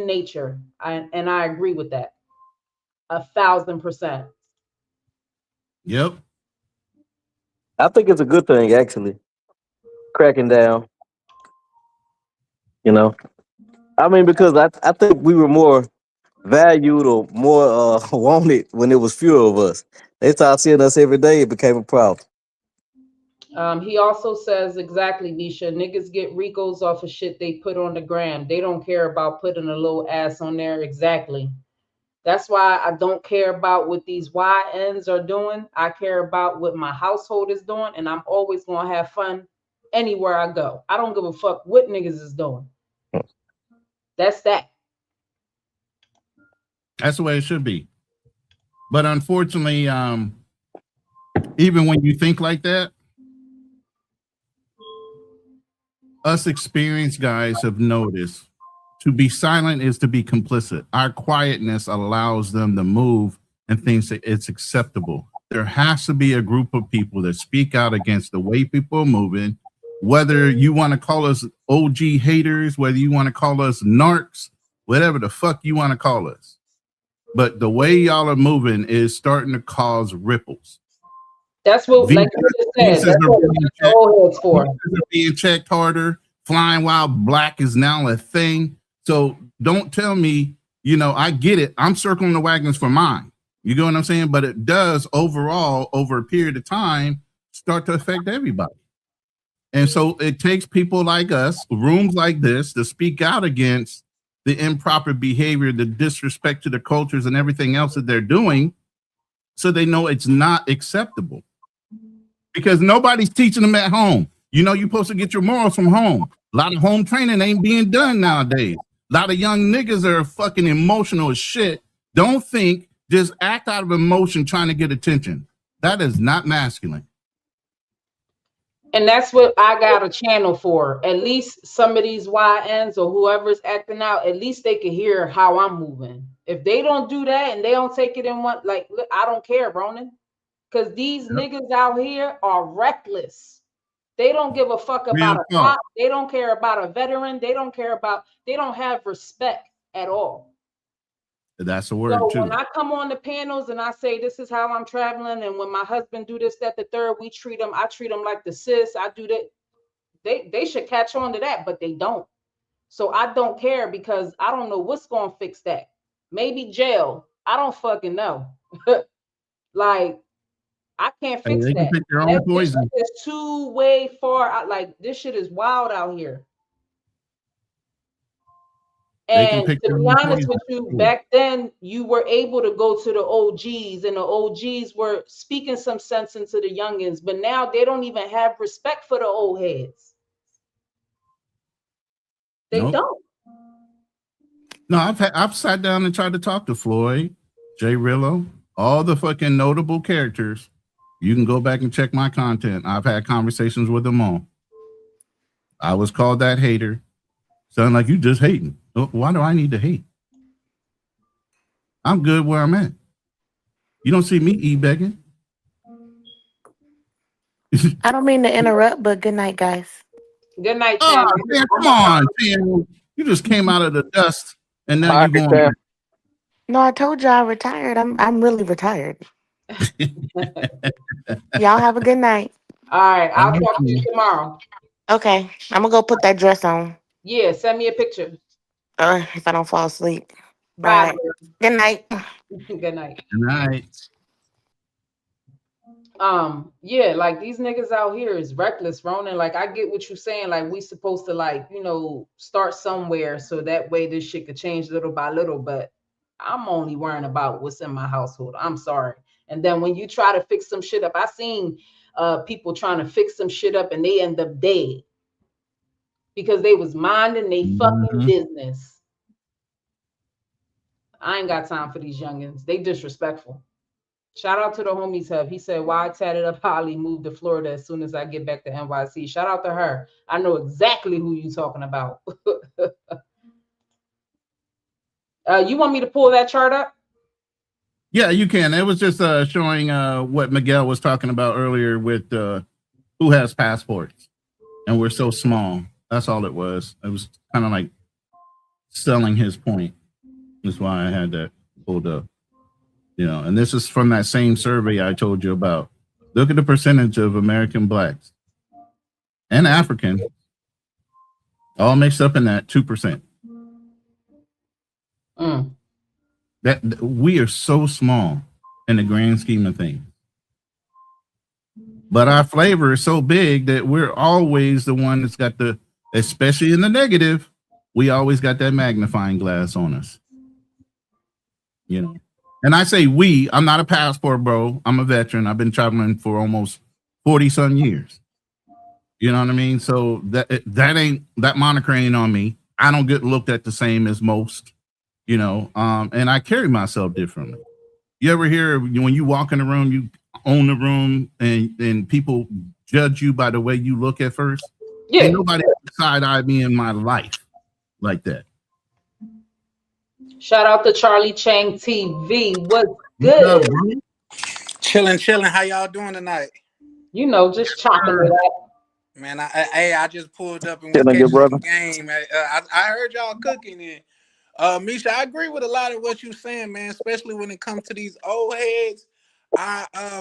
human nature. And I agree with that 1,000%. Yep. I think it's a good thing actually, cracking down. You know, I mean, because I think we were more valued or more wanted when it was fewer of us. They started seeing us every day. It became a problem. He also says exactly, Nisha, niggas get Ricos off of shit they put on the gram. They don't care about putting a little ass on there. Exactly. That's why I don't care about what these YNs are doing. I care about what my household is doing, and I'm always gonna have fun anywhere I go. I don't give a fuck what niggas is doing. That's that. That's the way it should be. But unfortunately, even when you think like that, us experienced guys have noticed to be silent is to be complicit. Our quietness allows them to move and thinks that it's acceptable. There has to be a group of people that speak out against the way people are moving, whether you want to call us OG haters, whether you want to call us narcs, whatever the fuck you want to call us. But the way y'all are moving is starting to cause ripples. That's what, like you just said, that's what the old heads for. Visas are being checked harder. Flying while black is now a thing. So don't tell me, I get it. I'm circling the wagons for mine. You get what I'm saying? But it does overall, over a period of time, start to affect everybody. And so it takes people like us, rooms like this, to speak out against the improper behavior, the disrespect to the cultures and everything else that they're doing, so they know it's not acceptable. Because nobody's teaching them at home. You're supposed to get your morals from home. A lot of home training ain't being done nowadays. A lot of young niggas are fucking emotional as shit. Don't think, just act out of emotion trying to get attention. That is not masculine. And that's what I got a channel for. At least some of these YNs or whoever's acting out, at least they can hear how I'm moving. If they don't do that and they don't take it in one, like, look, I don't care, Ronan. Because these niggas out here are reckless. They don't give a fuck about a cop. They don't care about a veteran. They don't have respect at all. That's a word too. When I come on the panels and I say this is how I'm traveling, and when my husband do this, that, the third, I treat them like the sis. I do that. They should catch on to that, but they don't. So I don't care because I don't know what's gonna fix that. Maybe jail. I don't fucking know. Like, I can't fix that. Pick their own poison. It's too way far. Like, this shit is wild out here. And to be honest with you, back then you were able to go to the OGs, and the OGs were speaking some sense into the youngins, but now they don't even have respect for the old heads. They don't. No, I've sat down and tried to talk to Floyd, Jay Rillo, all the fucking notable characters. You can go back and check my content. I've had conversations with them all. I was called that hater. Sound like you just hating. Why do I need to hate? I'm good where I'm at. You don't see me begging. I don't mean to interrupt, but good night, guys. Good night, Tam. Oh, man, come on, Tam. You just came out of the dust, and now you're going. No, I told you I retired. I'm really retired. Y'all have a good night. All right, I'll talk to you tomorrow. Okay, I'm gonna go put that dress on. Yeah, send me a picture. If I don't fall asleep. Bye. Right. Good night. Good night. Good night. Yeah, like these niggas out here is reckless, Ronan. Like, I get what you're saying. Like, we supposed to start somewhere so that way this shit could change little by little. But I'm only worrying about what's in my household. I'm sorry. And then when you try to fix some shit up, I seen people trying to fix some shit up and they end up dead because they was minding they fucking business. I ain't got time for these youngins. They disrespectful. Shout out to the homies hub. He said, why tatted up Holly moved to Florida as soon as I get back to NYC. Shout out to her. I know exactly who you talking about. You want me to pull that chart up? Yeah, you can. It was just showing what Miguel was talking about earlier with who has passports. And we're so small. That's all it was. It was kind of like selling his point. That's why I had that pulled up. And this is from that same survey I told you about. Look at the percentage of American blacks and African, all mixed up in that 2%. That we are so small in the grand scheme of things. But our flavor is so big that we're always the one that's got especially in the negative, we always got that magnifying glass on us. And I say I'm not a passport bro. I'm a veteran. I've been traveling for almost 40-some years. You know what I mean? So that moniker ain't on me. I don't get looked at the same as most, and I carry myself differently. You ever hear when you walk in the room, you own the room and people judge you by the way you look at first? Yeah. Ain't nobody side-eyed me in my life like that. Shout out to Charlie Chang TV. What's good? Chilling. How y'all doing tonight? Just chopping it up. Man, I just pulled up and was catching the game. I heard y'all cooking it. Misha, I agree with a lot of what you're saying, man, especially when it comes to these old heads.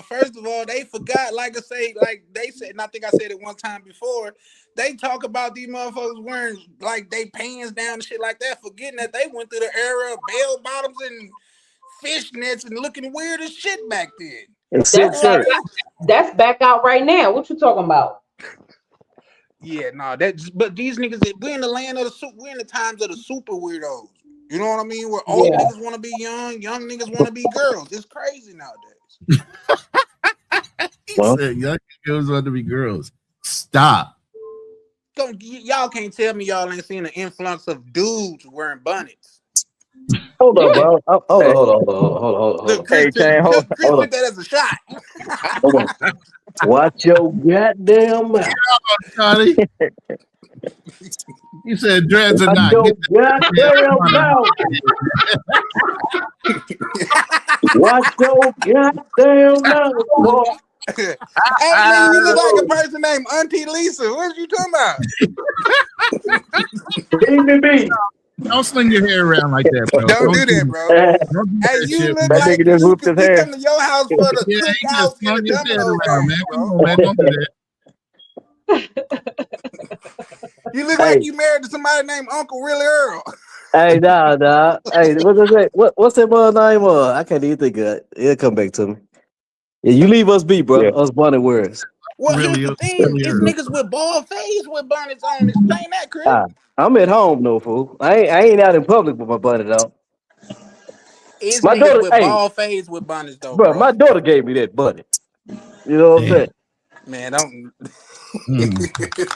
First of all, they forgot, like they said, and I think I said it one time before, they talk about these motherfuckers wearing like they pants down and shit like that, forgetting that they went through the era of bell bottoms and fishnets and looking weird as shit back then. That's back out right now. What you talking about? Yeah, no, but these niggas, we're in the land of we're in the times of the super weirdos. You know what I mean? Where old niggas want to be young niggas want to be girls. It's crazy nowadays. Said young girls want to be girls. Stop. Y'all can't tell me y'all ain't seen an influx of dudes wearing bonnets. Hold on, bro. Hold on. Look, Chris took that as a shot. Hold on. Watch your goddamn mouth. Charlie. You said dreads are not. Your goddamn mouth. Watch your goddamn mouth, boy. Hey, man, you look like a person named Auntie Lisa. What are you talking about? Don't sling your hair around like that, bro. Don't do that, bro. Hey, you look like you come to your house for the cookouts and the domino game, bro. Don't do that. You look like you married to somebody named Uncle Willie Earl. Hey, nah. Hey, what's that boy's name? I can't even think of it. It'll come back to me. Yeah, you leave us be, bro. Us bonnet wearers. Well, here's the thing. It's niggas with bald face with bonnets on. Explain that, Chris. I'm at home, no fool. I ain't out in public with my bonnet on. It's my daughter with bald face with bonnets, though, bro. My daughter gave me that bonnet. You know what I'm saying? Man,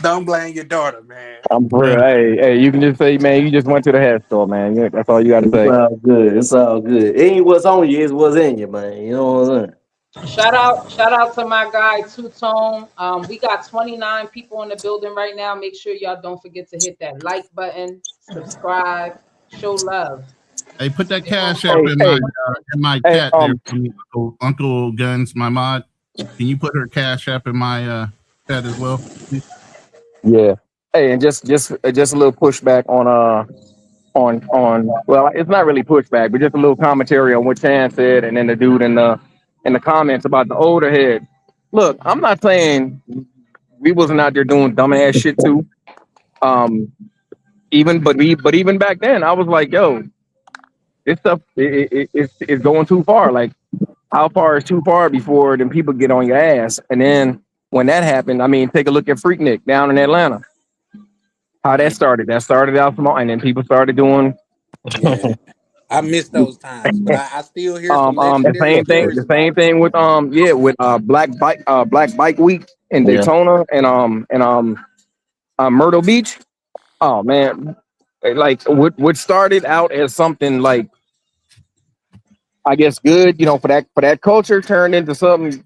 don't blame your daughter, man. I'm real. Hey, you can just say, man, you just went to the hair store, man. That's all you got to say. It's all good. It ain't what's on you, it's what's in you, man. You know what I'm saying? Shout out to my guy Two Tone. We got 29 people in the building right now. Make sure y'all don't forget to hit that like button, subscribe, show love. Hey, put that cash app in my chat there for me, Uncle Guns, my mod. Can you put her cash app in my chat as well? Yeah. Hey, and just a little pushback on well, it's not really pushback, but just a little commentary on what Chan said, and then the dude in the comments about the older head. Look, I'm not saying we wasn't out there doing dumbass shit too. Even back then, I was like, yo, this stuff it's going too far. Like, how far is too far before then people get on your ass? And then when that happened, I mean, take a look at Freaknik down in Atlanta. How that started. That started out small, and then people started doing. Yeah. I miss those times, but I still hear some the same thing with Black Bike Week in Daytona and Myrtle Beach. Oh man, like what started out as something like, I guess good, for that culture, turned into something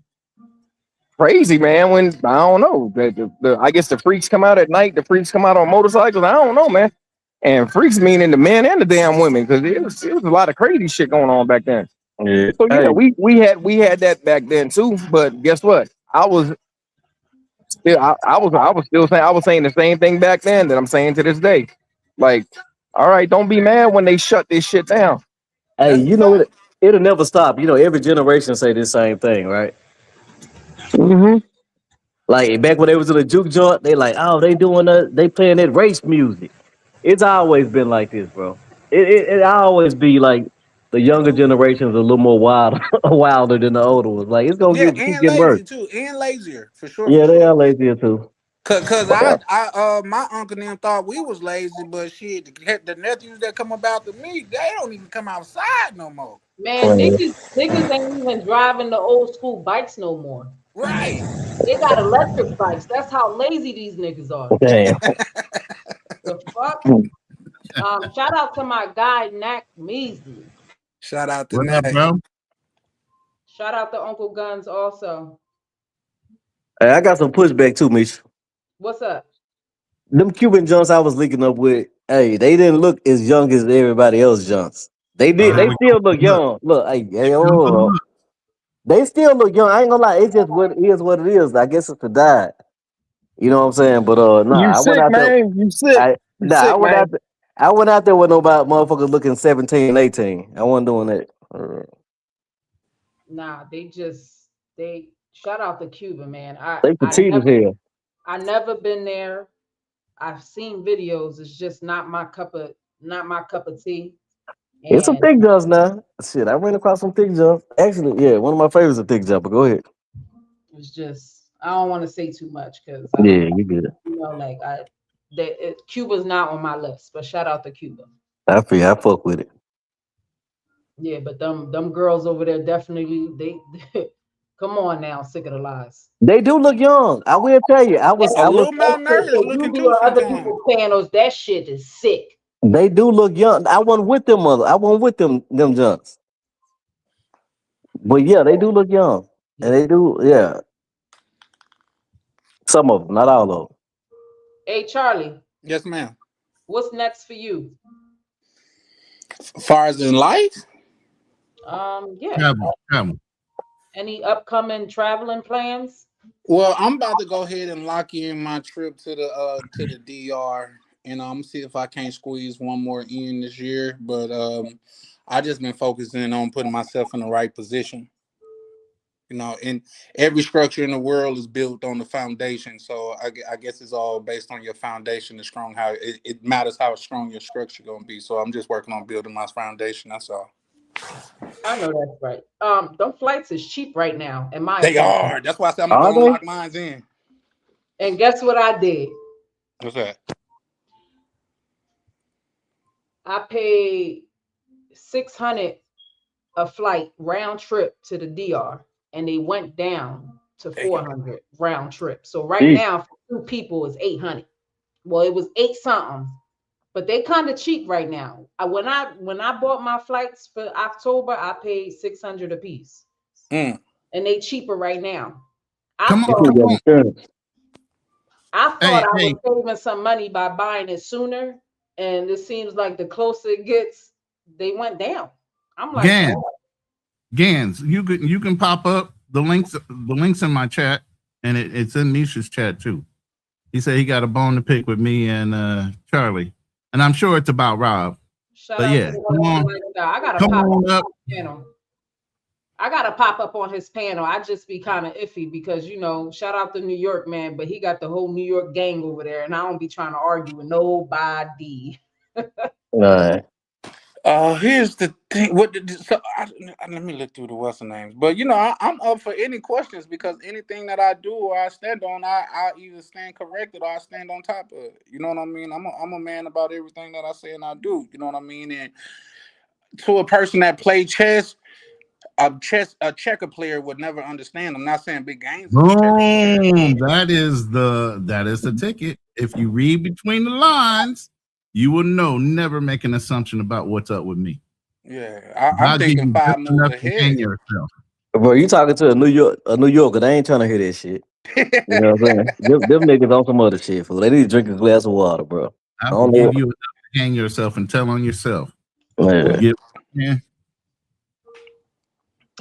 crazy, man. When I don't know, I guess the freaks come out at night. The freaks come out on motorcycles. I don't know, man. And freaks meaning the men and the damn women, because it was a lot of crazy shit going on back then. Yeah. So yeah, we had that back then too. But guess what? I was saying the same thing back then that I'm saying to this day. Like, All right, don't be mad when they shut this shit down. Hey, That's a you know fact. what? It'll never stop. You know, every generation say the same thing, right? Mm-hmm. Like back when they was in the juke joint, they like, oh, they playing that race music. It's always been like this, bro. It always be like the younger generations a little more wild, wilder than the older ones. Like it's gonna Yeah, keep and getting worse. lazy too, and lazier for sure, for Yeah, they sure. are lazier too. Cause But my uncle and them thought we was lazy, but shit, the nephews that come up after me, they don't even come outside no more. Man, niggas ain't even driving the old school bikes no more. Right. They got electric bikes. That's how lazy these niggas are. damn, The fuck? Shout out to my guy Nack Measley. Shout out to What up, Nat. bro? Shout out to Uncle Guns also. hey, I got some pushback too, Mish. What's up? Them Cuban junks I was linking up with, hey, they didn't look as young as everybody else junks. They Oh, did. here They we still go. look young. Look, hey, hold Look, on. They still look young. I ain't gonna lie. It's just what it is. What it is. I guess it's a die. You know what I'm saying? But You nah, I went sick, out there. man. You sick. You I sick, went out man. there. I went out there with nobody motherfuckers looking 17, 18. I wasn't doing that. Nah, they shout out to Cuba, man. They petite as hell. I never been there. I've seen videos. It's just not my cup of tea. It's some And thick jumps now. Shit, I ran across some thick jumps. Actually, yeah, one of my favorites is a thick jump. But go ahead. it's just I don't want to say too much because Yeah, you good. like Cuba's not on my list. But shout out to Cuba. I feel I fuck with it. Yeah, but them girls over there definitely they come on now, sick of the lies. They do look young. I will tell you. A I was. little malnourished You looking be too on other sometimes. people's panels, that shit is sick. They do look young. I wasn't with them, mother. I wasn't with them junks. But yeah, they do look young, and they do. Yeah, some of them, not all of them. Hey Charlie, Yes, ma'am. what's next for you? As far as in life, Yeah. Travel. Any upcoming traveling plans? well, I'm about to go ahead and lock in my trip to the DR. And I'm gonna see if I can't squeeze one more in this year. But I just been focusing on putting myself in the right position. And every structure in the world is built on the foundation. So I guess it's all based on your foundation and strong. How it matters how strong your structure gonna be. So I'm just working on building my foundation. That's all. I know that's right. Them flights is cheap right now, in my They opinion. are. That's why I said I'm gonna Are go and they? lock mines in. And guess what I did? What's that? I paid 600 a flight round trip to the DR, and they went down to 400 round trip. So right Jeez. now, for 2 people, is 800. Well, it was 8 something, but they kind of cheap right now. When I bought my flights for October, I paid 600 a piece, Mm. and they cheaper right now. Come I on, thought come on. Hey, I hey, was saving some money by buying it sooner, and it seems like the closer it gets, they went down. I'm like, Gans, oh, Gans, you can pop up the links in my chat, and it's in Nisha's chat too. He said he got a bone to pick with me and Charlie, and I'm sure it's about Rob. shout But out yeah, to the come on, I gotta come pop on up. up his panel. I gotta pop up on his panel. I just be kind of iffy because shout out to New York, man, but he got the whole New York gang over there, and I don't be trying to argue with nobody. All right. Here's the thing. Let me look through the what's the names. But I'm up for any questions because anything that I do or I stand on, I either stand corrected or I stand on top of it. You know what I mean? I'm a man about everything that I say and I do. You know what I mean? And to a person that play chess, a checker player would never understand. I'm not saying big games is a checker player. Boom! That is the ticket. If you read between the lines, you will know. Never make an assumption about what's up with me. Yeah, I'm I'll give thinking you 5 just moves enough to hang ahead. yourself. Bro, you talking to a New Yorker? They ain't trying to hear that shit. You know what I'm saying? Them niggas on some other shit, fool. They need to drink a glass of water, bro. I I will don't give know. you enough to hang yourself and tell on yourself. Yeah. Yeah.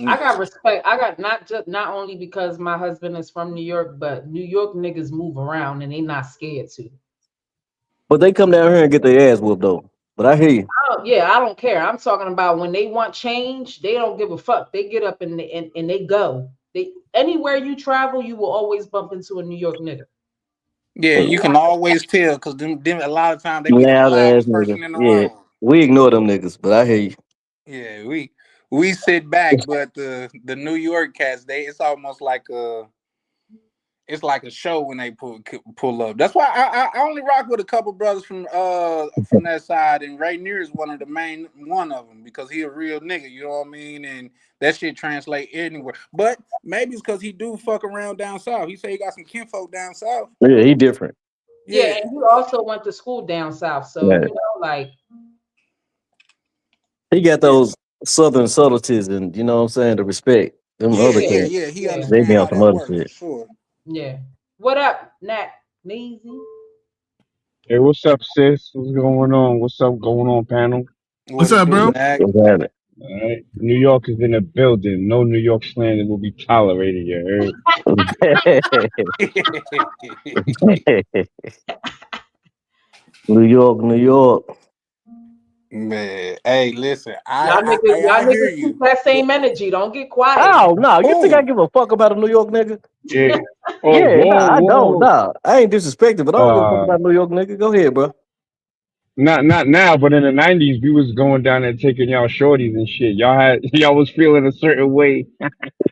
I got respect. I got not only because my husband is from New York, but New York niggas move around and they not scared to. But they come down here and get their ass whooped though. But I hear you. I don't care. I'm talking about when they want change, they don't give a fuck. They get up and they go. They anywhere you travel, you will always bump into a New York nigga. Yeah, you can always tell because them a lot of times they be the Loud ass loudest nigga. person in the Yeah. room. We ignore them niggas, but I hear you. Yeah, we sit back, but the New York cats, it's almost like it's like a show when they pull up. That's why I only rock with a couple brothers from that side, and Rainier is one of the main one of them because he a real nigga, you know what I mean? And that shit translate anywhere. But maybe it's because he do fuck around down south. He say he got some kinfolk down south. Yeah, he different. Yeah, and he also went to school down south, so Yeah. you know, like He got those southern subtleties and you know what I'm saying, the respect. Them other cats, He Yeah. they understand be on how some that other works for shit. sure. yeah. What up, Nat? Neezy? Hey, what's up, sis? What's going on? What's up going on, panel? What's What it up, do, bro? Mac? What's happening? All right. New York is in the building. No New York slander will be tolerated, you New York, New York. Man, hey, listen, Y'all I hear niggas keep you. that same energy. Don't get quiet. Oh no, you think I Who? give a fuck about a New York nigga? heard? Yeah. Oh, Yeah, whoa, I don't. whoa. Nah, I ain't disrespected, but I don't give a fuck about a New York nigga. Go ahead, bro. Not now, but in the '90s, we was going down there taking y'all shorties and shit. Y'all was feeling a certain way.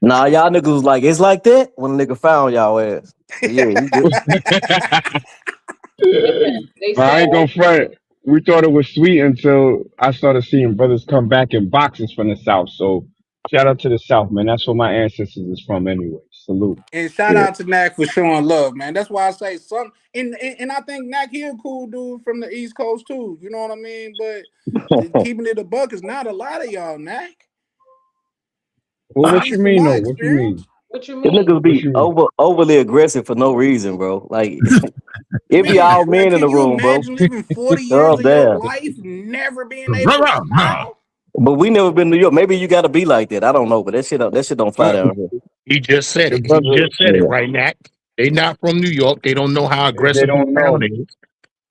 Nah, y'all niggas was like, it's like that when a nigga found y'all ass. But yeah, you good. Listen, they But I said ain't gonna front. We thought it was sweet until I started seeing brothers come back in boxes from the South. So shout out to the South, man. That's where my ancestors is from anyway. Salute. And shout Yeah. out to Knack for showing love, man. That's why I say some, and I think Knack he a cool dude from the East Coast too. You know what I mean? But keeping it a buck is not a lot of y'all, Knack. Well, At what you least from mean my though? What you mean? experience. what you The mean? niggas What be you mean? overly aggressive for no reason, bro. Like it be Man, all men in can the you room, bro. imagine living 40 years Oh of your damn. life never being able Bro, to bro. smile? But we never been to New York. Maybe you gotta be like that. I don't know, but that shit don't fly But down here. He just said the it. He brother, just said it Yeah. right, Nat. They not from New York. They don't know how they aggressive the don't town know. is.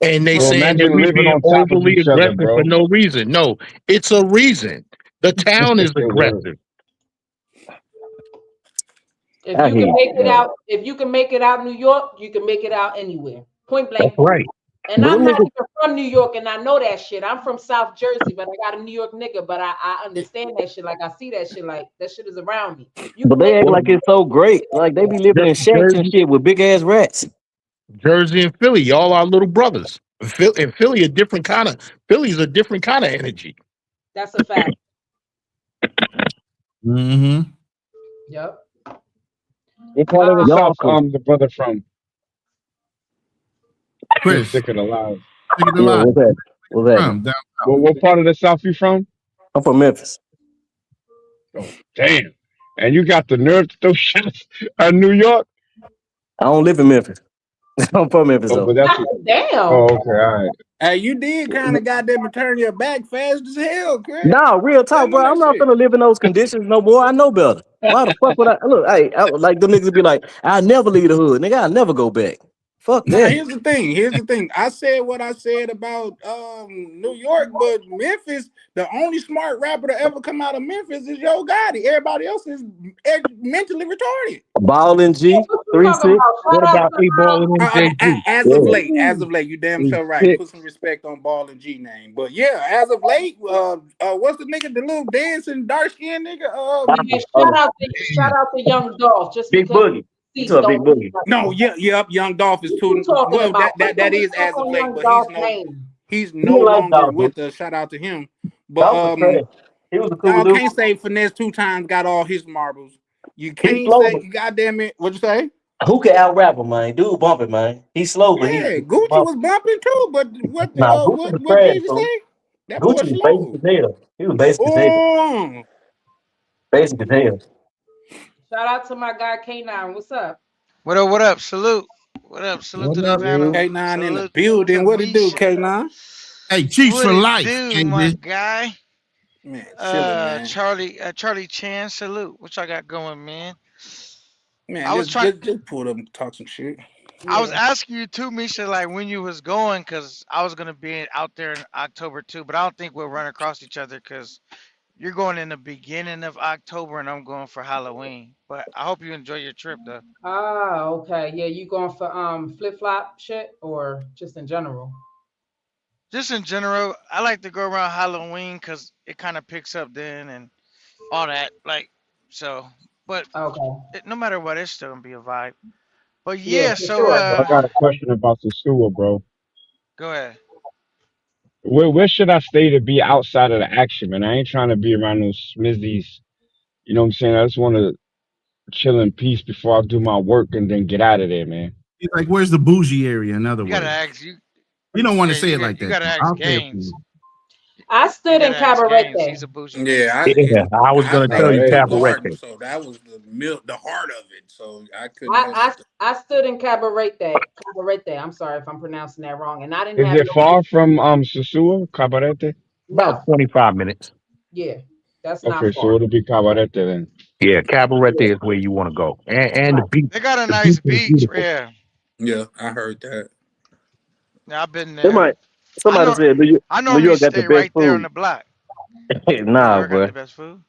And they Well, Okay. saying that imagine we living being on top of overly each other, aggressive for bro. no reason. No, it's a reason. The town is aggressive. If I you hear can you, make it man. out, if you can make it out New York, you can make it out anywhere. Point That's blank. right. And But them I'm not niggas, even from New York, and I know that shit. I'm from South Jersey, but I got a New York nigga. But I understand that shit. Like I see that shit. Like that shit is around me. You but can make they act it like it's so great. Like they be living in shacks and Jersey, shit with big ass rats. Jersey and Philly, y'all are little brothers. And Philly a different kind of Philly's a different kind of energy. That's a fact. Mm-hmm. Yep. What part of the Y'all South could, the brother from? He's Chris, sick of the lies. take it yeah, alive. what's that? What's happening? Down. What part of the South you from? I'm from Memphis. Oh, damn. And you got the nerve to throw shots at New York? I don't live in Memphis. I'm from Memphis Oh, though. but that's Damn. oh, okay, all right. Hey, you did kind of got them to turn your back fast as hell, Craig. Nah, real Tell talk, bro. them I'm that not shit. gonna live in those conditions no more. I know better. Why the fuck would I look? Like them niggas be like, I never leave the hood, nigga. I never go back. Fuck Now that. here's the thing. Here's the thing. I said what I said about New York, but Memphis, the only smart rapper to ever come out of Memphis is Yo Gotti. Everybody else is mentally retarded. Ballin' G, What you talking 3-6. about? What Shout out about to A-Ball and MJG? As of late, you damn sure right. Shit. Put some respect on Ball and G name. But yeah, as of late, what's the nigga, the little dancing dark skinned nigga? yeah, shout out to Young Dolph just Big because Boogie. You he talk Big don't. Boogie. No, yep, Young Dolph is What too. you talking Well, about? Put that some is respect as of on late, Young but Dolph's name. he's He no like longer Dolphin. with us. Shout out to him. But Dolphin trash. He was a cool y'all dude. can't say Finesse 2 times got all his marbles. You He's can't slow, say, but goddamn it, what'd you say? who can out rap him, man? Dude bumping, man. He's slow, but he Yeah, Gucci was bumping too, but nah, Gucci was what trash, did you bro. say? That boy Gucci was basic slow. as hell. He was basic as hell. Oh, Basic as hell. Shout out to my guy K9. What's up? What up? What up? Salute. What up? Salute to What the up? panel. K9 in the Salute to building. What it do, Misha. K9? Hey, Chiefs What for it life, do, my KJ. guy? Man, chilling, man. Charlie Chan. Salute. What y'all got going, man? Man, I was trying. just pull up and talk some shit. I was Yeah. asking you too, Misha, like when you was going, cause I was gonna be out there in October too, but I don't think we'll run across each other, cause you're going in the beginning of October and I'm going for Halloween. But I hope you enjoy your trip though. Ah, okay. Yeah, you going for flip flop shit or just in general? Just in general, I like to go around Halloween cause it kind of picks up then and all that. Like so, but Okay. no matter what, it's still gonna be a vibe. But Yeah, yeah, for so sure. I got a question about the sewer, bro. go ahead. Where should I stay to be outside of the action, man? I ain't trying to be around those smizzies. You know what I'm saying? I just want to chill in peace before I do my work and then get out of there, man. He's like, where's the bougie area? In other You gotta words, ask you. you don't want to Yeah, say it like you that. gotta ask I'll say it for Games. you. I You stood in gotta ask Games. Cabarete. He's a bougie nigga. Yeah, Yeah, I was I gonna stayed tell you in Hey, the garden, Cabarete. so that was the heart of it. So I couldn't necessarily. I stood in Cabarete. Cabarete. I'm sorry if I'm pronouncing that wrong. And I didn't is have it no far from Sosua, Cabarete? About no. 25 minutes. Yeah, that's not Okay, far. so it'll be Cabarete then. Yeah, Cabarete Yeah, is where you want to go, and the right. beach. They got a The nice beach is beach. beautiful. Yeah, Yeah, I heard that. yeah, I've been They there. might. I Somebody know. said I New normally York got the stay best right there on food. the block. New Nah, York got bro. the best food.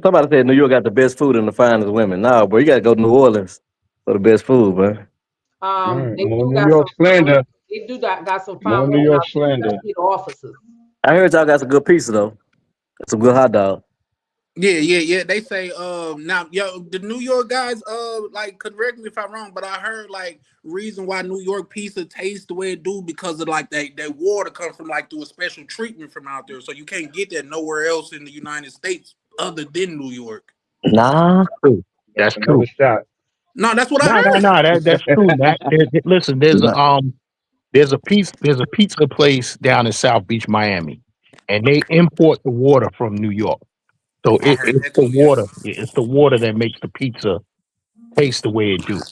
Somebody said New York got the best food and the finest women. Nah, bro, you gotta go to New Orleans for the best food, man. All right, They more do New got York some fine. slander. They do got some More fine New women York out there, slander. especially the officers. I heard y'all got some good pizza though. Some good hot dog. Yeah. They say now, yo, the New York guys like correct me if I'm wrong, but I heard like reason why New York pizza tastes the way it do because of like that water comes from like through a special treatment from out there, so you can't get that nowhere else in the United States other than New York. Nah. True. That's That's another true. shot. No, that's what I No, heard. that's true. Listen, Nah. there's a pizza place down in South Beach, Miami, and they import the water from New York. So I heard it's that the too. Yeah. water. It's the water that makes the pizza taste the way it do.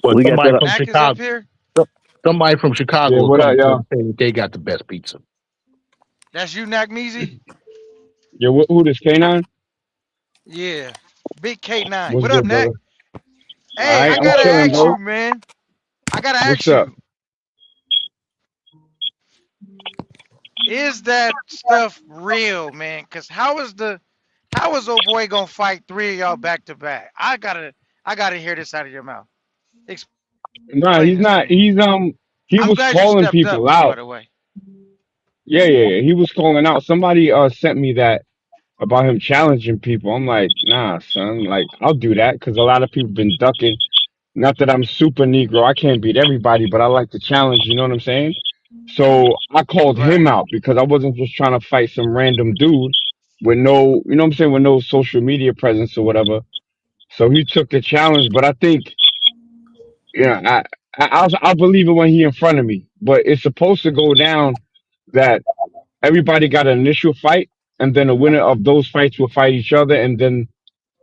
But We got that. Mac is up here. somebody from Yeah, Chicago will what come up, and y'all? say that they got the best pizza. That's you, Nac Measy. Yo, who this K9? Yeah, Big K9. What's What up, good, Nac? brother? All Hey, right, I I'm gotta chilling, ask bro. you, man. I gotta What's ask up? you. Is that stuff real, man? Cause how is old boy gonna fight three of y'all back to back? I gotta hear this out of your mouth. Nah, Explain he's this to not. me. He I'm was glad you calling stepped up people too, by out. the way. Yeah. He was calling out. Somebody sent me that about him challenging people. I'm like, nah, son. Like, I'll do that because a lot of people been ducking. Not that I'm super Negro. I can't beat everybody, but I like to challenge. You know what I'm saying? So I called Right. him out because I wasn't just trying to fight some random dude with no, you know what I'm saying, with no social media presence or whatever. So he took the challenge, but I think, yeah, I'll believe it when he in front of me. But it's supposed to go down that everybody got an initial fight, and then the winner of those fights will fight each other, and then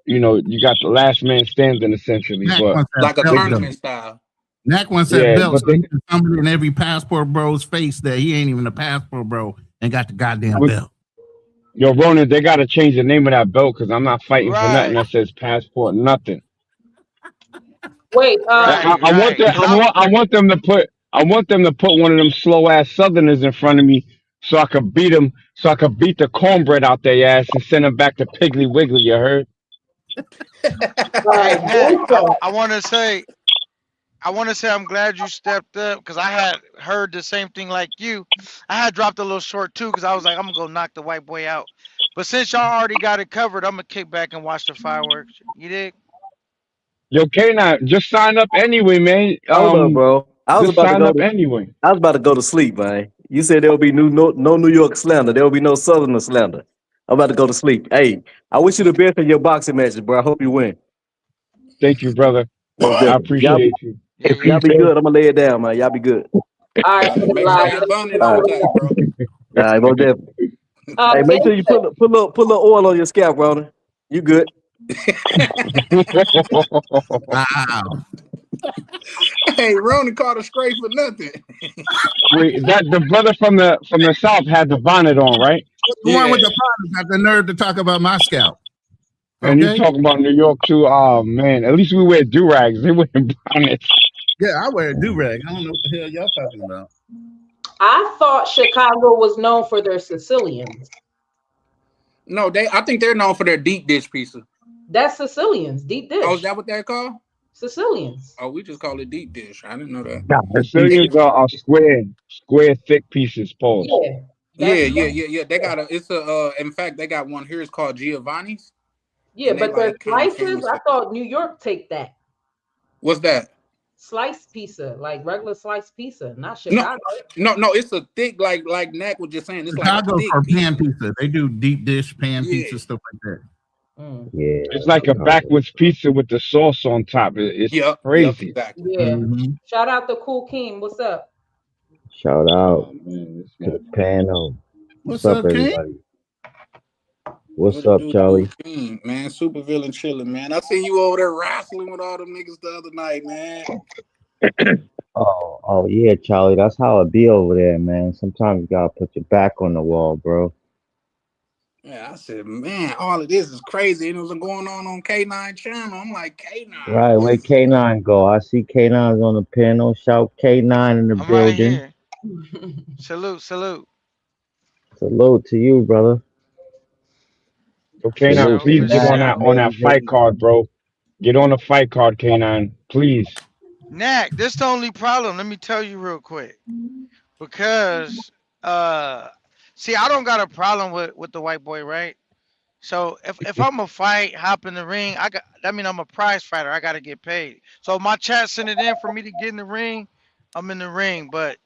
you got the last man standing essentially. Mac But wants that Like a belt they, though. tournament style. Mac wants that yeah, belt, but so he can stumble in every passport bro's face that he ain't even a passport bro and got the goddamn with belt. yo Ronan, they got to change the name of that belt because I'm not fighting for nothing Right. that says passport nothing. Wait, Right. I want Right. them. Cause I want them to put. I want them to put one of them slow ass Southerners in front of me, so I could beat them. So I could beat the cornbread out their ass and send them back to Piggly Wiggly. You heard? hey, Nat, Lisa, I want to say I'm glad you stepped up because I had heard the same thing like you. I had dropped a little short too because I was like, I'm gonna go knock the white boy out. But since y'all already got it covered, I'm gonna kick back and watch the fireworks. You dig? Yo, K9, just sign up anyway, man. Hold up, bro. Just sign up anyway. I was about to go to sleep, man. You said there will be no New York slander. There will be no Southerner slander. I'm about to go to sleep. Hey, I wish you the best in your boxing matches, bro. I hope you win. Thank you, brother. Most I definitely. appreciate you. Yeah, If he Y'all be says good. I'm gonna lay it down, man. Y'all be good. all right, All right, make sure your bunny All on right. tight, bro. All right, most definitely. Hey, make sure you Gangsta, put a little oil on your scalp, brother. You good? Wow. Hey, Ronan caught a scrape for nothing. Wait, that the brother from the south had the bonnet on, right? The one with Yeah. the bonnet got the nerve to talk about my scalp. And you Okay. talking about New York too? Oh man, at least we wear do rags. They wear bonnets. Yeah, I wear a do rag. I don't know what the hell y'all talking about. I thought Chicago was known for their Sicilians. No, I think they're known for their deep dish pizza. That's Sicilians, deep dish. Oh, is that what they're called? Sicilians. Oh, we just call it deep dish. I didn't know that. Nah, Sicilians are square, thick pieces. Pause. Yeah. They got in fact, they got one here. It's called Giovanni's. Yeah, And they but their like kinda slices, famous I for- thought New York take that. What's that? Sliced pizza, like regular sliced pizza, not Chicago. No, it's a thick, like Knack was just saying. It's like a Chicago's thick for pizza. pan pizza. They do deep dish pan Yeah. pizza, stuff like that. Yeah. It's like a backwards pizza with the sauce on top. It's crazy. Exactly. Yeah. Shout out to Cool King. What's up? Shout out Oh, man, to the panel. What's up, King? everybody? What's up, Charlie? Man, super villain chilling, man. I seen you over there wrestling with all them niggas the other night, man. Oh yeah, Charlie. That's how it be over there, man. Sometimes you gotta put your back on the wall, bro. Yeah, I said, man, all of this is crazy. And it was going on K9 channel. I'm like, K9. Right, where K9 go? I see K9's on the panel. Shout K9 in the I'm right building. here. Salute. Salute to you, brother. Okay, now please get on that fight card, bro. Get on the fight card, K9, please. Knack, this the only problem. Let me tell you real quick. Because see, I don't got a problem with the white boy, right? So if I'm a fight, hop in the ring, that mean I'm a prize fighter. I gotta get paid. So my chat sent it in for me to get in the ring. I'm in the ring, but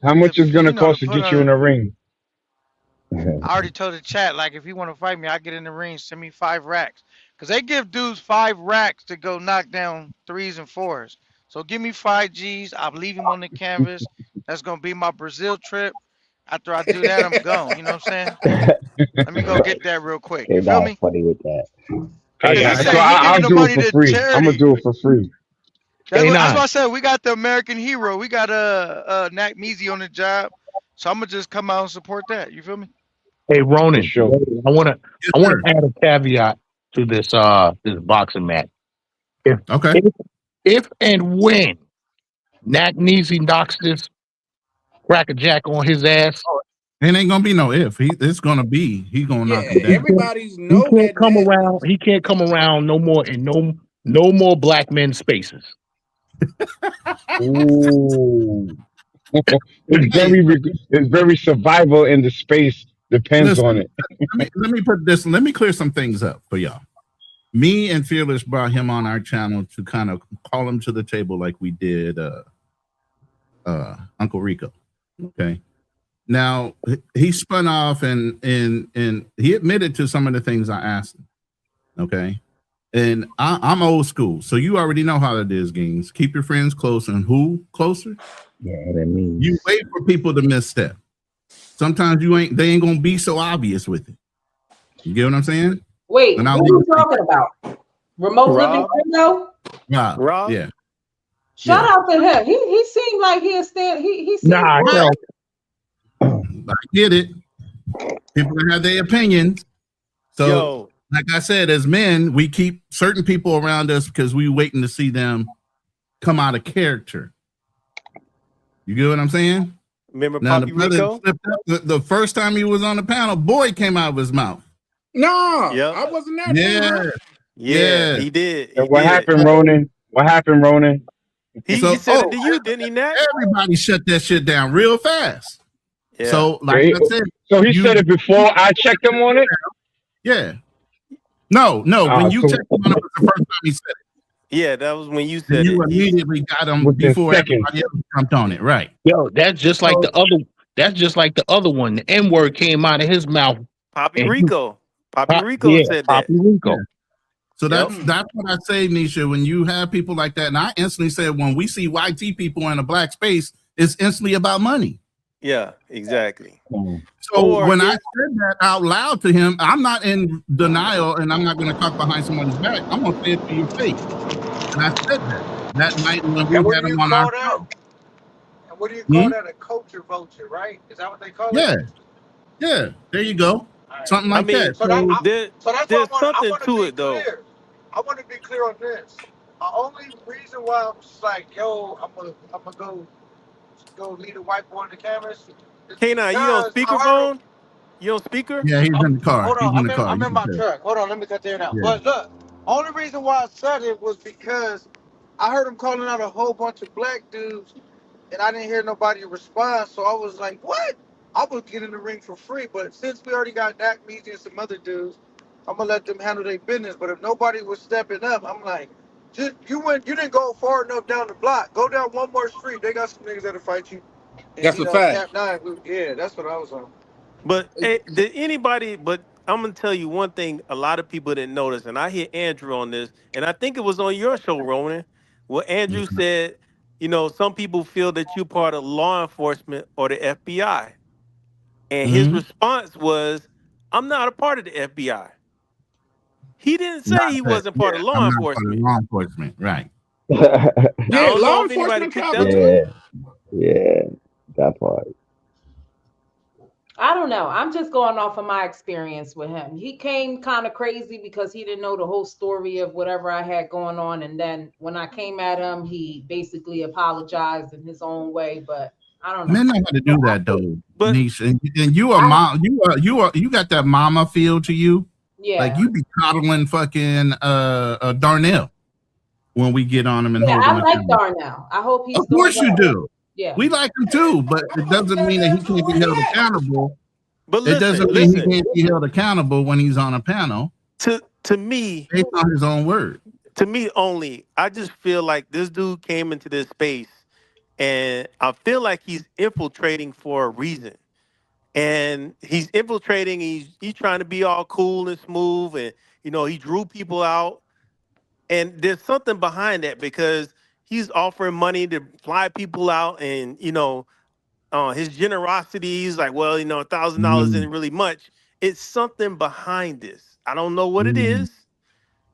how much is gonna cost to get you in the ring? I already told the chat, like, if you want to fight me, I get in the ring, send me 5 racks. Because they give dudes 5 racks to go knock down 3s and 4s. So give me 5 G's. I'll leave him on the canvas. That's going to be my Brazil trip. After I do that, I'm gone. You know what I'm saying? Let me go get that real quick. You feel me? Funny with that. So I'll do it for free. I'm going to do it for free. That's what I said. We got the American hero. We got Knack Meezy on the job. So I'm going to just come out and support that. You feel me? Hey, Ronan, Sure. I want to add a caveat to this this boxing match. If and when Knack Meezy knocks this Cracker Jack on his ass, it ain't gonna be no if. It's gonna be. He's gonna knock him down. Everybody's know he can't come around. He can't come around no more in no more black men spaces. Ooh. It's very survival in the space. Depends on it. Let me clear some things up for y'all. Me and Fearless brought him on our channel to kind of call him to the table like we did Uncle Rico. Okay. Now he spun off and he admitted to some of the things I asked him. Okay. And I'm old school, so you already know how it is, Gaines. Keep your friends close, and who closer? Yeah, that means you wait for people to misstep. Sometimes they ain't gonna be so obvious with it. You get what I'm saying? Wait, what are you talking about? Remote living window? Rob? Yeah. Shout out to him. He seemed like he seemed I get it. People have their opinions. So like I said, as men, we keep certain people around us because we waiting to see them come out of character. You get what I'm saying? Remember now, Poppy Rico? The first time he was on the panel, boy came out of his mouth. No, I wasn't there. Yeah, he did. What happened, Ronan? He said it to you, didn't he, Knack? Everybody shut that shit down real fast. Yeah. So, like I said, so he said it before I checked him on it. Yeah. No. When you checked him on it, was the first time he said it. Yeah, that was when you said you it. immediately got him before everybody else jumped on it, right? Yo, that's just like the other. That's just like the other one. The N word came out of his mouth. Poppy Rico. Poppy Rico said that. Poppy Rico. Yeah. So that's what I say, Nisha. When you have people like that, and I instantly said, when we see YT people in a black space, it's instantly about money. Yeah, exactly. So when I said that out loud to him, I'm not in denial, and I'm not going to talk behind someone's back. I'm going to say it to your face. And I said that night when we had him on our show. And what do you call that? A culture vulture, right? Is that what they call it? Yeah. There you go. something I like mean, that. So there's something to it though. I want to be clear on this. The only reason why I'm just like, yo, I'm gonna go lead a white boy on the canvas is K9, you on because I heard him. speakerphone? You on speaker? yeah, he's in the car. Hold He's on, in the car. I'm You in can my tell. truck. Hold on, let me cut there now. Yeah. But look, only reason why I said it was because I heard him calling out a whole bunch of black dudes, and I didn't hear nobody respond. So I was like, what? I would get in the ring for free, but since we already got Dak Measy and some other dudes, I'm gonna let them handle their business. But if nobody was stepping up, I'm like, you didn't go far enough down the block. Go down one more street. They got some niggas that'll fight you. And, That's a fact. Cap 9, yeah, that's what I was on. But did anybody? But I'm gonna tell you one thing. A lot of people didn't notice, and I hear Andrew on this, and I think it was on your show, Roman, where Andrew said, you know, some people feel that you're part of law enforcement or the FBI, and his response was, "I'm not a part of the FBI." He didn't say he wasn't part of law enforcement. Law enforcement, right? Yeah, law if anybody enforcement picked travel up. too. Yeah, that part. I don't know. I'm just going off of my experience with him. He came kind of crazy because he didn't know the whole story of whatever I had going on. And then when I came at him, he basically apologized in his own way. But I don't know. Men know how to do that though, But Niche. And you are mom. You got that mama feel to you. Yeah. Like you be coddling fucking Darnell when we get on him and hold him. I like Darnell. I hope he's. Of course you do. Yeah. We like him too, but it doesn't mean that he can't be held accountable. But listen, it doesn't mean he can't be held accountable when he's on a panel. To me, based on his own word. To me only, I just feel like this dude came into this space, and I feel like he's infiltrating for a reason. And he's infiltrating. He's trying to be all cool and smooth, and you know he drew people out. And there's something behind that because he's offering money to fly people out, and you know, his generosity. He's like, well, you know, $1,000 isn't really much. It's something behind this. I don't know what it is,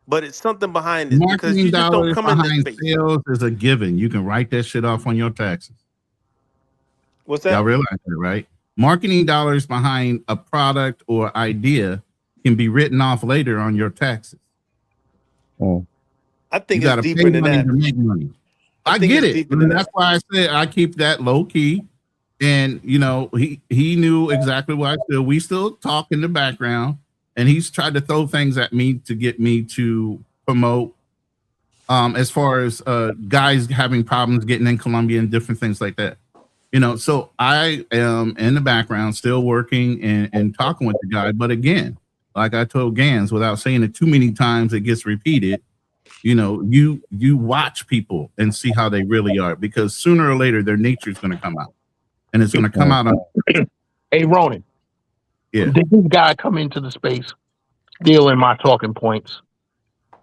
but it's something behind this because you just don't come in this space. Sales is a given. You can write that shit off on your taxes. What's that? Y'all realize that, right? Marketing dollars behind a product or idea can be written off later on your taxes. I think it's deeper than that. To make money. I get it. That's why I said I keep that low key. And you know, he knew exactly what I said. We still talk in the background, and he's tried to throw things at me to get me to promote. As far as guys having problems getting in Colombia and different things like that. You know, so I am in the background still working and talking with the guy. But again, like I told Gans, without saying it too many times, it gets repeated. You know, you watch people and see how they really are, because sooner or later their nature is going to come out, and it's going to come out. Hey, Ronan. Yeah. Did this guy come into the space stealing my talking points?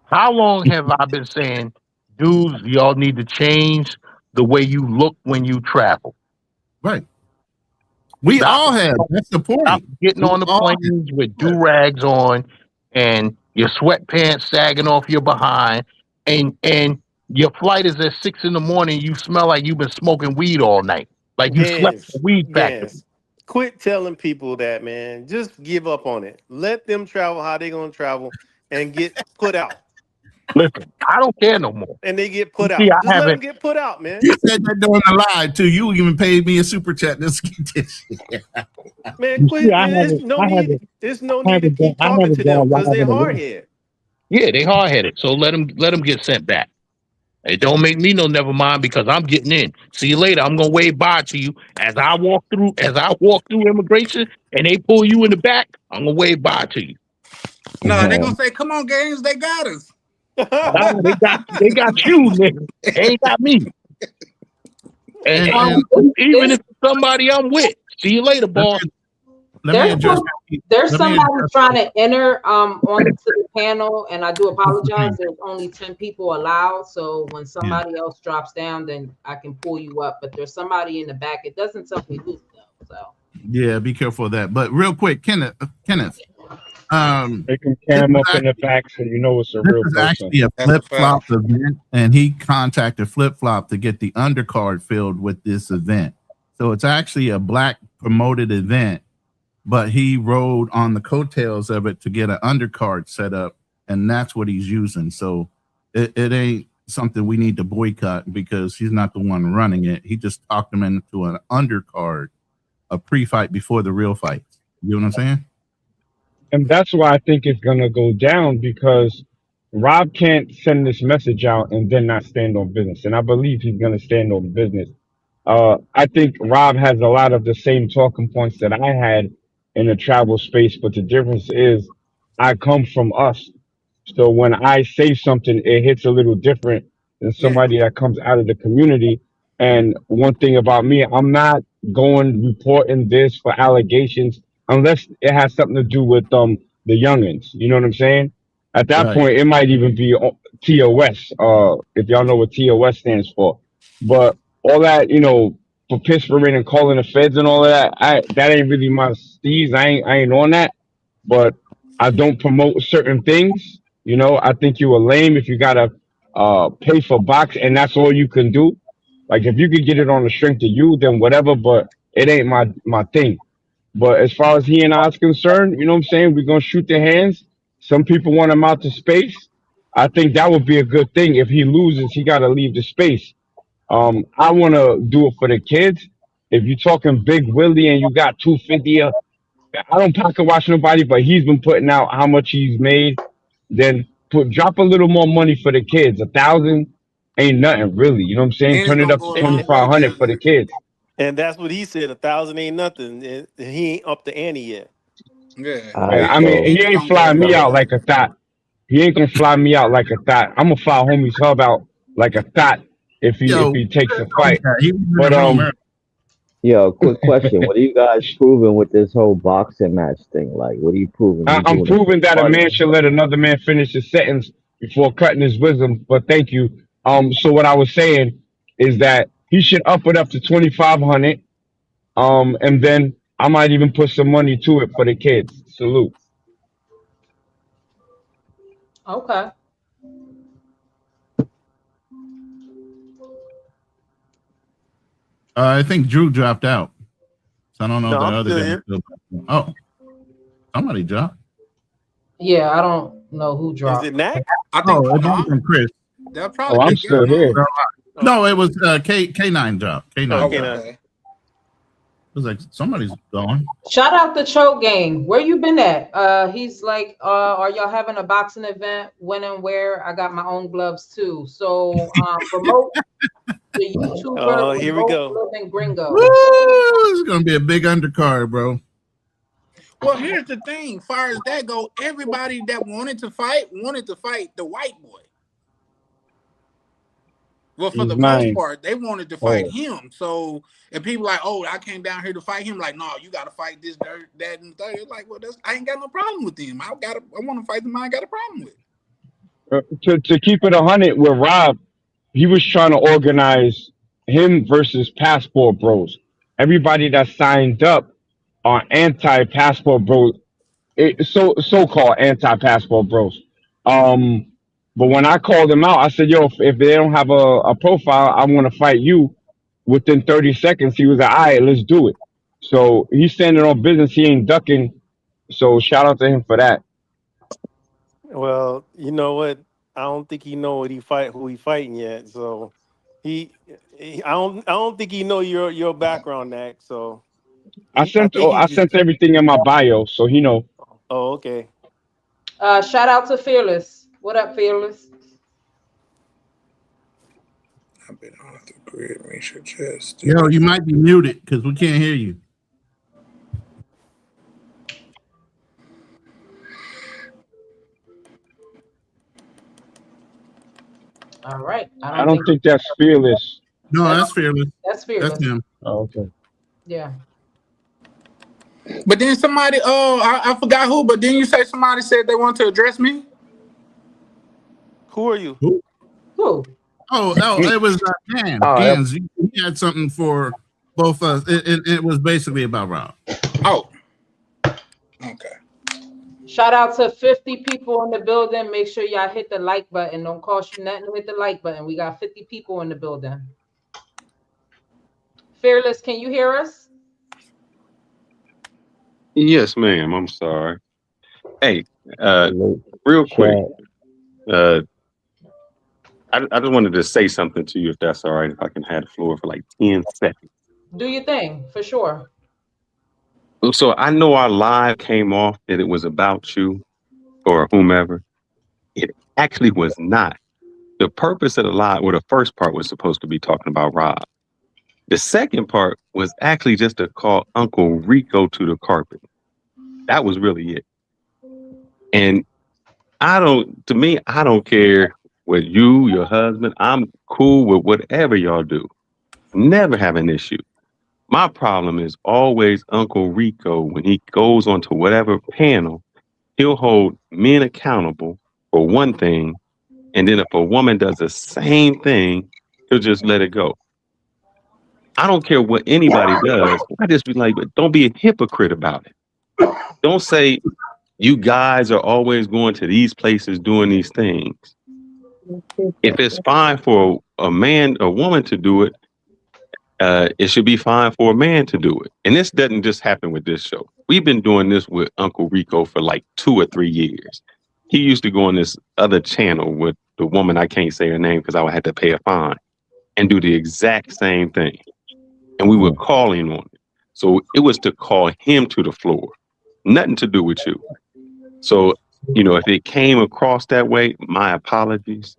How long have I been saying, dudes, y'all need to change the way you look when you travel? Right. We all have. That's the point. Getting on the planes with do-rags on and your sweatpants sagging off your behind, and your flight is at 6 a.m. You smell like you've been smoking weed all night. Like you slept in the weed factory. Quit telling people that, man. Just give up on it. Let them travel how they're going to travel and get put out. Listen, I don't care no more. And they get put out. See, Just let them get put out, man. You said that during the live too. You even paid me a super chat. This shit. Man, quit. There's no need to keep talking to them because they're hard-headed. Yeah, they hard-headed. So let them get sent back. It don't make me no never mind because I'm getting in. See you later. I'm gonna wave bye to you as I walk through immigration and they pull you in the back. I'm gonna wave bye to you. No, they're gonna say, "Come on, Gaines, they got us." No, they got you, nigga. They ain't got me. And even if it's somebody I'm with, see you later, boss. There's somebody trying to enter onto the panel, and I do apologize. There's only 10 people allowed, so when somebody else drops down, then I can pull you up. But there's somebody in the back. It doesn't tell me who though. So yeah, be careful of that. But real quick, Kenneth. They can cam up in the back so you know it's a real person. Actually a flip-flop event, and he contacted Flip-Flop to get the undercard filled with this event. So it's actually a black promoted event but he rode on the coattails of it to get an undercard set up, and that's what he's using. So it ain't something we need to boycott because he's not the one running it. He just talked him into an undercard, a pre-fight before the real fight. You know what I'm saying? And that's why I think it's gonna go down because Rob can't send this message out and then not stand on business. And I believe he's gonna stand on business. I think Rob has a lot of the same talking points that I had in the travel space, but the difference is I come from us. So when I say something, it hits a little different than Yeah. somebody that comes out of the community. And one thing about me, I'm not going reporting this for allegations unless it has something to do with the youngins. You know what I'm saying? At that Right. point, it might even be TOS. If y'all know what TOS stands for, but all that for Pittsburgh and calling the feds and all of that, that ain't really my steez. I ain't on that. But I don't promote certain things. I think you are lame if you gotta pay for box and that's all you can do. Like if you could get it on the strength of you, then whatever. But it ain't my thing. But as far as he and I is concerned, you know what I'm saying? We're gonna shoot their hands. Some people want him out to space. I think that would be a good thing. If he loses, he gotta leave the space. I wanna do it for the kids. If you're talking Big Willie and you got 250, I don't pocket watch nobody, but he's been putting out how much he's made. Then drop a little more money for the kids. 1,000 ain't nothing really. You know what I'm saying? And it's Turn it gonna up to go a long way, 2,500 for the Jizzle. kids. And that's what he said. 1,000 ain't nothing. And he ain't up the ante yet. Yeah. All right, I And, mean, so and he it's ain't gonna go a flying me long so out way. like a thought. He ain't gonna fly me out like a thought. I'm gonna fly homie's hub out like a thought if Yo, he takes a told me fight. that. He was in But the room earlier. yo, quick question: what are you guys proving with this whole boxing match thing? Like, what are you proving? You I'm doing it for proving that a money? man should let another man finish his sentence before cutting his wisdom. But thank you. So what I was saying is that he should up it up to 2,500. And then I might even put some money to it for the kids. Salute. Okay. I think Drew dropped out. So I don't know if No, the I'm other still guy here. still. Oh, somebody dropped. Yeah, I don't know who Is dropped. it Knack? I think Oh, it might from Chris. that'll Oh, probably I'm be still Gary. here. No, it was K9 dropped. K9 Okay, Okay, dropped. now. okay. It was like somebody's gone. Shout out to Cho Gang. Where you been at? He's like, are y'all having a boxing event? When and where? I got my own gloves too. So promote the YouTuber Here we Remote go. Living Gringo. Woo! It's gonna be a big undercard, bro. Well, here's the thing. Far as that go, everybody that wanted to fight the white boy. Well, for He's the most mine. part, they wanted to fight Oh, him. So, and people like, oh, I came down here to fight him. Like, no, you got to fight this, dirt, that, and third. Like, well, I ain't got no problem with him. I want to fight them. I ain't got a problem with. to keep it 100 with Rob, he was trying to organize him versus Passport Bros. Everybody that signed up are anti-Passport Bros. So-called anti-Passport Bros. Um, but when I called him out, I said, "Yo, if they don't have a profile, I want to fight you." Within 30 seconds, he was like, "All right, let's do it." So he's standing on business. He ain't ducking. So shout out to him for that. Well, you know what? I don't think he know who he fighting yet. So he I don't think he know your background, Knack. So I think he I just. sent everything in my bio, so he know. Oh, okay. Shout out to Fearless. What up, Fearless? I've been off the grid. Misha just. Yo, you might be muted because we can't hear you. All right. I don't think that's fearless. No, that's Fearless. That's Fearless. That's him. Oh, okay. Yeah. But then somebody, I forgot who. But then you say somebody said they want to address me. Who are you? Who? Who? Oh, it was Gans. Oh, Gans, he had something for both us. It was basically about Rob. Oh. Okay. Shout out to 50 people in the building. Make sure y'all hit the like button. Don't cost you nothing to hit the like button. We got 50 people in the building. Fearless, can you hear us? Yes, ma'am. I'm sorry. Hey, Hello, real quick. Chad. I just wanted to say something to you, if that's all right, if I can have the floor for like 10 seconds. Do your thing for sure. So I know our live came off that it was about you or whomever. It actually was not. The purpose of the live, well, the first part was supposed to be talking about Rob. The second part was actually just to call Uncle Rico to the carpet. That was really it. And to me, I don't care what you, your husband, I'm cool with whatever y'all do. Never have an issue. My problem is always Uncle Rico when he goes onto whatever panel, he'll hold men accountable for one thing. And then if a woman does the same thing, he'll just let it go. I don't care what anybody does. I just be like, but don't be a hypocrite about it. Don't say you guys are always going to these places doing these things. If it's fine for a man or woman to do it, it should be fine for a man to do it. And this doesn't just happen with this show. We've been doing this with Uncle Rico for like 2 or 3 years. He used to go on this other channel with the woman, I can't say her name because I would have to pay a fine, and do the exact same thing. And we were calling on it. So it was to call him to the floor. Nothing to do with you. So, if it came across that way, my apologies.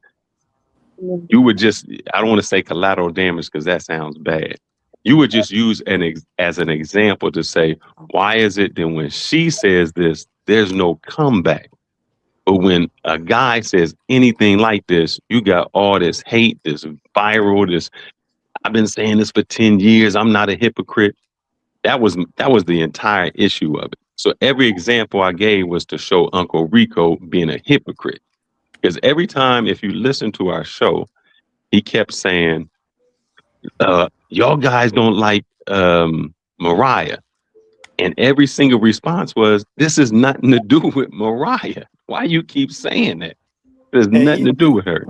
You would just, I don't want to say collateral damage because that sounds bad. You would just use as an example to say, why is it that when she says this, there's no comeback? But when a guy says anything like this, you got all this hate, this viral, this, I've been saying this for 10 years, I'm not a hypocrite. That was the entire issue of it. So every example I gave was to show Uncle Rico being a hypocrite. Because every time, if you listen to our show, he kept saying, y'all guys don't like Mariah. And every single response was, this is nothing to do with Mariah. Why you keep saying that? There's nothing to do with her.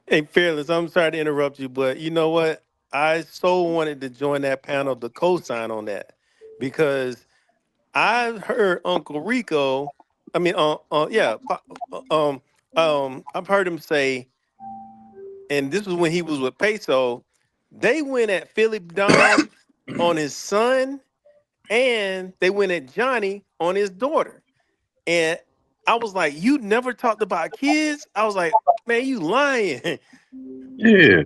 Hey, Fearless, I'm sorry to interrupt you, but you know what? I so wanted to join that panel to co-sign on that because I've heard Uncle Rico. I mean, I've heard him say, and this was when he was with Peso. They went at Philip Don on his son, and they went at Johnny on his daughter. And I was like, you never talked about kids? I was like, man, you lying. Yeah.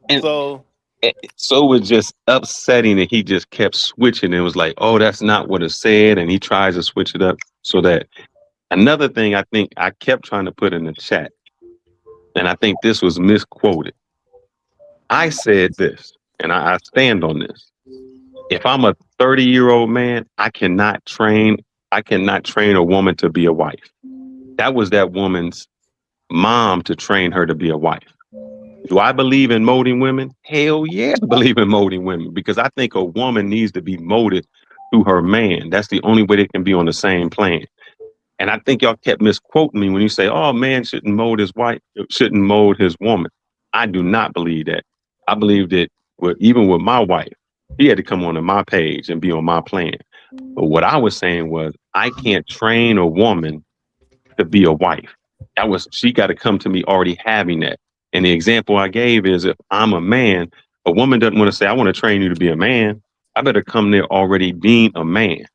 And so it was just upsetting that he just kept switching. It was like, oh, that's not what it said. And he tries to switch it up so that another thing I think I kept trying to put in the chat, and I think this was misquoted. I said this, and I stand on this. If I'm a 30-year-old man, I cannot train a woman to be a wife. That was that woman's mom to train her to be a wife. Do I believe in molding women? Hell yeah, I believe in molding women because I think a woman needs to be molded through her man. That's the only way they can be on the same plane. And I think y'all kept misquoting me when you say, oh, man shouldn't mold his wife, shouldn't mold his woman. I do not believe that. I believe that even with my wife, she had to come onto my page and be on my plan. But what I was saying was, I can't train a woman to be a wife. She got to come to me already having that. And the example I gave is if I'm a man, a woman doesn't want to say, I want to train you to be a man. I better come there already being a man.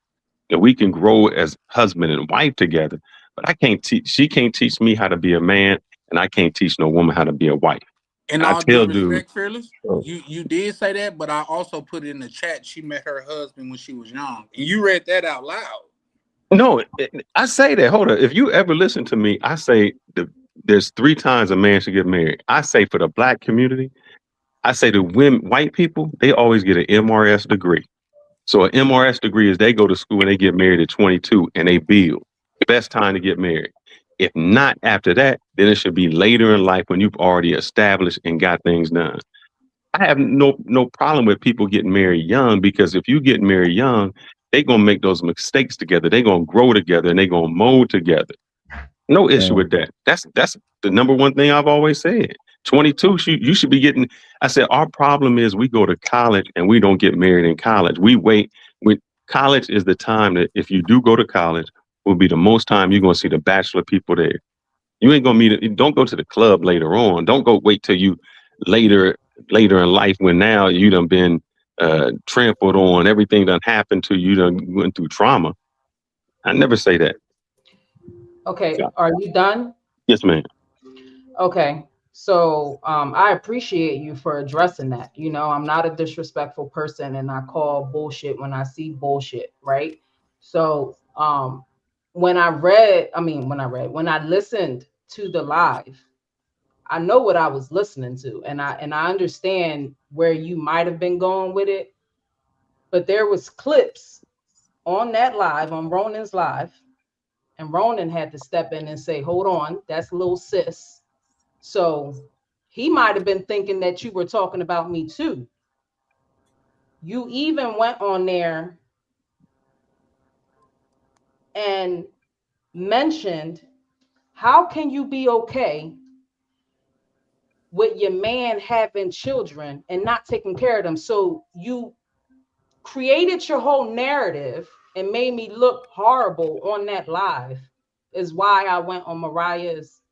That we can grow as husband and wife together. But she can't teach me how to be a man, and I can't teach no woman how to be a wife. In all due respect, Fearless, you did say that, but I also put it in the chat. She met her husband when she was young. And you read that out loud. No, I say that. Hold on. If you ever listen to me, I say there's 3 times a man should get married. I say for the black community, I say the white people, they always get an MRS degree. So an MRS degree is they go to school and they get married at 22 and they build. Best time to get married. If not after that, then it should be later in life when you've already established and got things done. I have no problem with people getting married young because if you get married young, they're going to make those mistakes together. They're going to grow together and they're going to mold together. No issue with that. That's the number one thing I've always said. 22, you should be getting, I said, our problem is we go to college and we don't get married in college. We wait. college is the time that if you do go to college, will be the most time you're gonna see the bachelor people there. You ain't gonna meet. Don't go to the club later on. Don't go wait till you later in life when now you done been trampled on. Everything done happened to you. You done went through trauma. I never say that. Okay, are you done? Yes, ma'am. Okay, so I appreciate you for addressing that. You know, I'm not a disrespectful person, and I call bullshit when I see bullshit, right? So when I listened to the live, I know what I was listening to, and I understand where you might have been going with it, but there was clips on that live, on Ronan's live, and Ronan had to step in and say, hold on, that's little sis. So he might have been thinking that you were talking about me too. You even went on there and mentioned, how can you be okay with your man having children and not taking care of them? So you created your whole narrative and made me look horrible on that live, is why I went on Mariah's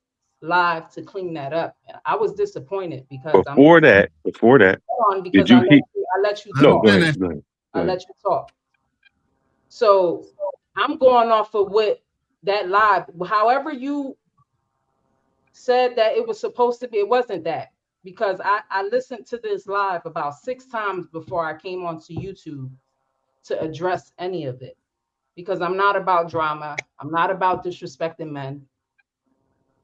live to clean that up. I was disappointed because Before that, because did you I let you Let him talk. go ahead. finish. I let you talk. So I'm going off of what that live, however you said that it was supposed to be, it wasn't that, because I listened to this live about 6 times before I came onto YouTube to address any of it, because I'm not about drama. I'm not about disrespecting men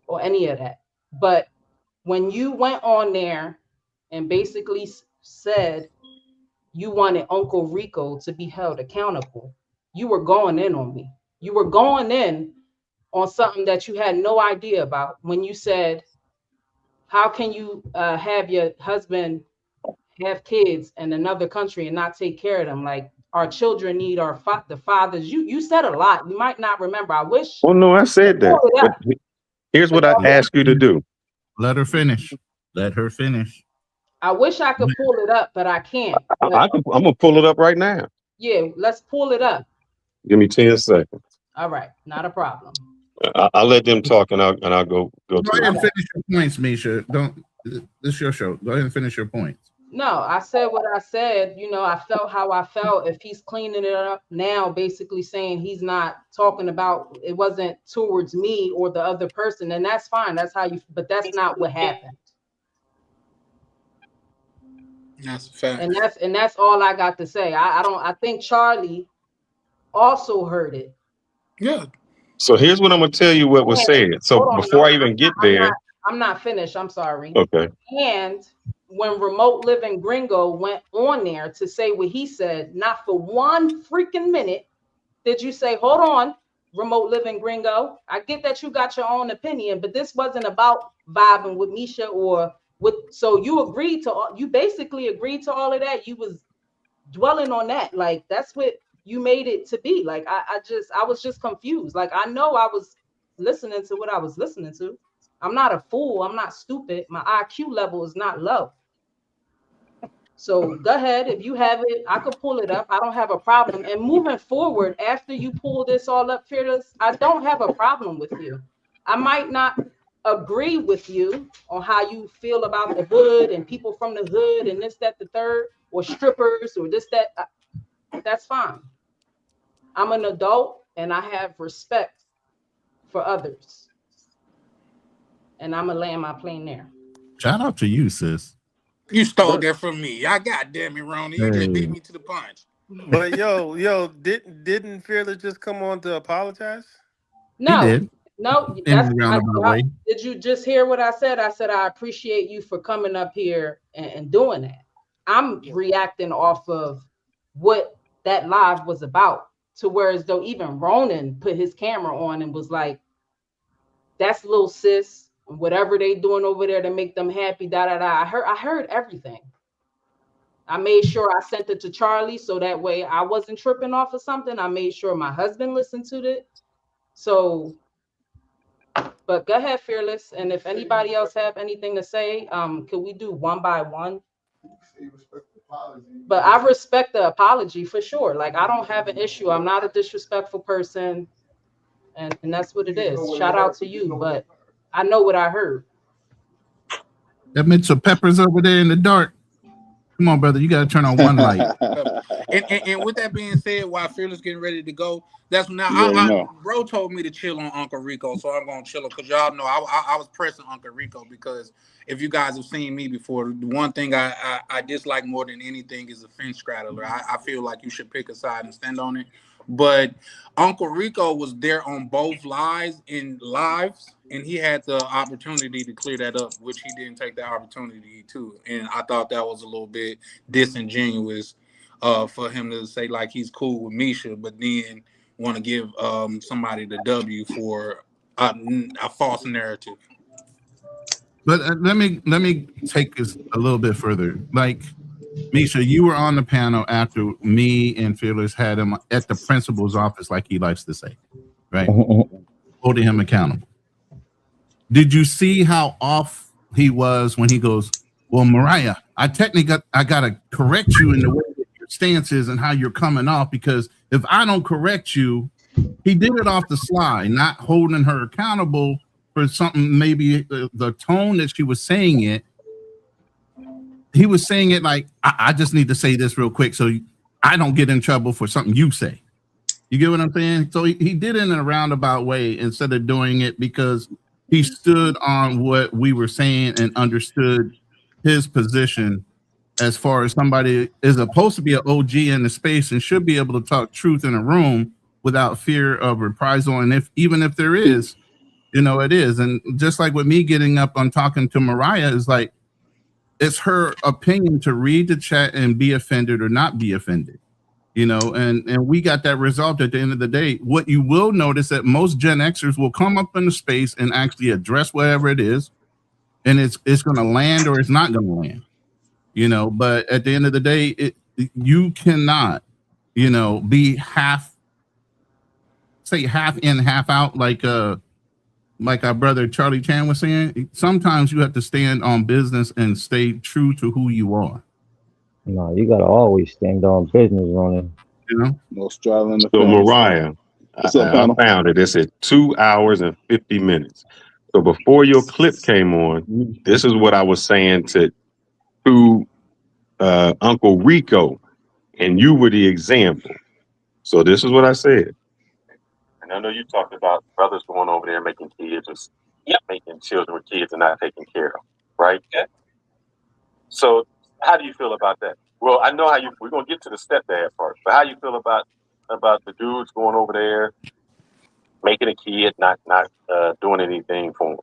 or any of that. But when you went on there and basically said you wanted Uncle Rico to be held accountable, you were going in on me. You were going in on something that you had no idea about when you said, how can you have your husband have kids in another country and not take care of them? Like, our children need the fathers. You said a lot. You might not remember. I wish. Oh no, I said that. But here's what I ask you to do. Let her finish. Let her finish. I wish I could pull it up, but I can't. I'm gonna pull it up right now. Yeah, let's pull it up. Give me 10 seconds. All right, not a problem. I'll let them talk and I'll go Go to ahead and it. finish your points, Misha. Don't. This is your show. Go ahead and finish your points. No, I said what I said. You know, I felt how I felt. If he's cleaning it up now, basically saying he's not talking about, it wasn't towards me or the other person, and that's fine. That's how you, but that's not what happened. That's a fact. And that's all I got to say. I think Charlie also heard it. Yeah. So here's what I'm gonna tell you what was said. So before I even get there, I'm not finished. I'm sorry. okay. And when Remote Living Gringo went on there to say what he said, not for one freaking minute did you say, hold on, Remote Living Gringo, I get that you got your own opinion, but this wasn't about vibing with Misha or with, so you basically agreed to all of that. You was dwelling on that. Like, that's what you made it to be. Like, I was just confused. Like, I know I was listening to what I was listening to. I'm not a fool. I'm not stupid. My IQ level is not low. So go ahead. If you have it, I could pull it up. I don't have a problem. And moving forward, after you pull this all up, Fearless, I don't have a problem with you. I might not agree with you on how you feel about the hood and people from the hood and this, that, the third, or strippers or this, that. That's fine. I'm an adult and I have respect for others. And I'm gonna land my plane there. Shout out to you, sis. You stole that from me. I got damn it, Ronnie. You just beat me to the punch. But didn't Fearless just come on to apologize? No, He did. no. Did you just hear what I said? I said I appreciate you for coming up here and doing that. I'm reacting off of what that live was about, to where as though even Ronan put his camera on and was like, that's little sis, whatever they doing over there to make them happy, da da da. I heard everything. I made sure I sent it to Charlie so that way I wasn't tripping off of something. I made sure my husband listened to it. So, but go ahead, Fearless. And if anybody else have anything to say, can we do one by one? But I respect the apology for sure. Like, I don't have an issue. I'm not a disrespectful person. And that's what it is. Shout out to you. But I know what I heard. That Mitchell Peppers over there in the dark. Come on, brother. You got to turn on one light. And with that being said, while Fearless getting ready to go, that's now Bro told me to chill on Uncle Rico, so I'm gonna chill because y'all know I was pressing Uncle Rico because if you guys have seen me before, the one thing I dislike more than anything is a fence straddler. I feel like you should pick a side and stand on it. But Uncle Rico was there on both lives, and he had the opportunity to clear that up, which he didn't take the opportunity to. And I thought that was a little bit disingenuous for him to say like he's cool with Misha, but then want to give somebody the W for a false narrative. But let me take this a little bit further. Like, Misha, you were on the panel after me and Fearless had him at the principal's office, like he likes to say, right? Holding him accountable. Did you see how off he was when he goes, well, Mariah, I gotta correct you in the way that your stance is and how you're coming off, because if I don't correct you, he did it off the slide, not holding her accountable for something, maybe the tone that she was saying it. He was saying it like, I just need to say this real quick so I don't get in trouble for something you say. You get what I'm saying? So he did it in a roundabout way instead of doing it because he stood on what we were saying and understood his position as far as somebody is supposed to be an OG in the space and should be able to talk truth in a room without fear of reprisal. And even if there is, it is. And just like with me getting up on talking to Mariah is like, it's her opinion to read the chat and be offended or not be offended, and we got that result at the end of the day. What you will notice that most Gen Xers will come up in the space and actually address whatever it is, and it's going to land or it's not going to land, but at the end of the day, you cannot, be half in, half out, like our brother Charlie Chan was saying. Sometimes you have to stand on business and stay true to who you are. No, you gotta always stand on business, Ronan. No straddling the So fence. Mariah, I found it. It said 2 hours and 50 minutes. So before your clip came on, this is what I was saying to Uncle Rico, and you were the example. So this is what I said. And I know you talked about brothers going over there making kids, making children with kids and not taking care of them, right? Yeah. So how do you feel about that? Well, I know we're going to get to the stepdad part, but how you feel about the dudes going over there, making a kid, not doing anything for them?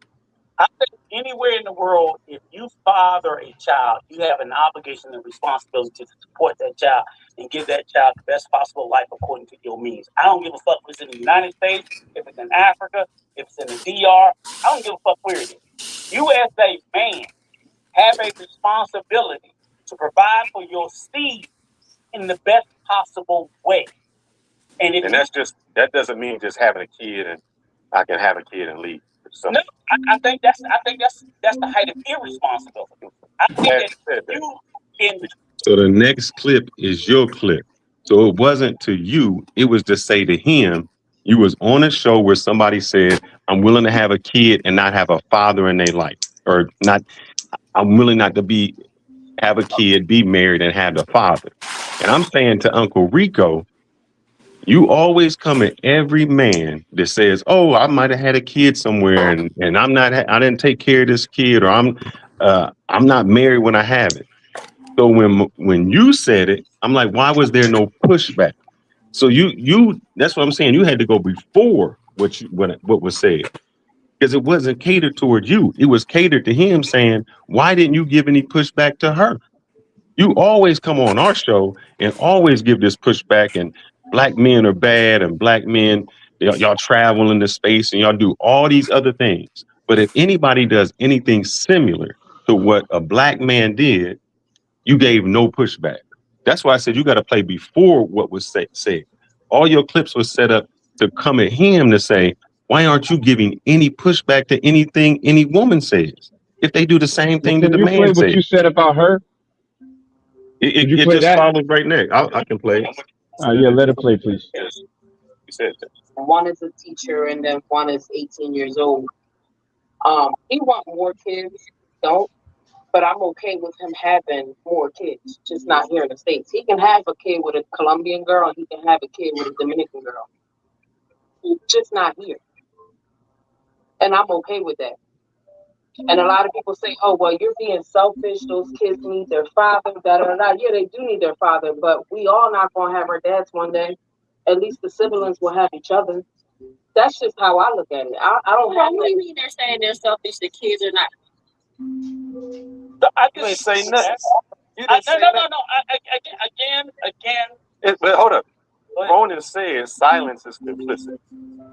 I think anywhere in the world, if you father a child, you have an obligation and responsibility to support that child and give that child the best possible life according to your means. I don't give a fuck if it's in the United States, if it's in Africa, if it's in the DR. I don't give a fuck where it is. You as a man have a responsibility to provide for your seed in the best possible way. And that doesn't mean just having a kid and I can have a kid and leave. So, no, I think that's the height of irresponsibility. I think So the next clip is your clip. So it wasn't to you, it was to say to him, you was on a show where somebody said, I'm willing to have a kid and not have a father in their life. Or not, I'm willing not to have a kid, be married, and have a father. And I'm saying to Uncle Rico, you always come at every man that says, "Oh, I might have had a kid somewhere, and I didn't take care of this kid, or I'm not married when I have it." So when you said it, I'm like, why was there no pushback? So you that's what I'm saying. You had to go before what was said, because it wasn't catered toward you. It was catered to him, saying, "Why didn't you give any pushback to her?" You always come on our show and always give this pushback, and black men are bad, and black men, y'all travel into space and y'all do all these other things. But if anybody does anything similar to what a black man did, you gave no pushback. That's why I said you got to play before what was said. All your clips were set up to come at him to say, why aren't you giving any pushback to anything any woman says? If they do the same thing that the man says. What you said about her? Could you It play just that? follows right next. I can play it. Yeah, let it play, please. Yes, you said that. One is a teacher, and then one is 18 years old. He want more kids, don't, but I'm okay with him having more kids, just not here in the States. He can have a kid with a Colombian girl, and he can have a kid with a Dominican girl, just not here. And I'm okay with that. And a lot of people say, oh, well, you're being selfish. Those kids need their father, da-da-da. Yeah, they do need their father, but we all not going to have our dads one day. At least the siblings will have each other. That's just how I look at it. I don't have. What do you mean they're saying they're selfish? The kids are not. I didn't say nothing. Again. But hold up. Ronan says silence is complicit.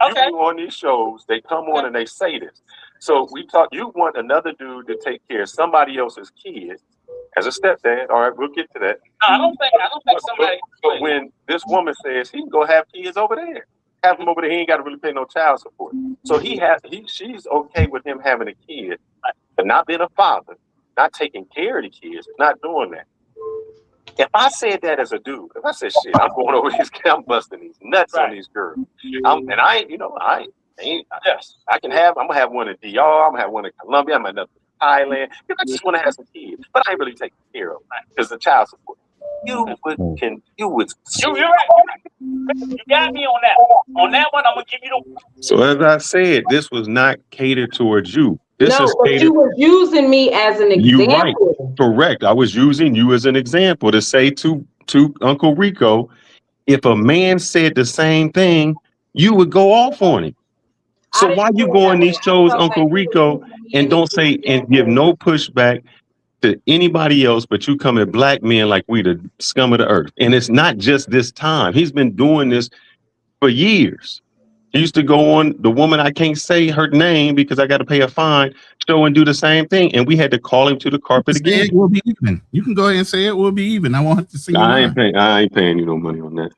Okay. You on these shows, they come on and they say this. So we talk. You want another dude to take care of somebody else's kid as a stepdad. All right, we'll get to that. No, I don't think somebody. But when this woman says he can go have kids over there, have him over there, he ain't got to really pay no child support. So she's okay with him having a kid, but not being a father, not taking care of the kids, not doing that. If I said that as a dude, if I said shit, I'm going over these, I'm busting these nuts on these girls. I'm gonna have one in DR, I'm gonna have one in Colombia, I'm gonna have Thailand. I just want to have some kids, but I ain't really taking care of them because the child support. You would. You're right. You got me on that. On that one, I'm gonna give you the. So as I said, this was not catered towards you. This No, is but catered. you were using me as an example. You're right. Correct. I was using you as an example to say to Uncle Rico, if a man said the same thing, you would go off on him. So why you go on these shows, Uncle Rico, and don't say and give no pushback to anybody else, but you come at black men like we the scum of the earth? And it's not just this time. He's been doing this for years. He used to go on the woman, I can't say her name because I got to pay a fine, show and do the same thing. And we had to call him to the carpet again. It will be even. You can go ahead and say it will be even. I want to see. I ain't paying you no money on that.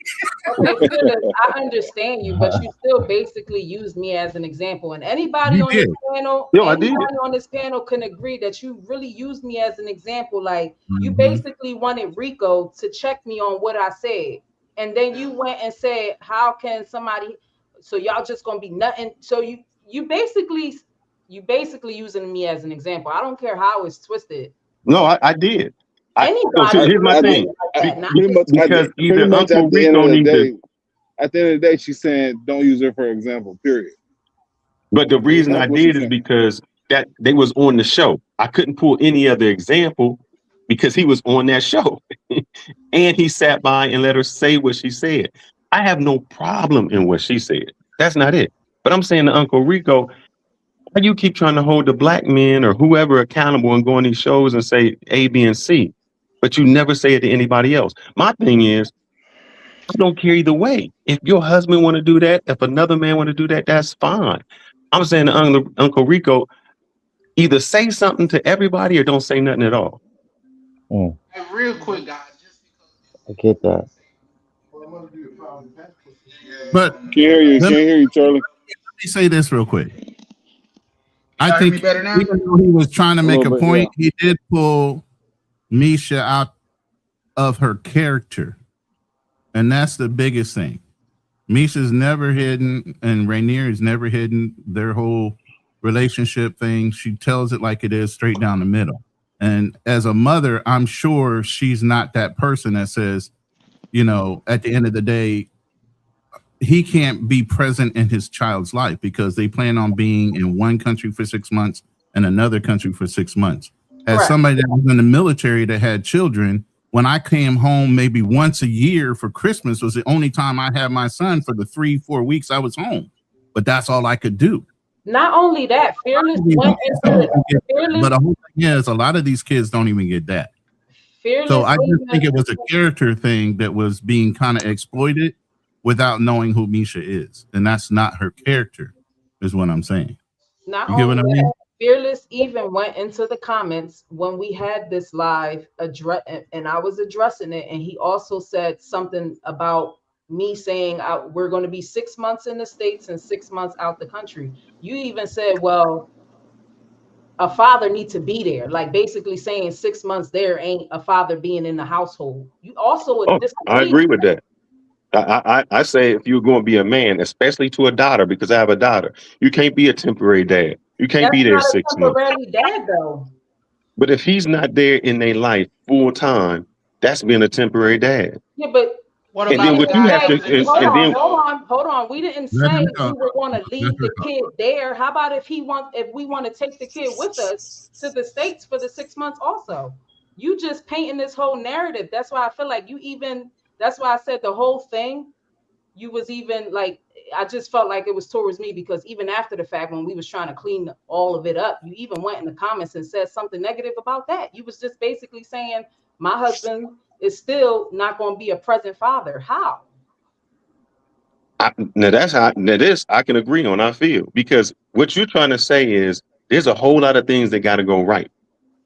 Okay, I understand you, but you still basically used me as an example. And anybody on this panel, on this panel can agree that you really used me as an example. Like you basically wanted Rico to check me on what I said. And then you went and said, how can somebody, so y'all just gonna be nothing. So you basically using me as an example. I don't care how it's twisted. No, I did. Here's my thing. Because either Uncle Rico needs to. At the end of the day, she's saying don't use her for example. Period. But the reason I did is because that they was on the show. I couldn't pull any other example because he was on that show, and he sat by and let her say what she said. I have no problem in what she said. That's not it. But I'm saying to Uncle Rico, why you keep trying to hold the black men or whoever accountable and go on these shows and say A, B, and C, but you never say it to anybody else? My thing is, I don't care either way. If your husband want to do that, if another man want to do that, that's fine. I'm saying to Uncle Rico, either say something to everybody or don't say nothing at all. Hey, real quick, guys. I get that. But can't hear you, Charlie. Let me say this real quick. I think better now? even though he was trying to make a point, he did pull Misha out of her character. And that's the biggest thing. Misha's never hidden, and Rainier is never hidden their whole relationship thing. She tells it like it is, straight down the middle. And as a mother, I'm sure she's not that person that says, at the end of the day, he can't be present in his child's life because they plan on being in one country for 6 months and another country for 6 months. As somebody that was in the military that had children, when I came home maybe once a year for Christmas was the only time I had my son for the 3-4 weeks I was home. But that's all I could do. Not only that, Fearless went into Fearless. But the whole thing is, a lot of these kids don't even get that. Fearless, so I just think it was a character thing that was being kind of exploited without knowing who Misha is. And that's not her character, is what I'm saying. Not you get what I mean? Fearless even went into the comments when we had this live address, and I was addressing it, and he also said something about me saying we're going to be 6 months in the States and 6 months out the country. You even said, well, a father needs to be there. Like basically saying 6 months there ain't a father being in the household. You also Oh, I disagree. agree with that. I say if you're going to be a man, especially to a daughter, because I have a daughter, you can't be a temporary dad. You can't That's be there not a 6 months. temporary dad though. But if he's not there in their life full time, that's been a temporary dad. Yeah, but What And we then about the what didn't you guy have that say, to, was in the hold and on, then service hold though? on, hold on. We didn't Let say her we talk. were going to Let leave her the talk. kid there. How about if we want to take the kid with us to the States for the 6 months also? You just painting this whole narrative. That's why I feel like that's why I said the whole thing, you was even like, I just felt like it was towards me because even after the fact, when we was trying to clean all of it up, you even went in the comments and said something negative about that. You was just basically saying my husband is still not going to be a present father. How? now this I can agree on. I feel because what you're trying to say is there's a whole lot of things that got to go right.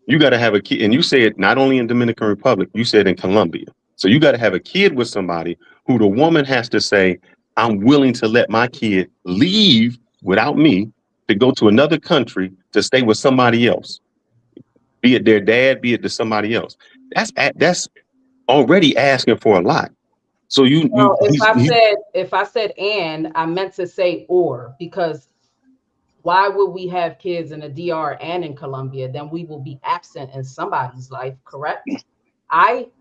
You got to have a kid, and you said not only in Dominican Republic, you said in Colombia. So you got to have a kid with somebody who the woman has to say, "I'm willing to let my kid leave without me to go to another country to stay with somebody else, be it their dad, be it to somebody else." That's already asking for a lot. So Well, he's if I said and, I meant to say or, because why would we have kids in the DR and in Colombia? Then we will be absent in somebody's life, correct?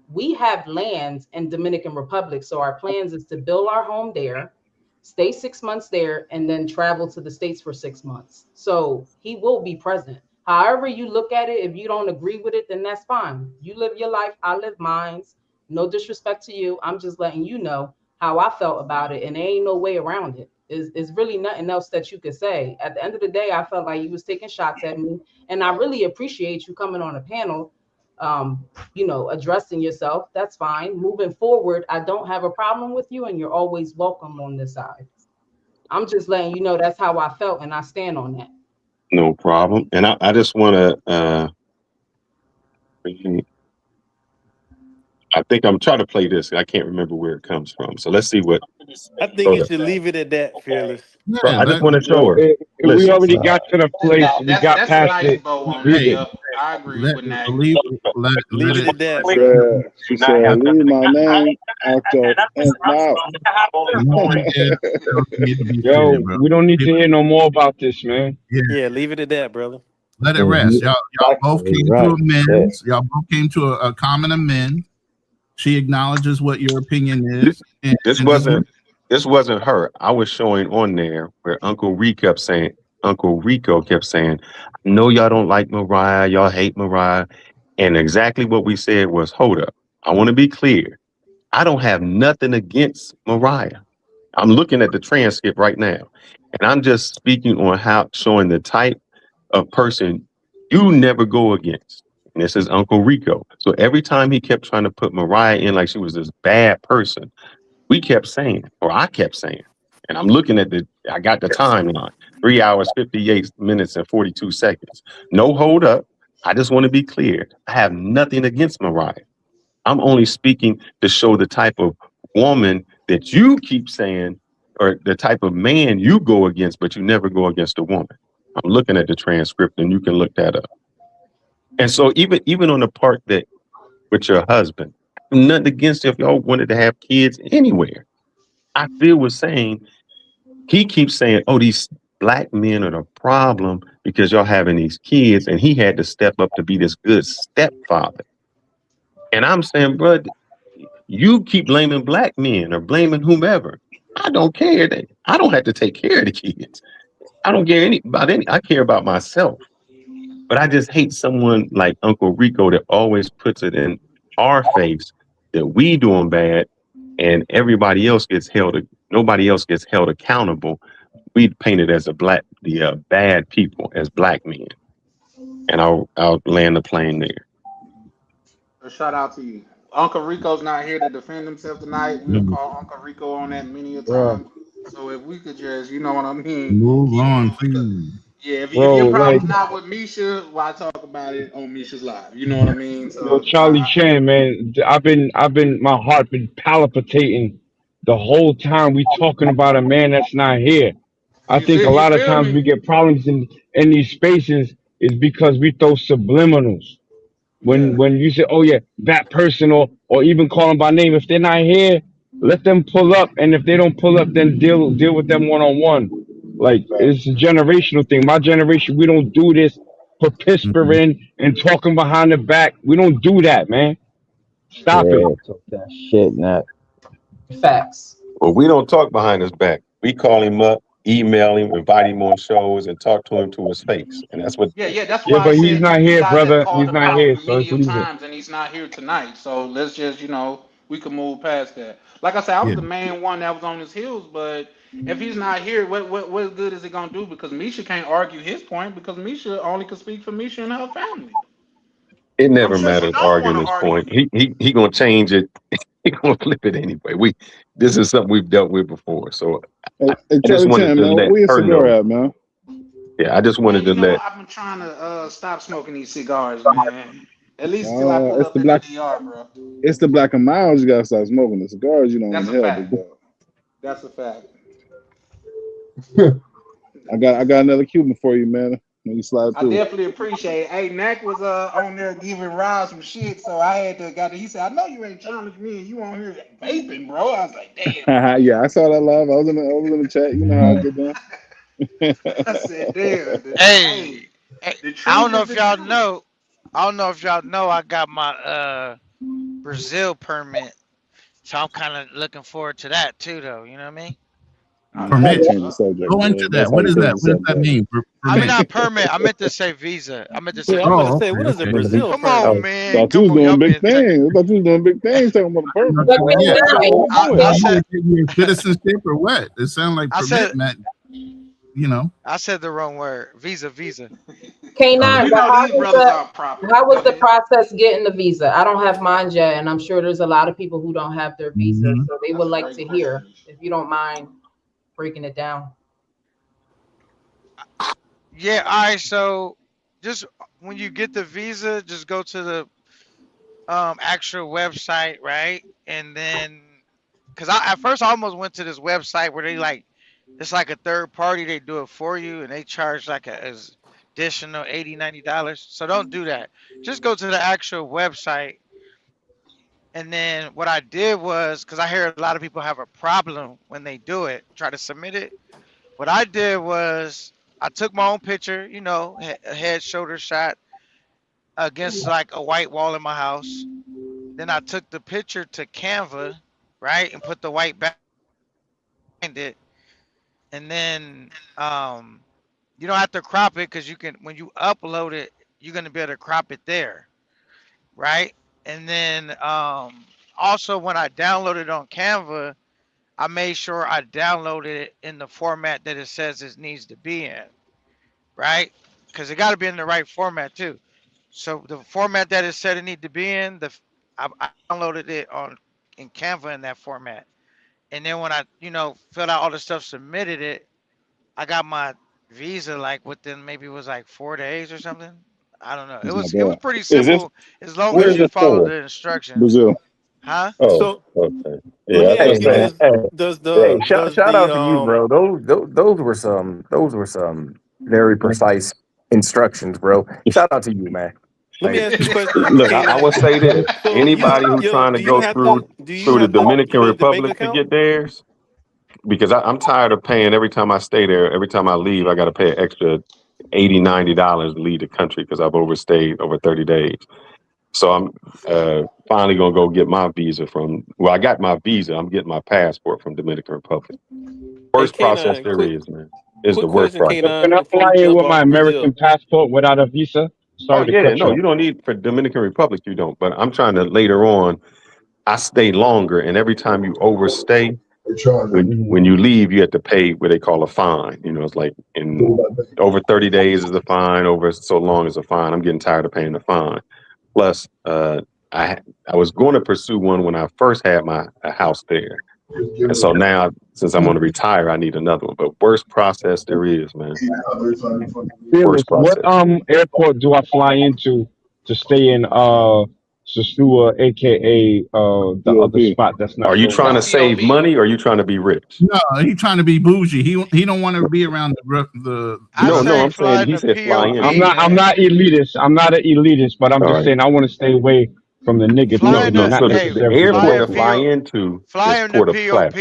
We have lands in Dominican Republic, so our plans is to build our home there, stay 6 months there, and then travel to the States for 6 months. So he will be present. However you look at it, if you don't agree with it, then that's fine. You live your life, I live mine. No disrespect to you. I'm just letting you know how I felt about it, and there ain't no way around it. Is really nothing else that you could say. At the end of the day, I felt like you was taking shots at me, and I really appreciate you coming on a panel, addressing yourself. That's fine. Moving forward, I don't have a problem with you, and you're always welcome on this side. I'm just letting you know that's how I felt, and I stand on that. no problem. And I just want to. I think I'm trying to play this. I can't remember where it comes from. So let's see what. I think you should leave it at that, Fearless. So I just want to show her. We already got to the place. We got That's a past nice it. bow on Leave that. it. Yep, I agree Let with that. Leave it at that, She bro. said, she said, leave my name out your mouth. Yo, we don't need to hear no more about this, man. Yeah, leave it at that, brother. Let it rest. Y'all both came to Right. amends. Y'all both came to a common amend. She acknowledges what your opinion is. This wasn't her. I was showing on there where Uncle Rico kept saying, "I know y'all don't like Mariah, y'all hate Mariah." And exactly what we said was, hold up. I want to be clear. I don't have nothing against Mariah. I'm looking at the transcript right now. And I'm just speaking on how showing the type of person you never go against. And this is Uncle Rico. So every time he kept trying to put Mariah in like she was this bad person, we kept saying, or I kept saying, and I'm looking at I got the timeline, 3 hours, 58 minutes and 42 seconds. No hold up. I just want to be clear. I have nothing against Mariah. I'm only speaking to show the type of woman that you keep saying, or the type of man you go against, but you never go against a woman. I'm looking at the transcript and you can look that up. And so even on the part that with your husband, nothing against if y'all wanted to have kids anywhere. I feel was saying, he keeps saying, oh, these black men are the problem because y'all having these kids, and he had to step up to be this good stepfather. And I'm saying, bro, you keep blaming black men or blaming whomever. I don't care. I don't have to take care of the kids. I don't care I care about myself. But I just hate someone like Uncle Rico that always puts it in our face that we doing bad and nobody else gets held accountable. We paint it as the bad people as black men. And I'll land the plane there. A shout out to you. Uncle Rico's not here to defend himself tonight. We'll call Uncle Rico on that many a time. So if we could just, you know what I mean? Move on, please. Yeah, if your problem's not with Misha, why talk about it on Misha's live? You know what I mean? So Yo, Charlie Chan, man, my heart been palpitating the whole time we talking about a man that's not here. I think a lot of times we get problems in these spaces is because we throw subliminals. When you say, oh yeah, that person, or even call them by name, if they're not here, let them pull up, and if they don't pull up, then deal with them one on one. Like, it's a generational thing. My generation, we don't do this for pispering and talking behind the back. We don't do that, man. Stop it. Yeah, talk that shit, Nat. Facts. Well, we don't talk behind his back. We call him up, email him, invite him on shows, and talk to him to his face. And that's what. Yeah, that's Yeah, why I but said he's not you here, guys have brother. called He's him not out here, so let's many leave it. times, and he's not here tonight. So let's just, we can move past that. Like I said, I was the main one that was on his heels, but if he's not here, what good is it gonna do? Because Misha can't argue his point because Misha only can speak for Misha and her family. It never sure she matters don't arguing wanna his argue. point. He gonna change it. He gonna flip it anyway. This is something we've dealt with before. So Hey, I just Charlie wanted Chan, to man, let where your her cigar know. at, man? Yeah, I just wanted to let. I've been trying to stop smoking these cigars, man. At least till I pull It's up the in black. the DR, bro. It's the Black and Miles. You gotta stop smoking. The cigars you don't That's a inhale, fact. big dog. That's a fact. I got another Cuban for you, man. When you slide I through. definitely appreciate it. Hey, Nack was on there giving Rob some shit, so I had to he said, I know you ain't challenged me and you on here vaping, bro. I was like, damn. Yeah, I saw that live. I was in the chat. You know how I get down. I said, damn. Hey, the I don't truth know is if the y'all truth. know. I don't know if y'all know. I got my Brazil permit, so I'm kind of looking forward to that too, though. You know what I mean? Permit. Change the subject. Go Yeah, into that. that's how What you is change that? the What does that subject. mean? I mean, Permit. not permit. I meant to say visa. I meant to say Yeah, I'm visa. about to say, what is a Brazil Come on, permit? man. Thought you was Come on, y'all doing big being technical. things. I thought you was doing big things talking about the permit. But K9, I said, Citizenship or what? It sounds like I permit, said, man. You know. I said the wrong word. Visa. K9, but these brothers are proper. how was the process getting the visa? I don't have mine yet, and I'm sure there's a lot of people who don't have their visa, so they would like to hear, if you don't mind breaking it down. Yeah. All right. So, just when you get the visa, just go to the actual website, right? And then, cause at first I almost went to this website where they like, it's like a third party. They do it for you, and they charge like as additional $80-$90. So don't do that. Just go to the actual website. And then what I did was, because I hear a lot of people have a problem when they do it, try to submit it. What I did was I took my own picture, a head, shoulder shot against like a white wall in my house. Then I took the picture to Canva, right, and put the white back behind it. And then you don't have to crop it because when you upload it, you're gonna be able to crop it there, right? And then also when I downloaded on Canva, I made sure I downloaded it in the format that it says it needs to be in, right? Because it got to be in the right format too. So the format that it said it need to be in, I downloaded it in Canva in that format. And then when I, filled out all the stuff, submitted it, I got my visa like within maybe it was like 4 days or something. I don't know. That's It not was bad. pretty Is this simple as long where as is you it follow for? the instructions. Brazil. Huh? Oh, So okay. let Yeah, me I ask think you: that. does Shout the out to you, bro. Those were some very precise instructions, bro. Shout out to you, man. let me ask you a question, Look, I would K9? say this: So anybody who's trying to do you go have through to do you the have to Dominican link the bank Republic to account? get theirs, because I'm tired of paying every time I stay there. Every time I leave, I got to pay an extra $80-$90 to leave the country because I've overstayed over 30 days. So I'm finally gonna go get my visa from. Well, I got my visa. I'm getting my passport from Dominican Republic. Hey, Worst process K9, there is, man. It's the quick worst question, process. Can K9, I before fly you here jump with my off American Brazil. passport without a visa? Oh Sorry to yeah, cut no, you off. you don't need for Dominican Republic. You don't. But I'm trying to later on. I stay longer, and every time you overstay, when you leave, you have to pay what they call a fine. It's like in over 30 days is a fine, over so long is a fine. I'm getting tired of paying the fine. Plus, I was going to pursue one when I first had my house there, and so now since I'm going to retire, I need another one. But worst process there is, man. Fearless, Worst what process. airport do I fly into to stay in Sasua, aka the other COP. spot that's not Are you sold trying to out. save money or are you trying to be rich? No, he trying to be bougie. He don't want to be around the I No, say I'm fly saying in he the said fly in. I'm POP, not. I'm man. not elitist. I'm not an elitist, but I'm All just right. saying I want to stay away from the nigga Fly No, in thing, no. the not So hey, the necessarily the fly airport to in local. fly PO, into fly is in the Port of POP, Plata.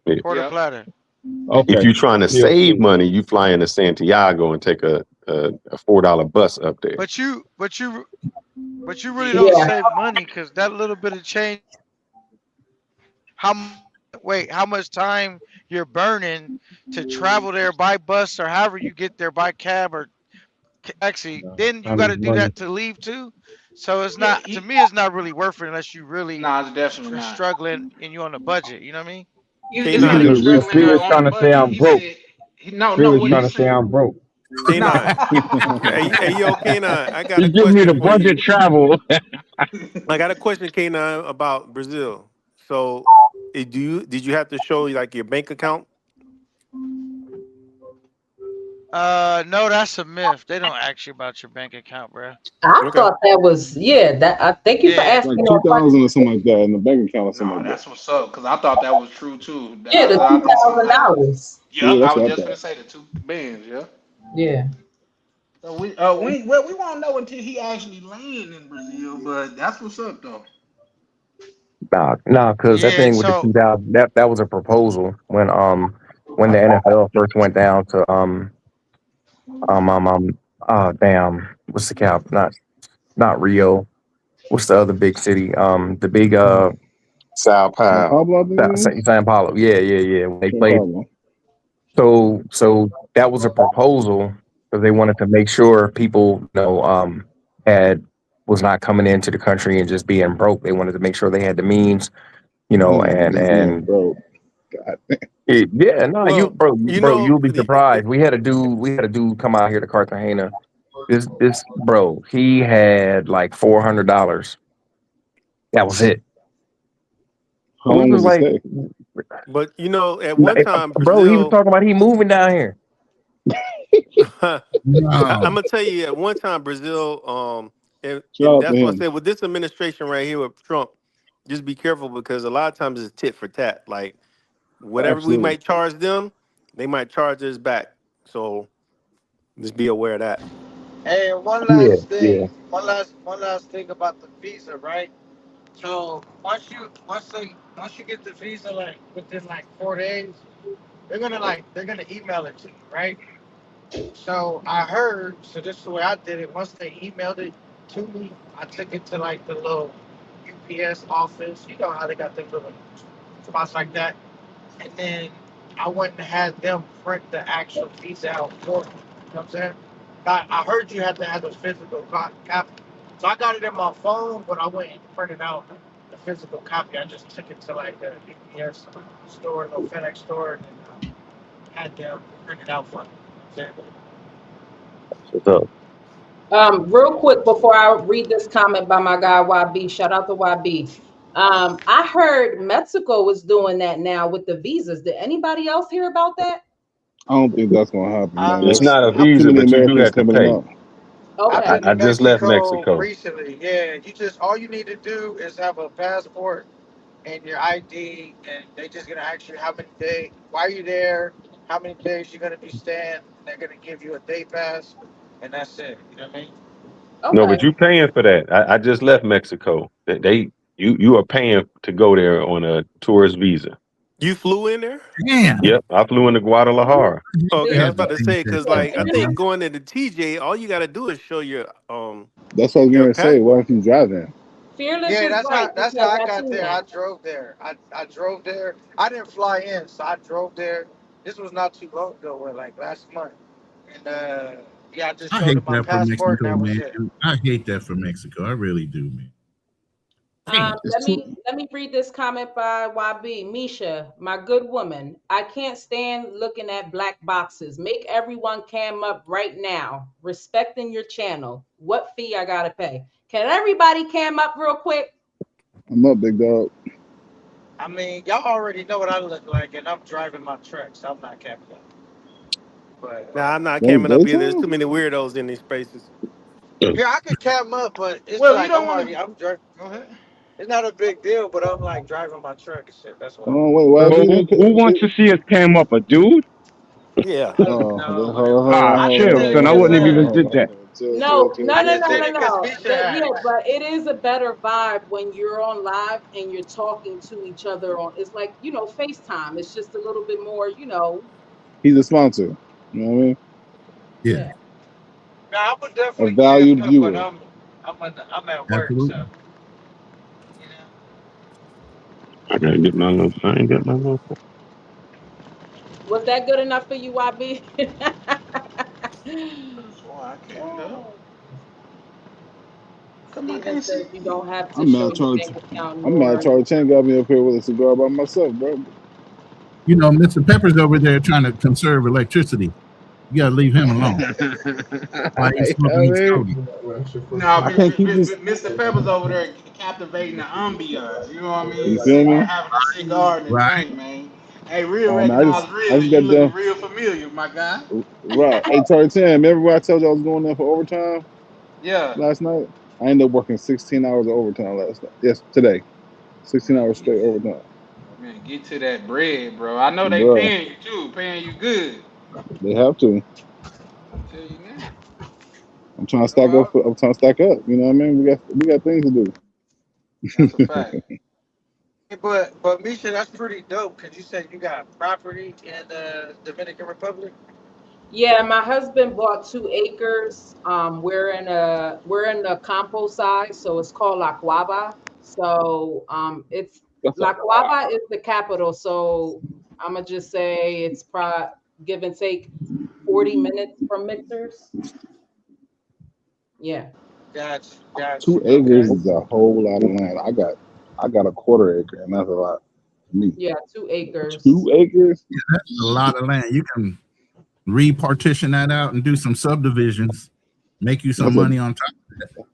Yeah. Port of Yep. Plata. If Okay, you're trying to POP. save money, you fly into Santiago and take a $4 bus up there. But you really don't Yeah. save money because that little bit of change. How much time you're burning to travel there by bus or however you get there by cab or taxi? Then you Time got is to do money. that to leave too. So it's Yeah. not to me. It's not really worth it unless you really Nah, it's definitely are not. struggling and you're on a budget. You know what I mean? It's not K9, even But struggling Phil or is on trying the to say budget. I'm He broke. said no. Phil is What trying he to say said? I'm broke. No. K9. Hey, yo, K9, I got He a give me question the for you. budget travel. I got a question, K9, about Brazil. So, did you have to show like your bank account? No, that's a myth. They don't ask you about your bank account, bro. I Okay. thought that was that. I thank you for Yeah, Like asking that question. 2,000 or something like that in the bank account or something No, like that. that's what's up. Cause I thought that was true too. Yeah, the I think some $2,000. Yeah, Yep, I that's was what I just gonna thought. say the 2 bands. Yeah. Yeah. So we won't know until he actually land in Brazil, but that's what's up though. Nah, because that yeah. thing with the So 2000 that was a proposal when the NFL first went down to damn, what's the cap? Not Rio. What's the other big city? The big Sao Sao Paulo. Paulo, I think it is. San Paulo. Yeah. When they Sao played, Paulo. so that was a proposal because they wanted to make sure people, had was not coming into the country and just being broke. They wanted to make sure they had the means, Just being and broke. God. yeah, no, Well, you'll be surprised. We had a dude come out here to Cartagena. This bro, he had like $400. That was it. How We long was was the like, stay? but at one time bro, he was Brazil. talking about he moving down here. I'm no. gonna tell you, at one time Brazil, Shout and out to that's what I him. said with this administration right here with Trump. Just be careful because a lot of times it's tit for tat. Like whatever we Absolutely. might charge them, they might charge us back. So just be aware of that. And one Yeah, last thing, yeah. one last thing about the visa, right? So once you get the visa, like within like 4 days, they're gonna email it to you, right? So I heard, so this is the way I did it. Once they emailed it to me, I took it to like the little UPS office. You know how they got them little spots like that. And then I went and had them print the actual visa out for me. You know what I'm saying? I heard you had to have the physical copy. So I got it in my phone, but I went and printed out the physical copy. I just took it to like the UPS store, no FedEx store, and had them print it out for me. You know what I'm saying? What's up? Real quick before I read this comment by my guy YB, shout out to YB. I heard Mexico was doing that now with the visas. Did anybody else hear about that? I don't think that's gonna happen, man. It's There's not a too visa, many but you do Americans have to coming in pay. out. I've Okay. been to I just left Mexico Mexico. recently. Yeah, all you need to do is have a passport and your ID, and they just gonna ask you how many days, why you there, how many days you're gonna be staying. They're gonna give you a day pass, and that's it. You know what I mean? No, Okay. but you paying for that. I just left Mexico. You are paying to go there on a tourist visa. You flew in there? Damn. Yep, I flew into Guadalajara. Okay, They I was have to about to think say that because stuff. I think going into TJ, all you got to do is show your That's what I was your gonna say. Why passport. don't you drive there? Fearless Yeah, was right that's because how I I got seen there. that. I drove there. I drove there. I didn't fly in, so I drove there. This was not too long ago, like last month, and yeah, I just I showed hate them my that for passport, and Mexico, that was man. it. I hate that for Mexico. I really do, man. Damn, it's Let too. me read this comment by YB. Misha, my good woman, I can't stand looking at black boxes. Make everyone cam up right now. Respecting your channel. What fee I gotta pay? Can everybody cam up real quick? I'm up, big dog. I mean, y'all already know what I look like, and I'm driving my truck, so I'm not capping up. But Nah, I'm not Well, camming up either. There's daytime? too many weirdos in these spaces. Yeah, I could cam up, but it's Well, you like don't want to. I'm driving. Go ahead. It's not a big deal, but I'm like driving my truck and shit. That's what I'm Oh doing. wait, why is So he who wants to see us cam up? A dude? Yeah. Oh, No, man. hold Ah, I on, just chill, did it son. I because wouldn't have even did that. No, I no, just no, did no, it because no. Misha had Yeah, it. but it is a better vibe when you're on live and you're talking to each other on. It's like FaceTime. It's just a little bit more. He's a sponsor. You know what I mean? Yeah, Now I would A definitely cam valued up, but viewer. I'm at work, so absolutely. you know. I gotta get my little. I ain't got my little. Was that good enough for you, YB? Well, I can't help. Come on, I Steven can't see. says you don't have to I'm show mad your Charlie. bank account I'm mad nor. Charlie Chan got me up here with a cigar by myself, bro. Mr. Pepper's over there trying to conserve electricity. You gotta leave him alone. Why he's smoking his soda. No, I can't keep this. Mr. Pepper's over there captivating the ambiance. You know what I You mean? feel Sitting there me? having a cigar and a Right? drink, man. Hey, real Oh man, recognize I real, just and you got looking done. real familiar, my guy. Right. Hey, Charlie Chan, remember when I told you I was going there for overtime Yeah. last night? I ended up working 16 hours of overtime last night. Yes, today. 16 Man, hours straight overtime. get to that bread, bro. I know they Bro, paying you too, paying you good. they have to. I tell you now. I'm trying to No, stack up. I'm trying to stack up. You know what I mean? We got things to do. that's a fact. Hey, but Misha, that's pretty dope because you said you got property in the Dominican Republic. Yeah, my husband bought 2 acres. We're in the Campo side, so it's called La Cuava. So it's That's a La lot. Cuava is the capital. So I'm gonna just say it's give and take 40 minutes from Mixers. Yeah. Gotcha. 2 acres is a whole lot of land. I got a quarter acre, and that's a lot for me. Yeah, 2 acres. 2 acres? Yeah, that's a lot of land. You can repartition that out and do some subdivisions, make you some money on top of that.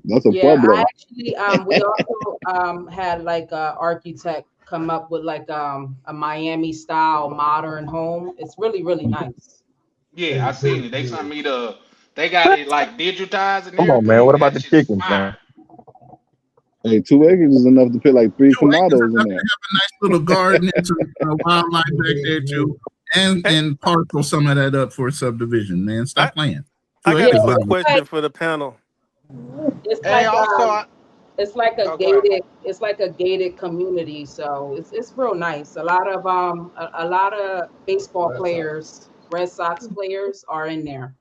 That's a I pueblo. actually we also had like a architect come up with like a Miami style modern home. It's really, really nice. Yeah, I seen it. They sent me they got it like digitized and Come on, man. everything. What about That the shit's chickens, fire. man? Hey, 2 acres is enough to put like 3 2 acres Camados enough in to there. have a nice little garden and some wildlife back there too, and parcel some of that up for a subdivision. Man, stop playing. I 2 got a acres. quick it's question like for the panel. it's Hey, like also, it's like a go ahead. gated community. So it's real nice. A lot of a lot of baseball players, Red Sox players are in there.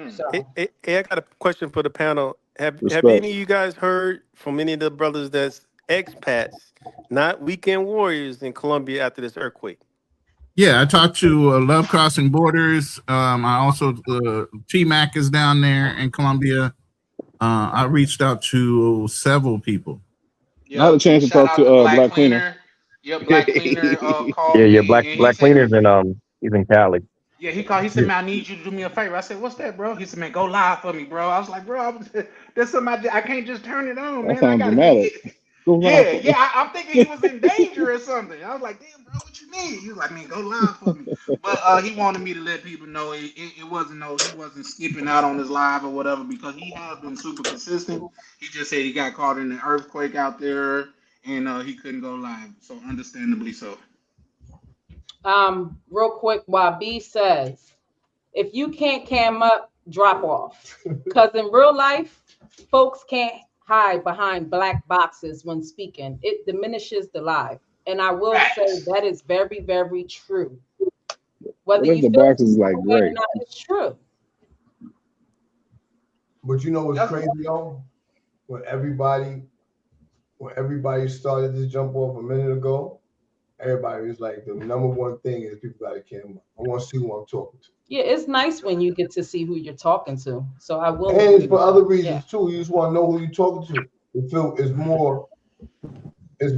So Hey, I got a question for the panel. Have Respect. any of you guys heard from any of the brothers that's expats, not weekend warriors in Colombia after this earthquake? Yeah, I talked to Love Crossing Borders. I also T-Mac is down there in Colombia. I reached out to several people. I had a chance to Shout talk out to to Black Black Cleaner. Cleaner. Yeah, Black Cleaner called Yeah, me and he Black said, Cleaner's he's in Cali. yeah, he called. He said, "Man, I need you to do me a favor." I said, "What's that, bro?" He said, "Man, go live for me, bro." I was like, "Bro, there's somebody. I can't just turn it on, That man. I sounds gotta dramatic. be." Go live. Yeah. I'm thinking he was in danger or something. I was like, "Damn, bro, what you need?" He was like, "Man, go live for me." But he wanted me to let people know it wasn't he wasn't skipping out on his live or whatever because he has been super consistent. He just said he got caught in an earthquake out there and he couldn't go live. So understandably so. real quick, while B says, if you can't cam up, drop off. Because in real life, folks can't hide behind black boxes when speaking. It diminishes the live. And I will say that is very, very true. Whether What if you the feel box is like or great? not, it's true. But you know what's crazy though? When everybody started this jump off a minute ago, everybody was like, the number one thing is people got a camera. I want to see who I'm talking to. Yeah, it's nice when you get to see who you're talking to. So I will. And it's for other reasons too. You just want to know who you're talking to. You feel it's more, it's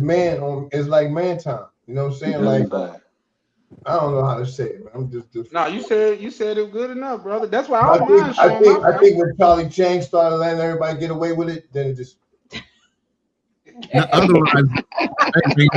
like man time. You know what I'm saying? Like, I don't know how to say it, man. I'm just. No, you said it good enough, brother. That's why I I don't mind showing my I think when Charlie Chang started letting everybody get away with it, then it just. Otherwise, we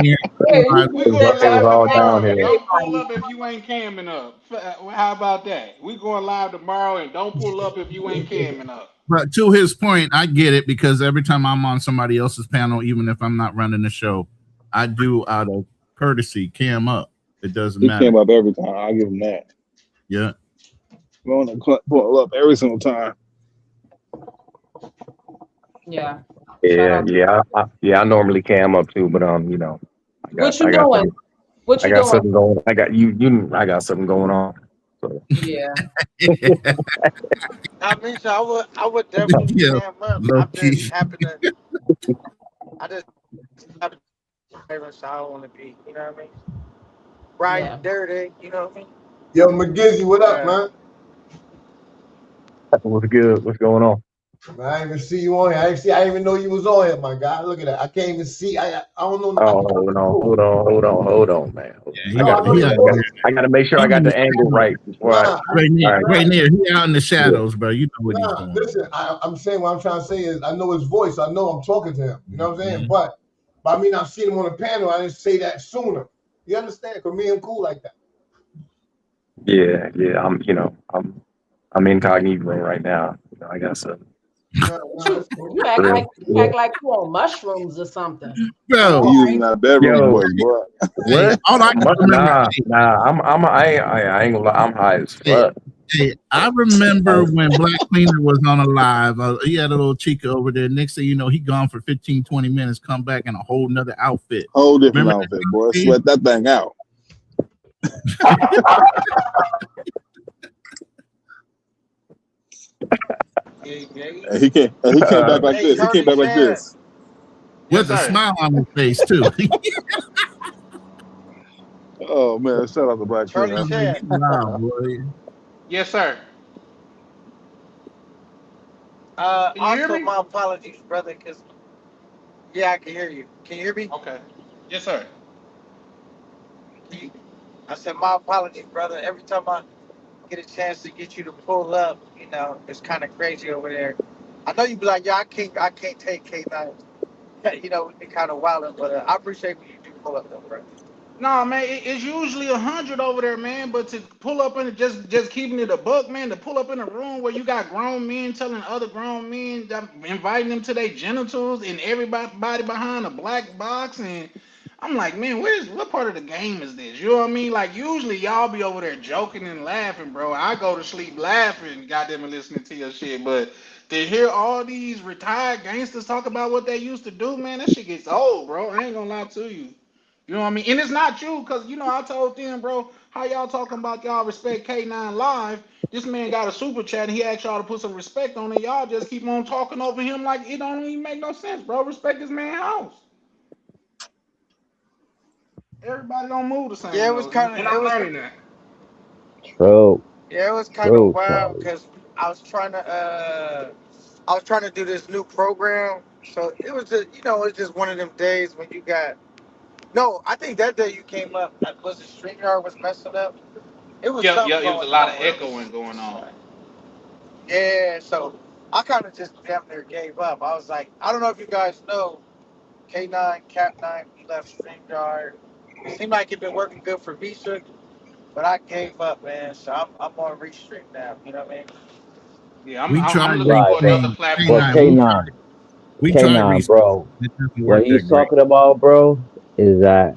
going live all tomorrow. downhill. Don't pull up if you ain't camming up. How about that? We going live tomorrow and don't pull up if you ain't camming up. But to his point, I get it because every time I'm on somebody else's panel, even if I'm not running the show, I do out of courtesy cam up. It doesn't He matter. came up every time. I give him that. Yeah. Going to pull up every single time. Yeah. Yeah. I normally cam up too, but you know, What you doing? What you doing? something going. I got you. I got something going on. So. Yeah. I mean, so I would definitely cam up. I just happen to so I don't want to be, you know what I mean? Right, dirty, you know what I mean? Yo, McGizzy, what up, man? What's good? What's going on? Man, I didn't even see you on here. I didn't even know you was on here, my guy. Look at that. I can't even see. I don't know. Oh, hold on, man. I got to make sure I got the angle right before right near. He out in the shadows, bro. You know what he's doing. Listen, I'm saying what I'm trying to say is I know his voice. I know I'm talking to him. You know what I'm saying? Mm-hmm. But I mean, I've seen him on the panel. I didn't say that sooner. You understand? Because me and cool like that. Yeah. I'm incognito right now. You know, I got some. You act like you on mushrooms or something. Bro, he using that bedroom voice, bro. What? I ain't gonna lie. I'm high as fuck. Hey, I remember when Black Cleaner was on a live. He had a little chica over there. Next thing you know, he gone for 15, 20 minutes, come back in a whole nother outfit. Whole different outfit, boy. Sweat that thing out. He came back like this. He came back like this. With a smile on his face, too. Oh, man. Shout out to Black Cleaner. Wow, boy. Yes, sir. Also, my apologies, brother, because I can hear you. Can you hear me? Okay. Yes, sir. I said my apologies, brother. Every time I get a chance to get you to pull up, you know, it's kind of crazy over there. I know you be like, I can't take K9. You know, we kind of wilding, but I appreciate when you do pull up, though, bro. Nah, man, it's usually 100 over there, man. But to pull up in just keeping it a buck, man, to pull up in a room where you got grown men telling other grown men, inviting them to their genitals, and everybody behind a black box, and I'm like, man, what part of the game is this? You know what I mean? Like, usually y'all be over there joking and laughing, bro. I go to sleep laughing, goddamn, and listening to your shit, but to hear all these retired gangsters talk about what they used to do, man, that shit gets old, bro. I ain't gonna lie to you. You know what I mean? And it's not you, because, you know, I told them, bro, how y'all talking about y'all respect K9 live? This man got a super chat, and he asked y'all to put some respect on it. Y'all just keep on talking over him like it don't even make no sense, bro. Respect this man's house. Everybody don't move the same. Yeah, it was kind of. And I'm learning that. True. Yeah, it was kind of wild because I was trying to do this new program. So it was just, it's just one of them days when you got. No, I think that day you came up, was the StreamYard was messing up. It was it was a lot of echoing going on. Yeah, so I kind of just damn near gave up. I was like, I don't know if you guys know, K9, Cap9, we left StreamYard. It seemed like it been working good for Misha, but I gave up, man. So I'm on Restream now. You know what I mean? Yeah, I'm looking for another platform. But K9, bro, what he's talking about, bro, is that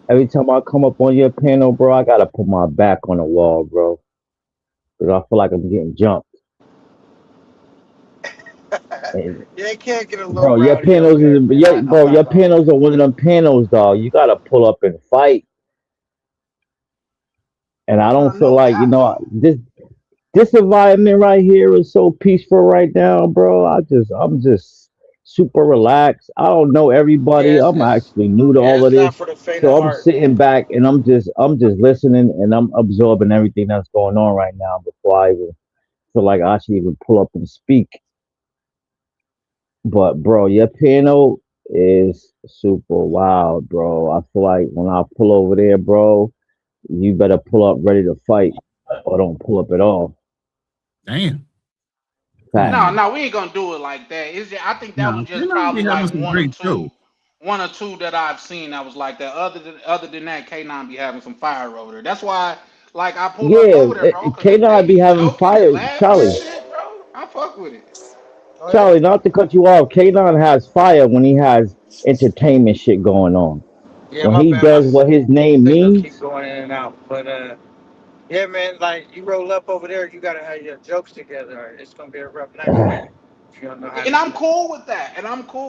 every time I come up on your panel, bro, I gotta put my back on the wall, bro, because I feel like I'm getting jumped. Yeah, you can't get a little. Bro, your panels your panels are one of them panels, dog. You gotta pull up and fight. And I don't feel like, this environment right here is so peaceful right now, bro. I'm just super relaxed. I don't know everybody. I'm actually new to all of this. So I'm sitting back and I'm just listening and I'm absorbing everything that's going on right now before I even feel like I should even pull up and speak. But bro, your panel is super wild, bro. I feel like when I pull over there, bro, you better pull up ready to fight or don't pull up at all. Damn. No, we ain't gonna do it like that. It's just, I think that was just probably like one or two that I've seen that was like that. Other than that, K9 be having some fire over there. That's why, like, I pulled up over there, bro. K9 be having fire, Charlie. Shit, bro. I fuck with it. Charlie, not to cut you off, K9 has fire when he has entertainment shit going on. Yeah, When my he bad. My does what his name signal keep means, going in and out. But yeah, man, like you roll up over there, you gotta have your jokes together. Or it's gonna be a rough night for you if you don't know how And to I'm do it. cool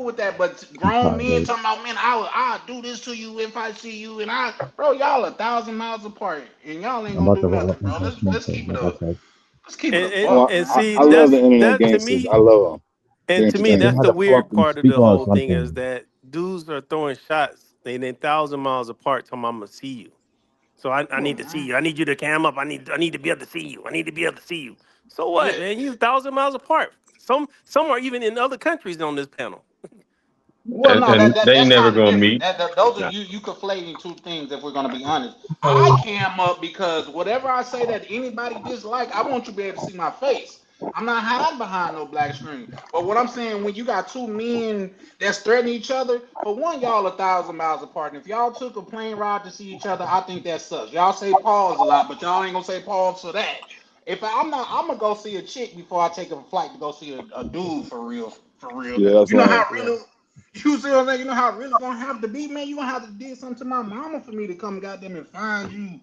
with that. But grown men Charlie, talking about, man, I'll do this to you if I see you. And bro, y'all 1,000 miles apart, and y'all ain't I'm gonna about do to roll nothing, up and bro. go smoke Let's it, keep it like I up. said. Let's keep it a And buck, Well, and man. see I love the internet that to gangsters. me, I love them. They're and to me, Yeah, you that's entertaining. have the to pull weird up and part of speak the on whole thing is something. that dudes are throwing shots. They 1,000 miles apart. Telling 'em I'm gonna see you. So I Come need on, to see man. you. I need you to cam up. I need to be able to see you. I need to be able to see you. So Yeah. what, man? You 1,000 miles apart. Some are even in other countries on this panel. Well, no, And they ain't that's never kind of gonna different. meet. Those are Nah. you conflating two things. If we're gonna be honest, I cam up because whatever I say that anybody dislike, I want you to be able to see my face. I'm not hiding behind no black screen. But what I'm saying, when you got two men that's threatening each other, for one, y'all 1,000 miles apart. And if y'all took a plane ride to see each other, I think that sucks. Y'all say pause a lot, but y'all ain't gonna say pause for that. If I'm not, I'm gonna go see a chick before I take a flight to go see a dude for real, for real. Yeah, that's You know lame. how Yeah. real. You see what I'm saying? You know how it really gonna have to be, man. You gonna have to do something to my mama for me to come goddamn and find you.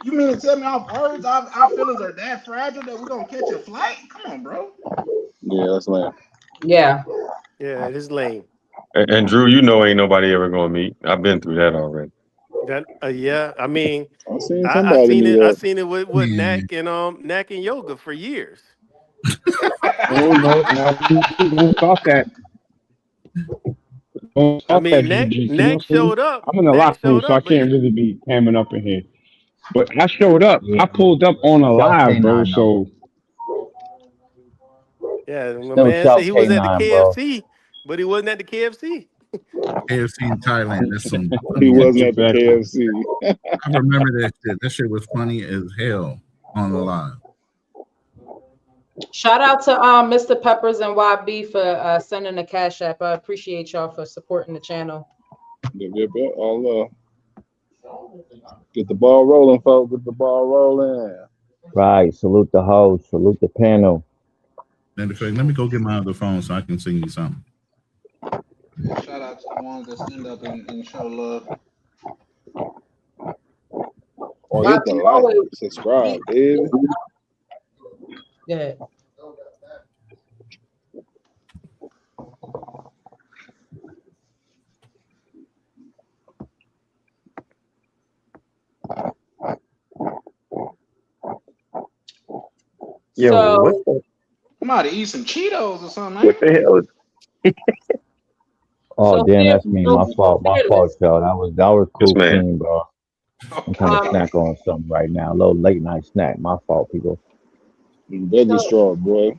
You mean to tell me off words our feelings are that fragile that we're gonna catch a flight? Come on, bro. Yeah, that's lame. Yeah. Yeah, it is lame. And Drew, you know, ain't nobody ever gonna meet. I've been through that already. That yeah, I mean, I seen I somebody seen it. meet I up. seen it with Knack and yoga for years. Oh no, no, don't start that. Don't I start that, mean, GG. You know, Knack showed up. I'm in the Knack locker room, showed so I up, but can't really be camming up in here. But I showed up. Yeah, I pulled up on a shout live, bro. K9 though. So yeah, my Still man said shout he was at the K9, bro. KFC, but he wasn't at the KFC. AFC in Thailand. That's some He funny ass wasn't shit. at the exactly. KFC. I remember that shit. That shit was funny as hell on the live. Shout out to Mr. Peppers and YB for sending the cash app. I appreciate y'all for supporting the channel. Yep. All get the ball rolling, folks. Get the ball rolling. Right. Salute the host. Salute the panel. Matter of fact, let me go get my other phone so I can sing you something. Shout out to the ones that stand up and show love. Or hit the YB like, always subscribe, baby. yeah. Yo, what So the, I'm about to eat some Cheetos or something, what man. the hell? Oh damn, that's me. My fault. My fault, fearless. y'all. That was Yes, cool, man. clean, bro. I'm Okay. trying to snack on something right now. A little late night snack. My fault, people. Veggie So straw, boy.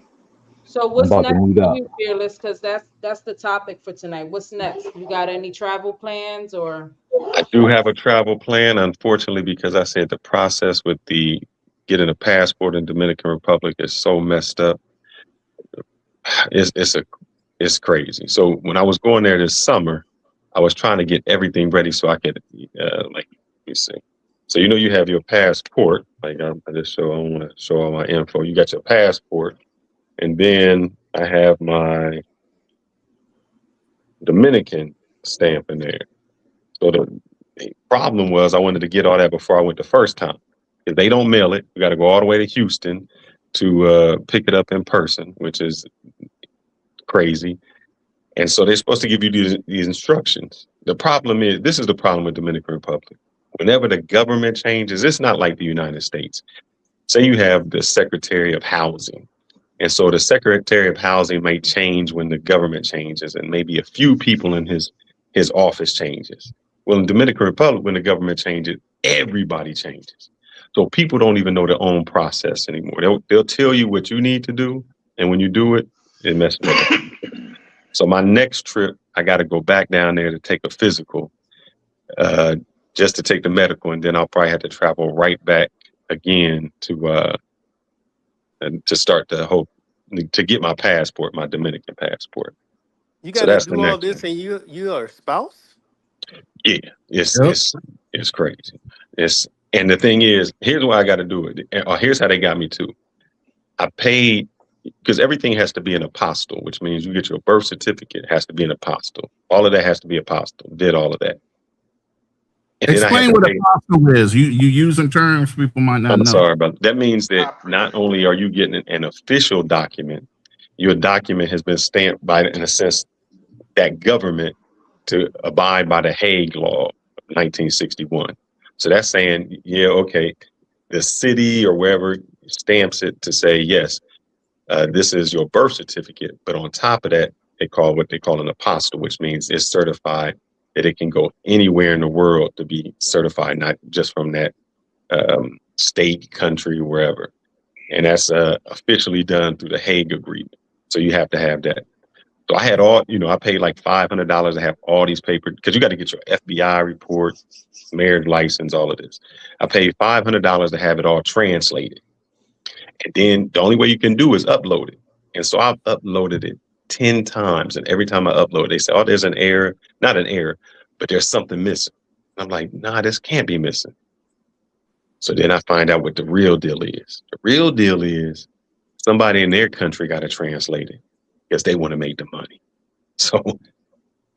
so I'm what's about to next mute for up. you, fearless? Because that's the topic for tonight. What's next? You got any travel plans or I do have a travel plan, unfortunately, because I said the process with the getting a passport in Dominican Republic is so messed up. It's crazy. So when I was going there this summer, I was trying to get everything ready so I could let me see. So you have your passport. Like I just show I don't want to show all my info. You got your passport, and then I have my Dominican stamp in there. So the problem was I wanted to get all that before I went the first time. If they don't mail it, we got to go all the way to Houston to pick it up in person, which is crazy. And so they're supposed to give you these instructions. The problem is, this is the problem with Dominican Republic. Whenever the government changes, it's not like the United States. Say you have the Secretary of Housing. And so the Secretary of Housing may change when the government changes, and maybe a few people in his office changes. Well, in Dominican Republic, when the government changes, everybody changes. So people don't even know their own process anymore. They'll tell you what you need to do, and when you do it, it messes up. So my next trip, I got to go back down there to take a physical, just to take the medical, and then I'll probably have to travel right back again to start the whole to get my passport, my Dominican passport. You So got to that's the do all next this, one. and you are a spouse. Yeah, Yep. it's crazy. And the thing is, here's why I got to do it. Or here's how they got me too. I paid because everything has to be an apostille, which means you get your birth certificate has to be an apostille. All of that has to be apostille. Did all of that. And explain what apostille is. You using terms people might not know. I'm sorry, but that means that not only are you getting an official document, your document has been stamped by, in a sense, that government to abide by the Hague Law of 1961. So that's saying, yeah, okay, the city or wherever stamps it to say, yes, this is your birth certificate. But on top of that, they call what they call an apostille, which means it's certified that it can go anywhere in the world to be certified, not just from that state, country, wherever. And that's officially done through the Hague Agreement. So you have to have that. So I had all, I paid like $500 to have all these papers, because you got to get your FBI report, marriage license, all of this. I paid $500 to have it all translated. And then the only way you can do is upload it. And so I've uploaded it 10 times. And every time I upload, they say, oh, there's an error. Not an error, but there's something missing. I'm like, nah, this can't be missing. So then I find out what the real deal is. The real deal is somebody in their country got to translate it because they want to make the money. So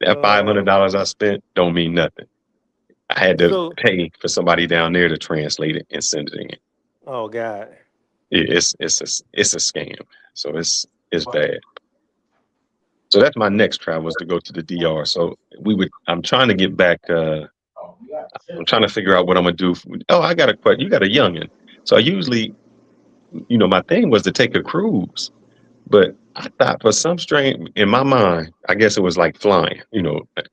that $500 I spent don't mean nothing. I had to pay for somebody down there to translate it and send it in. Oh God. It's a scam. So it's bad. So that's my next travel, is to go to the DR. So I'm trying to get back. I'm trying to figure out what I'm gonna do. I got a question. You got a youngin. So I usually, my thing was to take a cruise, but I thought for some strange, in my mind, I guess it was like flying.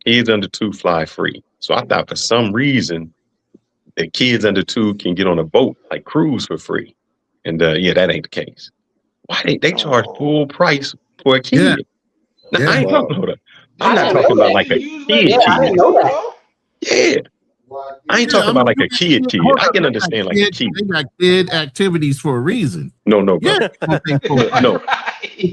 Kids under 2 fly free. So I thought for some reason that kids under 2 can get on a boat, like cruise, for free. And that ain't the case. Why they charge full price for a kid? Yeah. Now, I ain't talking about I'm not talking about like a kid. I didn't know that. Yeah. I ain't talking about like a kid. I can understand like a kid. They got kid activities for a reason. No, bro. Yeah. No.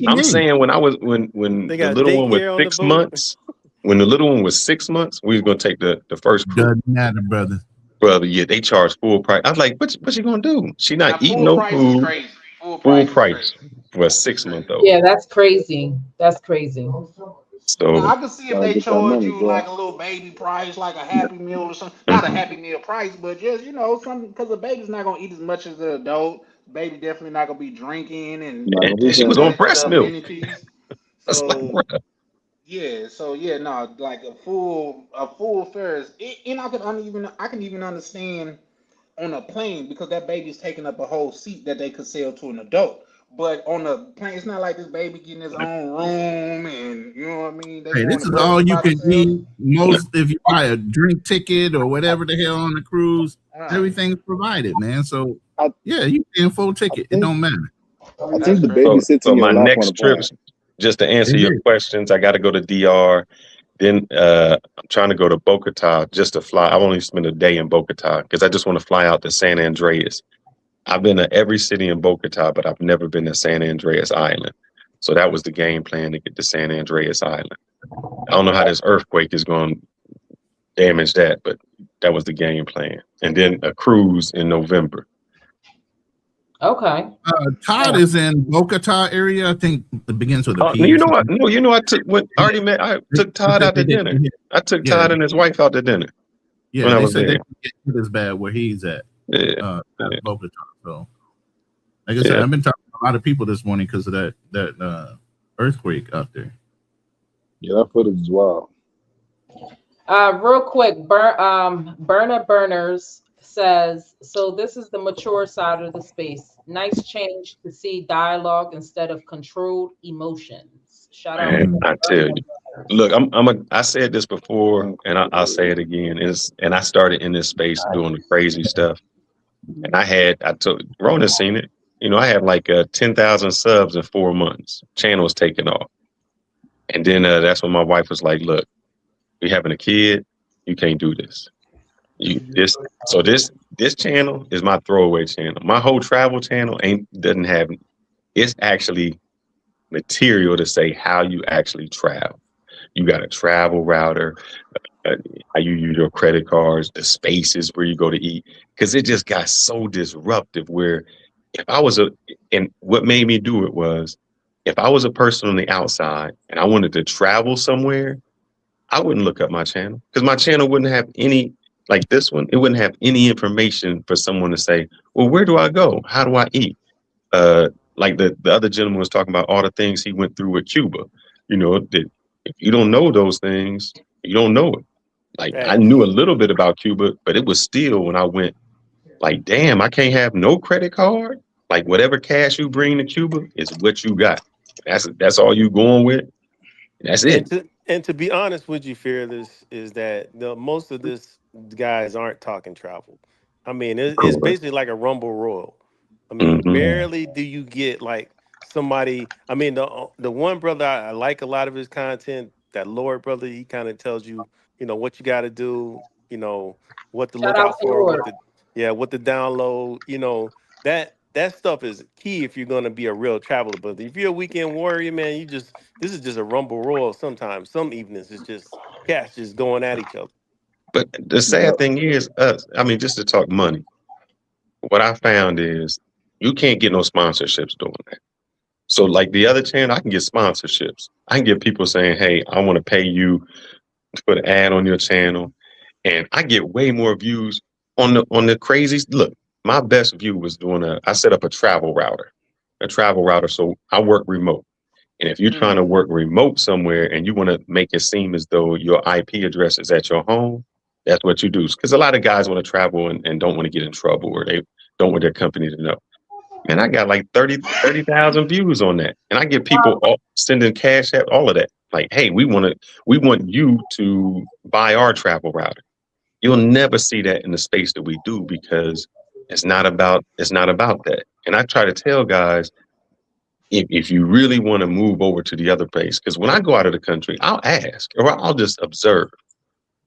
I'm saying when the little one was 6 months, when the little one was 6 months, we was gonna take the first cruise. Doesn't matter, brother. Brother, yeah, they charge full price. I was like, what you gonna do? She not eating no food. Full price for a 6-month-old. Yeah, that's crazy. That's crazy. So I can see if they charge you like a little baby price, like a Happy Meal or something. Not a Happy Meal price, but just something, because the baby's not gonna eat as much as the adult. Baby definitely not gonna be drinking and she was on breast milk. Like a full fare is, and I can even understand on a plane, because that baby's taking up a whole seat that they could sell to an adult. But on the plane, it's not like this baby getting his own room, and you know what I mean. Hey, this is all you can eat. Most, if you buy a drink ticket or whatever the hell on the cruise, everything's provided, man. So you get a full ticket. It don't matter. I think the baby sits in your my lap next on the trip, plane. just to answer your questions, I got to go to DR. Then I'm trying to go to Bogota just to fly. I only spend a day in Bogota because I just want to fly out to San Andreas. I've been to every city in Bogota, but I've never been to San Andreas Island. So that was the game plan, to get to San Andreas Island. I don't know how this earthquake is going to damage that, but that was the game plan. And then a cruise in November. Okay. Todd is in Bogota area. I think it begins with a P. I took Todd out to dinner. I took Todd and his wife out to dinner. Yeah, when I they was said there. they get hit as bad where he's at. Bogota. So, like I said, Yeah. I've been talking to a lot of people this morning because of that earthquake out there. Yeah, that footage is wild. Real quick, Burner Burners says, so this is the mature side of the space. Nice change to see dialogue instead of controlled emotions. Shout out. Man, I tell you. Look, I said this before, and I'll say it again. And I started in this space doing the crazy stuff. And I took Rona seen it. I had like 10,000 subs in 4 months. Channel was taking off. And then that's when my wife was like, look, we having a kid, you can't do this. This channel is my throwaway channel. My whole travel channel doesn't have, it's actually material to say how you actually travel. You got a travel router, how you use your credit cards, the spaces where you go to eat, because it just got so disruptive. Where if I was and what made me do it was if I was a person on the outside and I wanted to travel somewhere, I wouldn't look up my channel because my channel wouldn't have any, like this one, it wouldn't have any information for someone to say, well, where do I go? How do I eat? Like the other gentleman was talking about all the things he went through with Cuba. You know, that if you don't know those things, you don't know it. Like I knew a little bit about Cuba, but it was still when I went, like, damn, I can't have no credit card. Like whatever cash you bring to Cuba is what you got. That's all you going with. That's it. And to be honest with you, Fearless, is that most of this guys aren't talking travel. I mean, it's basically like a Rumble Royal. I mean, barely do you get like somebody. I mean, the one brother I like a lot of his content. That Lord brother, he kind of tells you, what you got to do, what to look out for, what to download. That stuff is key if you're gonna be a real traveler. But if you're a weekend warrior, man, this is just a Rumble Royal. Sometimes, some evenings, it's just cats just going at each other. But the sad thing is, I mean, just to talk money, what I found is you can't get no sponsorships doing that. So like the other channel, I can get sponsorships. I can get people saying, hey, I want to pay you to put an ad on your channel. And I get way more views on the crazy. Look, my best view was I set up a travel router. So I work remote. And if you're trying to work remote somewhere and you want to make it seem as though your IP address is at your home, that's what you do. Because a lot of guys want to travel and don't want to get in trouble, or they don't want their company to know. And I got like 30,000 views on that. And I get people sending cash out, all of that. Like, hey, we want you to buy our travel router. You'll never see that in the space that we do because it's not about that. And I try to tell guys, if you really want to move over to the other place, because when I go out of the country, I'll ask or I'll just observe.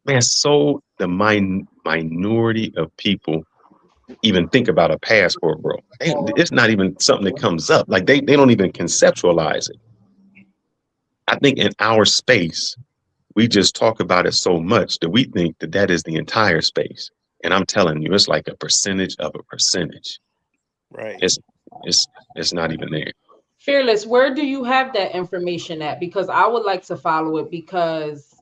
Man, so the minority of people even think about a passport, bro. It's not even something that comes up. Like they don't even conceptualize it. I think in our space, we just talk about it so much that we think that is the entire space. And I'm telling you, it's like a percentage of a percentage. Right. It's not even there. Fearless, where do you have that information at? Because I would like to follow it because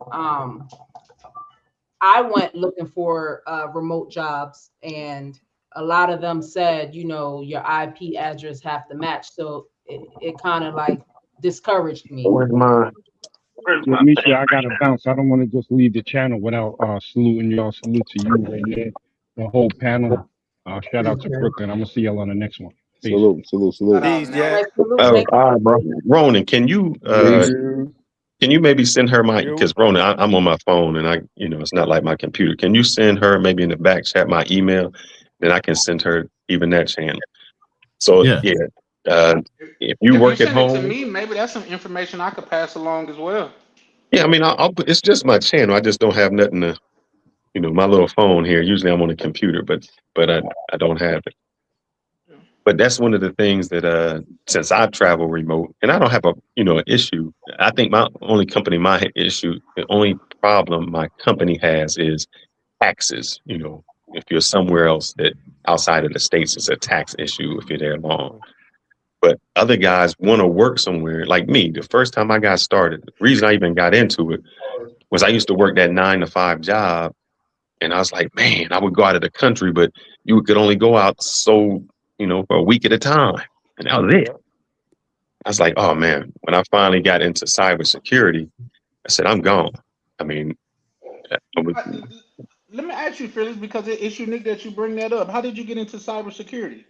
I went looking for remote jobs and a lot of them said, your IP address have to match. So it kind of like discouraged me. Where's my Misha, I gotta bounce. I don't want to just leave the channel without saluting y'all. Salute to you right there, the whole panel. Shout out to Brooklyn. I'm gonna see y'all on the next one. Peace. Salute. Peace, Jack. All right, bro. Ronan, can you maybe send her because Ronan, I'm on my phone and it's not like my computer. Can you send her maybe in the back chat my email? Then I can send her even that channel. So if you work at home, to me, maybe that's some information I could pass along as well. Yeah, I mean, I'll put, it's just my channel. I just don't have nothing to, my little phone here. Usually I'm on a computer, but I don't have it. But that's one of the things that since I travel remote and I don't have an issue. I think the only problem my company has is taxes. If you're somewhere else that outside of the States, it's a tax issue if you're there long. But other guys want to work somewhere like me. The first time I got started, the reason I even got into it was I used to work that 9-to-5 job. And I was like, man, I would go out of the country, but you could only go out for a week at a time. And that was it. I was like, oh man, when I finally got into cybersecurity, I said, I'm gone. I mean, let me ask you, Fearless, because it's unique that you bring that up. How did you get into cybersecurity?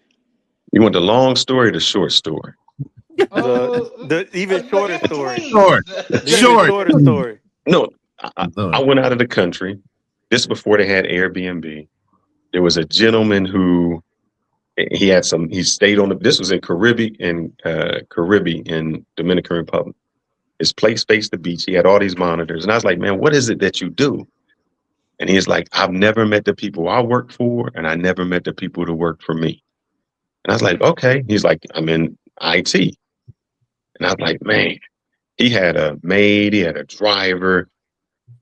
You want the long story or the short story? The even shorter story. Short story. No, I went out of the country. This before they had Airbnb. There was a gentleman who he stayed on this was in Caribbean in Dominican Republic. His place faced the beach. He had all these monitors. And I was like, man, what is it that you do? And he's like, I've never met the people I work for, and I never met the people that work for me. And I was like, okay. He's like, I'm in IT. And I was like, man, he had a maid, he had a driver.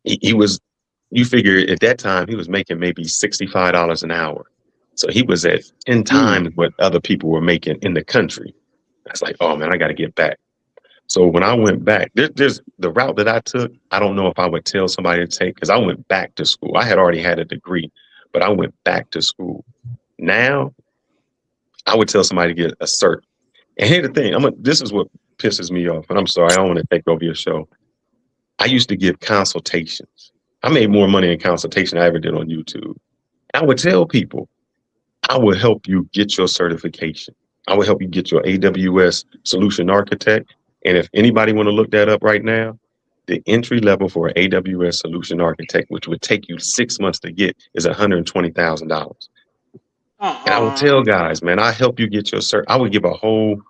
You figure at that time, he was making maybe $65 an hour. So he was at 10 times what other people were making in the country. I was like, oh man, I got to get back. So when I went back, there's the route that I took. I don't know if I would tell somebody to take because I went back to school. I had already had a degree, but I went back to school. Now I would tell somebody to get a cert. And here's the thing, this is what pisses me off. And I'm sorry, I don't want to take over your show. I used to give consultations. I made more money in consultation than I ever did on YouTube. I would tell people, I will help you get your certification. I will help you get your AWS Solution Architect. And if anybody want to look that up right now, the entry level for an AWS Solution Architect, which would take you 6 months to get, is $120,000. And I would tell guys, man, I help you get your cert. I would give a whole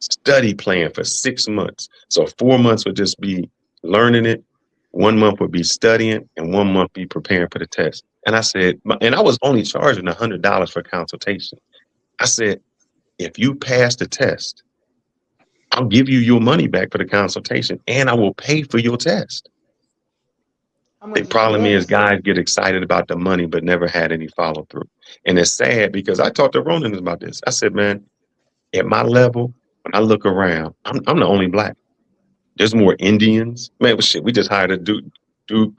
study plan for 6 months. So 4 months would just be learning it. 1 month would be studying, and 1 month be preparing for the test. And I said, and I was only charging $100 for consultation. I said, if you pass the test, I'll give you your money back for the consultation, and I will pay for your test. The problem is guys get excited about the money, but never had any follow through. And it's sad because I talked to Ronan about this. I said, man, at my level, when I look around, I'm the only black. There's more Indians. Man, shit, we just hired a dude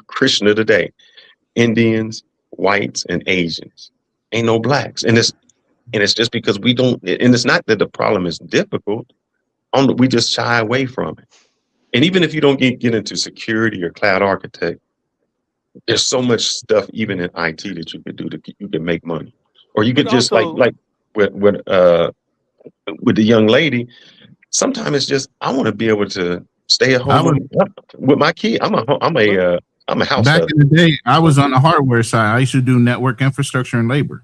Krishna today. Indians, whites, and Asians. Ain't no blacks. And it's just because we don't, and it's not that the problem is difficult. We just shy away from it. And even if you don't get into security or cloud architect, there's so much stuff even in IT that you could do you can make money. Or you could just also, like with the young lady, sometimes it's just I want to be able to stay at home with my kid. I'm a house Back husband. in the day, I was on the hardware side. I used to do network infrastructure and labor.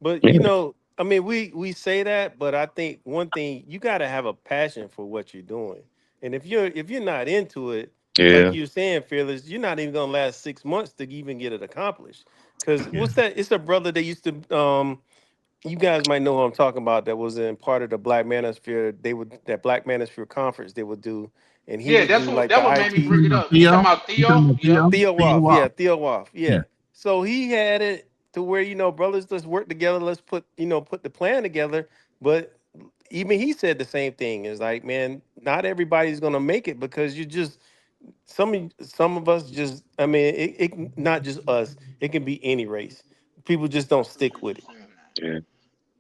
But you know, I mean, we say that, but I think one thing, you got to have a passion for what you're doing. And if you're not into it, Yeah. like you're saying, Fearless, you're not even gonna last 6 months to even get it accomplished. Because what's that? It's a brother that used to you guys might know who I'm talking about, that was in part of the Black Manosphere. That Black Manosphere conference they would do, and he would that's do what like that the what made me IT. bring it up. You talking about Theo? Yeah. Theo Woff, yeah, Theo Woff, yeah. Yeah. So he had it to where, you know, brothers, let's work together, let's put the plan together. But even he said the same thing. Is like, man, not everybody's gonna make it because you just some of us just, I mean, it not just us, it can be any race. People just don't stick with it. Yeah.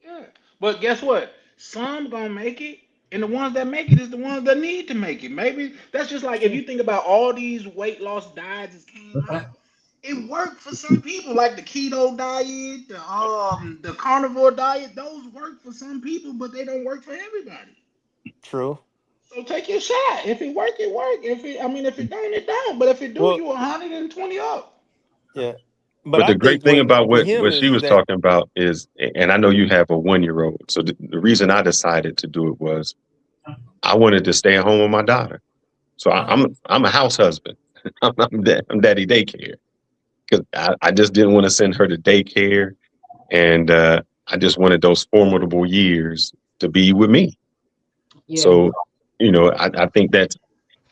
Yeah. But guess what? Some gonna make it, and the ones that make it is the ones that need to make it. Maybe that's just like if you think about all these weight loss diets that came out, it worked for some people, like the keto diet, the carnivore diet. Those work for some people, but they don't work for everybody. True. So take your shot. If it work, it work. If it don't, it don't. But if it do, Well, you 120 up. yeah. But I the great think thing about with what him she is was that talking about is, and I know you have a 1-year-old. So the reason I decided to do it was I wanted to stay at home with my daughter. So I'm a house husband. I'm daddy daycare because I just didn't want to send her to daycare, and I just wanted those formidable years to be with me. Yeah. So, you know, I think that's,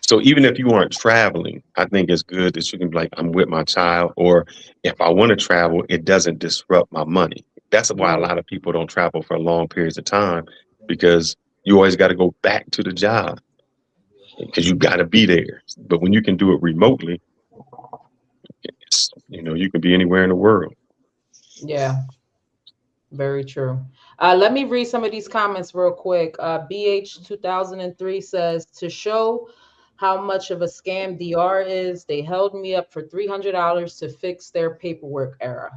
so even if you aren't traveling, I think it's good that you can be like, I'm with my child, or if I want to travel, it doesn't disrupt my money. That's why a lot of people don't travel for long periods of time, because you always got to go back to the job because you got to be there. But when you can do it remotely, you know, you can be anywhere in the world. Yeah, very true. Let me read some of these comments real quick. BH 2003 says, to show how much of a scam DR is, they held me up for $300 to fix their paperwork error.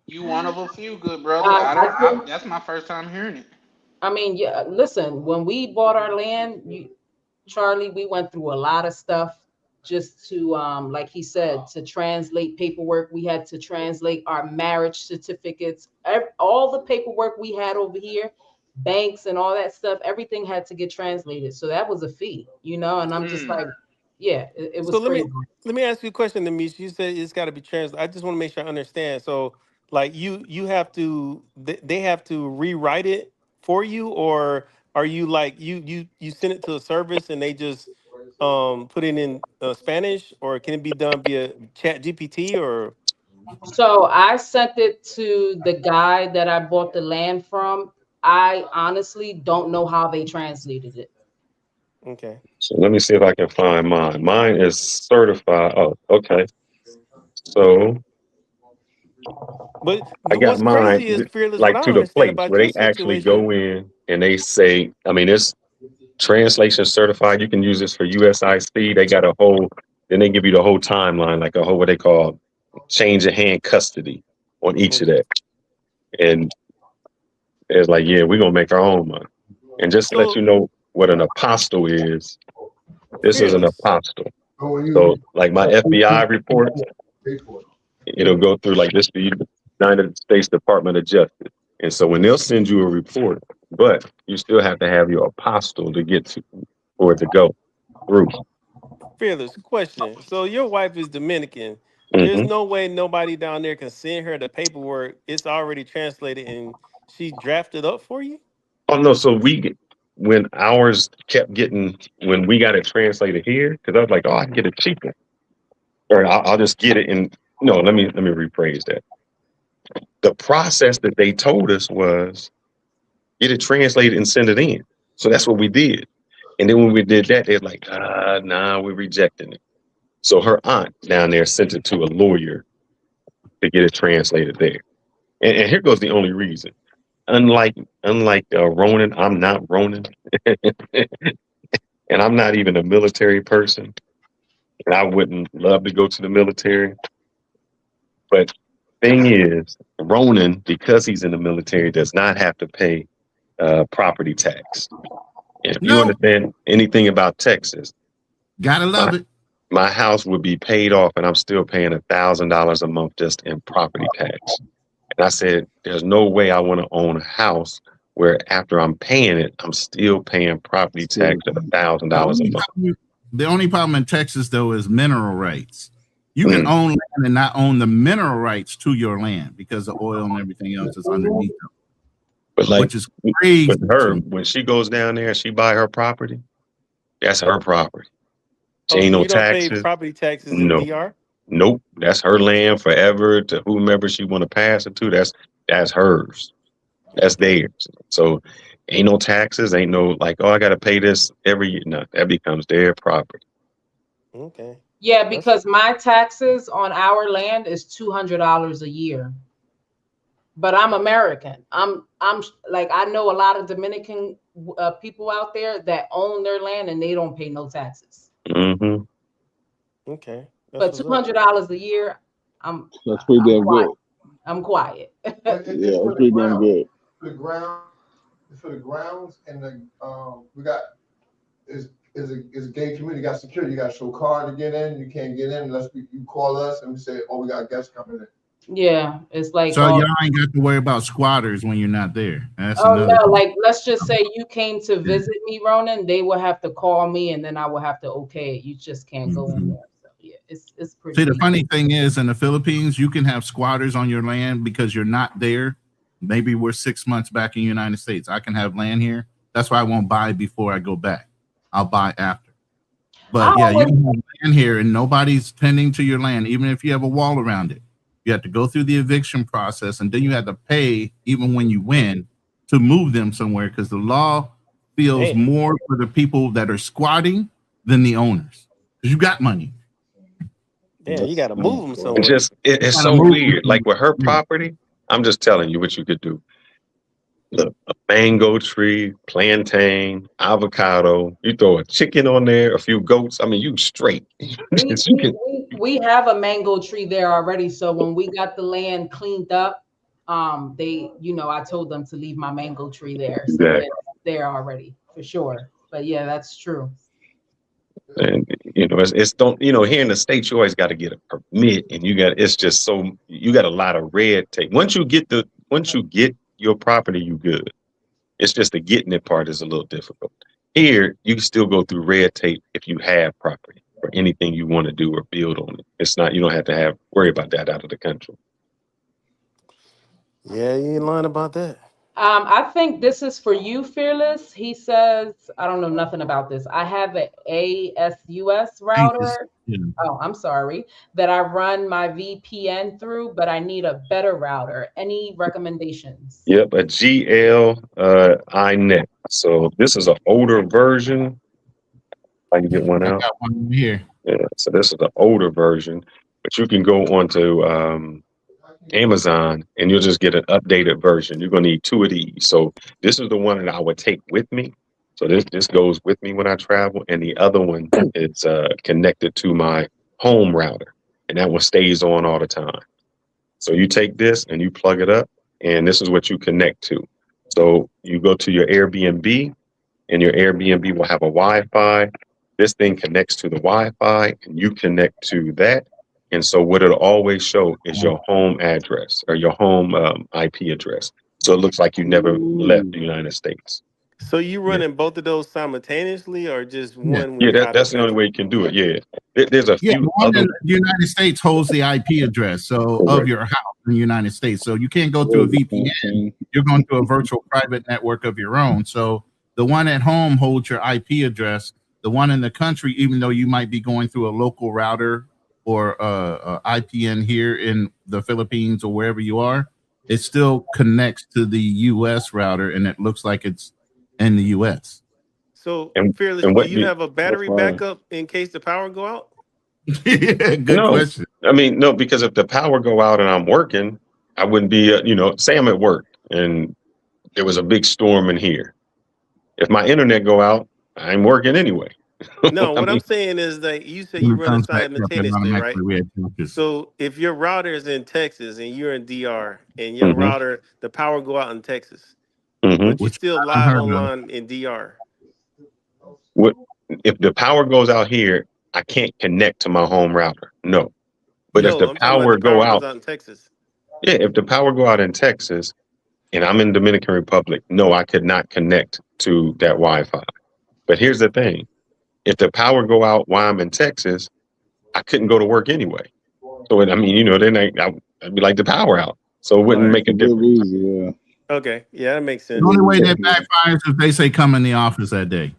You one of a few, good brother. That's my first time hearing it. I mean, yeah, listen, when we bought our land, Charlie, we went through a lot of stuff just to, like he said, to translate paperwork. We had to translate our marriage certificates, all the paperwork we had over here, banks and all that stuff, everything had to get translated. So that was a fee, you know, and I'm just like, yeah, it was so let crazy. me ask you a question, Demetrius. You said it's got to be translated. I just want to make sure I understand. So like you have to, they have to rewrite it for you, or are you like you send it to a service and they just put it in Spanish, or can it be done via Chat GPT? Or So I sent it to the guy that I bought the land from. I honestly don't know how they translated it. Okay. So let me see if I can find mine. Mine is certified. Oh, okay. So But I got what's mine crazy is fearless. What like I to don't the understand place about where your they actually situation. go in and they say, I mean, it's translation certified. You can use this for USIC. They got a whole, then they give you the whole timeline, like a whole, what they call change of hand custody on each of Okay. that. And it's like, yeah, we're going to make our own money. And just to let you So know what an apostle is, this is an fearless. apostle. So when So you like my FBI report, pay for it. it'll go through like this, the United States Department of Justice. And so when they'll send you a report, but you still have to have your apostle to get to, for it to go through. Fearless question. So your wife is Dominican. There's Hmm. no way nobody down there can send her the paperwork. It's already translated and she drafted up for you. Oh no, so when ours kept getting, when we got it translated here, because I was like, oh, I can get it cheaper. Or I'll just get it in. No, let me rephrase that. The process that they told us was get it translated and send it in. So that's what we did. And then when we did that, they're like, nah, we're rejecting it. So her aunt down there sent it to a lawyer to get it translated there. And here goes the only reason. Unlike Ronan, I'm not Ronan, and I'm not even a military person. And I wouldn't love to go to the military. But thing is, Ronan, because he's in the military, does not have to pay property tax. And if you No, understand anything about Texas, gotta love it. my house would be paid off and I'm still paying $1,000 a month just in property tax. And I said, there's no way I want to own a house where after I'm paying it, I'm still paying property tax of $1,000 a month. The only problem in Texas, though, is mineral rights. You can Mm. own land and not own the mineral rights to your land because the oil and everything else is underneath them. But like Which is crazy. with her, when she goes down there and she buy her property, that's her property. She Oh, ain't so no you don't pay taxes. property taxes in No. DR? Nope. That's her land forever to whomever she want to pass it to. That's hers. That's theirs. So ain't no taxes, ain't no like, oh, I gotta pay this every year. No, that becomes their property. Okay. Yeah, because my taxes on our land is $200 a year. But I'm American. I'm like, I know a lot of Dominican people out there that own their land and they don't pay no taxes. Mm-hmm. Okay. But $200 a year, That's pretty damn good. I'm quiet. Yeah, it's pretty damn good. For the ground, for the grounds, and the we got is a gay community. Got security. You got to show card to get in. You can't get in unless you call us and we say, oh, we got guests coming in. Yeah, it's like, so y'all ain't got to worry about squatters when you're not there. That's oh another no, thing. like let's just say you came to visit me, Ronan. They will have to call me, and then I will have to okay it. You just can't go in there. So yeah, it's pretty. See, the easy. funny thing is, in the Philippines, you can have squatters on your land because you're not there. Maybe we're 6 months back in the United States. I can have land here. That's why I won't buy before I go back. I'll buy after. But yeah, you can have land here and nobody's tending to your land, even if you have a wall around it. You have to go through the eviction process, and then you have to pay, even when you win, to move them somewhere because the law feels more for the people that are squatting than the owners. Because you got money. Yeah, you got to move them somewhere. It's so weird. Like with her property, I'm just telling you what you could do. Look, a mango tree, plantain, avocado. You throw a chicken on there, a few goats. I mean, you straight. We have a mango tree there already. So when we got the land cleaned up, they, I told them to leave my mango tree there. So Exactly. it's there already for sure. But yeah, that's true. And it's don't here in the States you always got to get a permit, and you got a lot of red tape. Once you get your property, you good. It's just the getting it part is a little difficult. Here you can still go through red tape if you have property or anything you want to do or build on it. It's not, you don't have to worry about that out of the country. Yeah, you ain't lying about that. I think this is for you, Fearless. He says, I don't know nothing about this. I have an ASUS router. Oh, I'm sorry, that I run my VPN through, but I need a better router. Any recommendations? Yep, a GL iNet. So this is an older version. I can get one I out. got one here. Yeah, so this is the older version, but you can go onto Amazon and you'll just get an updated version. You're gonna need two of these. So this is the one that I would take with me. So this goes with me when I travel, and the other one is connected to my home router, and that one stays on all the time. So you take this and you plug it up, and this is what you connect to. So you go to your Airbnb, and your Airbnb will have a Wi-Fi. This thing connects to the Wi-Fi, and you connect to that. And so what it'll always show is your home address or your home IP address. So it looks like you never left the United States. So you running both of those simultaneously, or just one? Yeah, when you're out that's of the only way you can do it. Yeah, there's a Yeah, few the one other. in the United States holds the IP address of Correct. your house in the United States. So you can't go through a VPN. You're going to a virtual private network of your own. So the one at home holds your IP address. The one in the country, even though you might be going through a local router or IPN here in the Philippines or wherever you are, it still connects to the US router, and it looks like it's in the US. So And Fearless, what do you do- have a battery fine. backup in case the power go out? Good no, question. I mean, no, because if the power go out and I'm working, I wouldn't be, say I'm at work and there was a big storm in here. If my internet go out, I'm working anyway. No, I what I'm mean, saying is that you said When you it run it comes back up, it simultaneously, right? automatically reattaches. So if your router is in Texas and you're in DR and your Mhm. router, the power go out in Texas, Mhm. but you Which still I live heard of. online in DR. What if the power goes out here? I can't connect to my home router. No, but if No, the I'm talking about power the go power goes out, out in Texas. yeah, if the power go out in Texas and I'm in Dominican Republic, no, I could not connect to that Wi-Fi. But here's the thing: if the power go out while I'm in Texas, I couldn't go to work anyway. So I mean, then I'd be like the power out, so it wouldn't Right. make a Good difference. reason, yeah. Okay, yeah, that makes sense. The only way that backfires is if they say come in the office that day.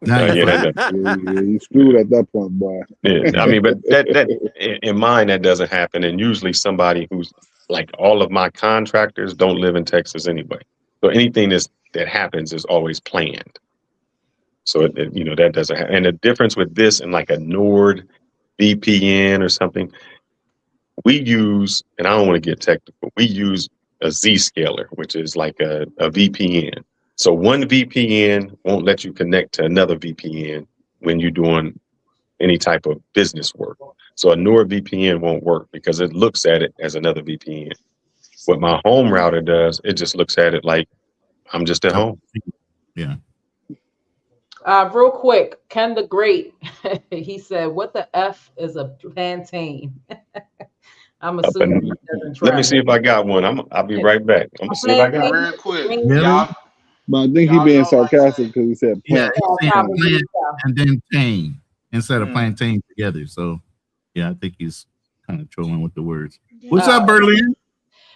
Now Yeah, you're that, Yeah, you screwed at that point, boy. yeah, I mean, but that in mine that doesn't happen, and usually somebody who's like all of my contractors don't live in Texas anyway, so anything that happens is always planned. So that doesn't happen. And the difference with this and like a Nord VPN or something, we use, and I don't want to get technical, we use a Zscaler, which is like a VPN. So one VPN won't let you connect to another VPN when you're doing any type of business work. So a NordVPN won't work because it looks at it as another VPN. What my home router does, it just looks at it like I'm just at home. Yeah. Real quick, Ken the Great, he said, "What the F is a plantain?" I'm assuming he doesn't Let me see travel. if I got one. I'll be right back. I'm gonna see if I got one. Real quick, Really? y'all. But I think he Y'all being know, like, sarcastic because he said Yeah, plant. he's saying Probably plant so. and then tane instead of Mm. plantain together. So yeah, I think he's kind of trolling with the words. What's up, Berlin?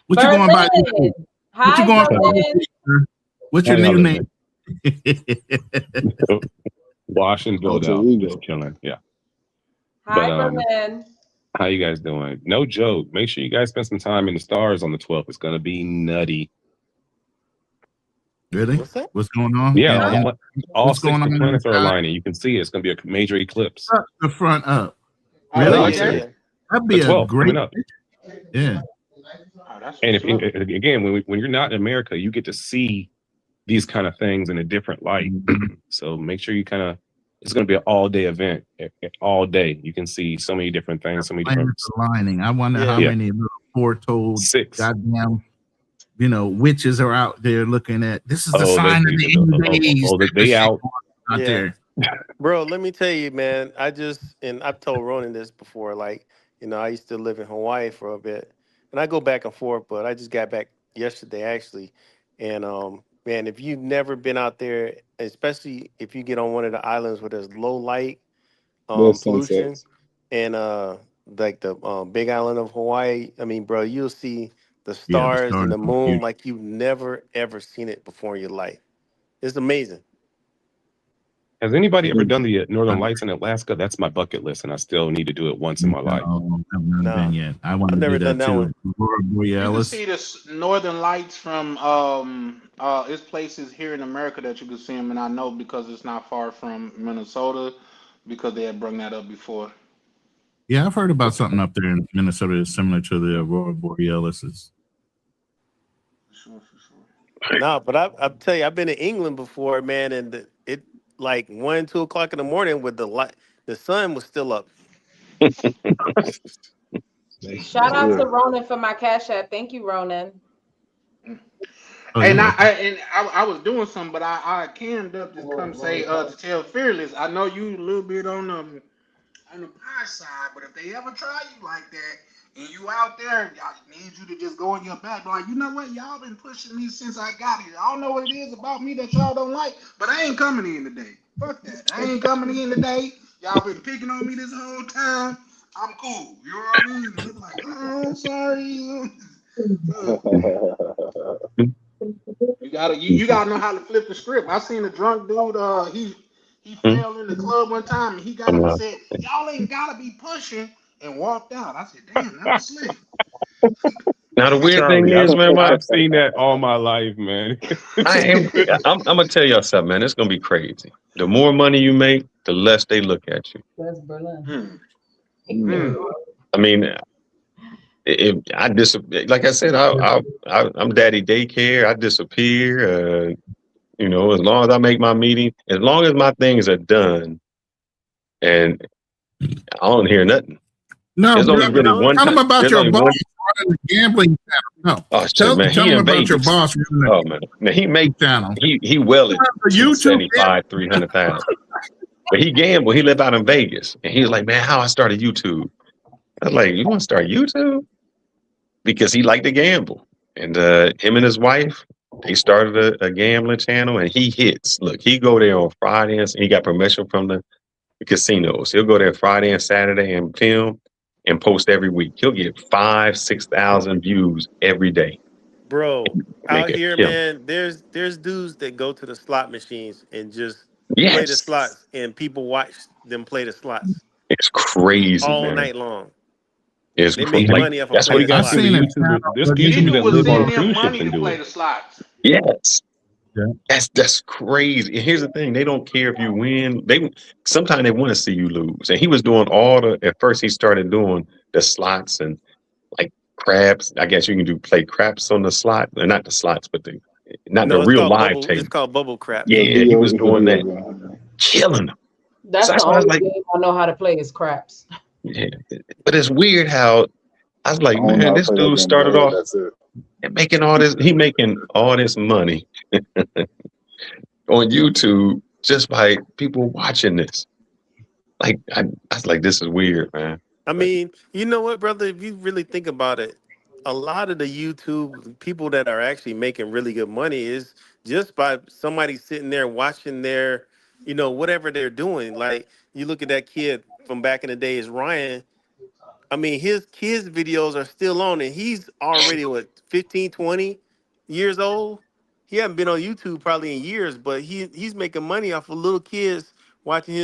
What you going by? Berlin. What you Hi, going by? Berlin. What's your How y'all new name? Washington, Alter Philadelphia, ego. just chilling. Yeah. Hi, But Berlin. how you guys doing? No joke. Make sure you guys spend some time in the stars on the 12th. It's gonna be nutty. Really? What's that? What's going on? Yeah, And all what's going 60 on in planets the are sky? aligning. You can see it. It's gonna be a major eclipse. The front up. Oh, Really? Yeah, okay. yeah. That'd The be a 12th great coming up. Yeah. Oh, that's And what's if up. again, when you're not in America, you get to see these kind of things in a different light. So make sure you kind of. It's going to be an all-day event. All day, you can see so many different things, so many different. Planets aligning. I wonder how Yeah. many little foretold 6. goddamn witches are out there looking at this is the Oh, sign of the end days. they out. out Yeah. there. Bro, let me tell you, man. And I've told Ronan this before. Like, I used to live in Hawaii for a bit, and I go back and forth. But I just got back yesterday, actually. And man, if you've never been out there, especially if you get on one of the islands where there's low light Those pollution, sunsets. and like the Big Island of Hawaii, I mean, bro, you'll see the Yeah, the stars and stars the are moon huge. like you've never ever seen it before in your life. It's amazing. Has anybody ever done the Northern Lights in Alaska? That's my bucket list, and I still need to do it once in my life. No, I've not Nah, been yet. I want I've to do never done that that too. one. Aurora You can Borealis. see the Northern Lights from it's places here in America that you can see them, and I know because it's not far from Minnesota because they had brought that up before. Yeah, I've heard about something up there in Minnesota that's similar to the Aurora Borealis. No, but I tell you, I've been to England before, man, and it like 1, 2 o'clock in the morning with the light, the sun was still up. Shout out to Ronan for my Cash App. Thank you, Ronan. And I was doing something, but I canned up to come say to tell Fearless. I know you a little bit on the pie side, but if they ever try you like that and you out there, I need you to just go in your back like, you know what, y'all been pushing me since I got here. I don't know what it is about me that y'all don't like, but I ain't coming in today. Fuck that. I ain't coming in today. Y'all been picking on me this whole time. I'm cool. You know what I mean? And it's like, oh, I'm sorry. You gotta know how to flip the script. I seen a drunk dude. He fell in the club one time and he got up and said, "Y'all ain't gotta be pushing," and walked out. I said, "Damn, that was slick." Now the weird thing Charlie, is, man, I've seen that all my life, man. I'm gonna tell y'all something, man. It's gonna be crazy. The more money you make, the less they look at you. That's Berlin. I mean, like I said, I'm daddy daycare. I disappear. You know, as long as I make my meeting, as long as my things are done, and I don't hear nothing. No, there's only really one. Tell them about There's your only boss one. running the gambling channel. No, Oh shit, tell man! them about your boss running Oh man, he make channel. He well at YouTube 75, 300,000. But he gambled. He lived out in Vegas, and he was like, "Man, how I started YouTube?" I was like, "You want to start YouTube?" Because he liked to gamble, and him and his wife, they started a gambling channel, and he hits. Look, he go there on Fridays, and he got permission from the casinos. He'll go there Friday and Saturday and film and post every week. He'll get 5,000-6,000 views every day. Bro, Make out it here, kill. man, there's dudes that go to the slot machines and just play the Yes, slots, and people watch them play the slots it's crazy, all man. night long. It's They make like money off of that's what playing he got. slots. I've seen the YouTubers. There's YouTubers People that will live on send them cruise money ships and to do play it. the slots. Yes. Yeah. That's crazy. And here's the thing: they don't care if you win. Sometimes they want to see you lose. And he was doing at first he started doing the slots and like craps. I guess you can play craps on the slot, or not the slots, but not the No, it's real called live bubble. table. It's called bubble crap. Yeah, he was doing that, killing them. That's So the that's why I was only like, game I know how to play is craps. yeah. But it's weird how I was like, I don't know man, how to this play that dude game in started my head. off That's it. and making all this. He making all this money on YouTube just by people watching this. Like I was like, this is weird, man. I mean, you know what, brother? If you really think about it, a lot of the YouTube people that are actually making really good money is just by somebody sitting there watching their, whatever they're doing. Like you look at that kid from back in the days, Ryan. I mean, his kids' videos are still on, and he's already, 15, 20 years old? He hasn't been on YouTube probably in years, but he's making money off of little kids watching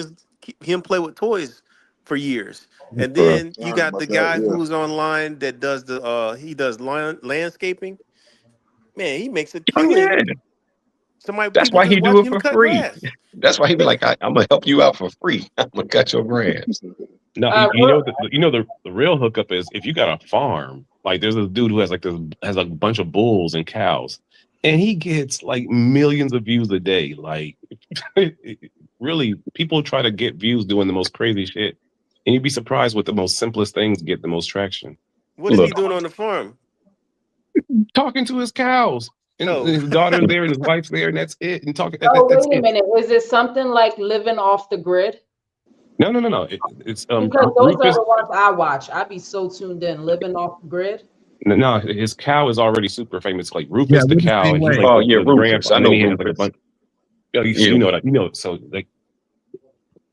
him play with toys for years. And then you got the guy who's online that does he does landscaping. Man, he makes a killing. That's why he do it him for cut free. grass. That's why he be like, I'm gonna help you out for free. I'm gonna cut your grass. No, the real hookup is if you got a farm. Like there's a dude who has a bunch of bulls and cows, and he gets like millions of views a day. Like really, people try to get views doing the most crazy shit, and you'd be surprised what the most simplest things get the most traction. What is he doing on the farm? Talking to his cows. And his daughter's there and his wife's there, and that's it. And talking. Oh, That's wait a it. minute. Is it something like living off the grid? No. It's Because those Rufus. are the ones I watch. I be so tuned in. Living off the grid. No, his cow is already super famous. Like Rufus the cow. And he's like Oh the yeah, Rufus. grandpa. I And know then he has like a Rufus. bunch. You know. So like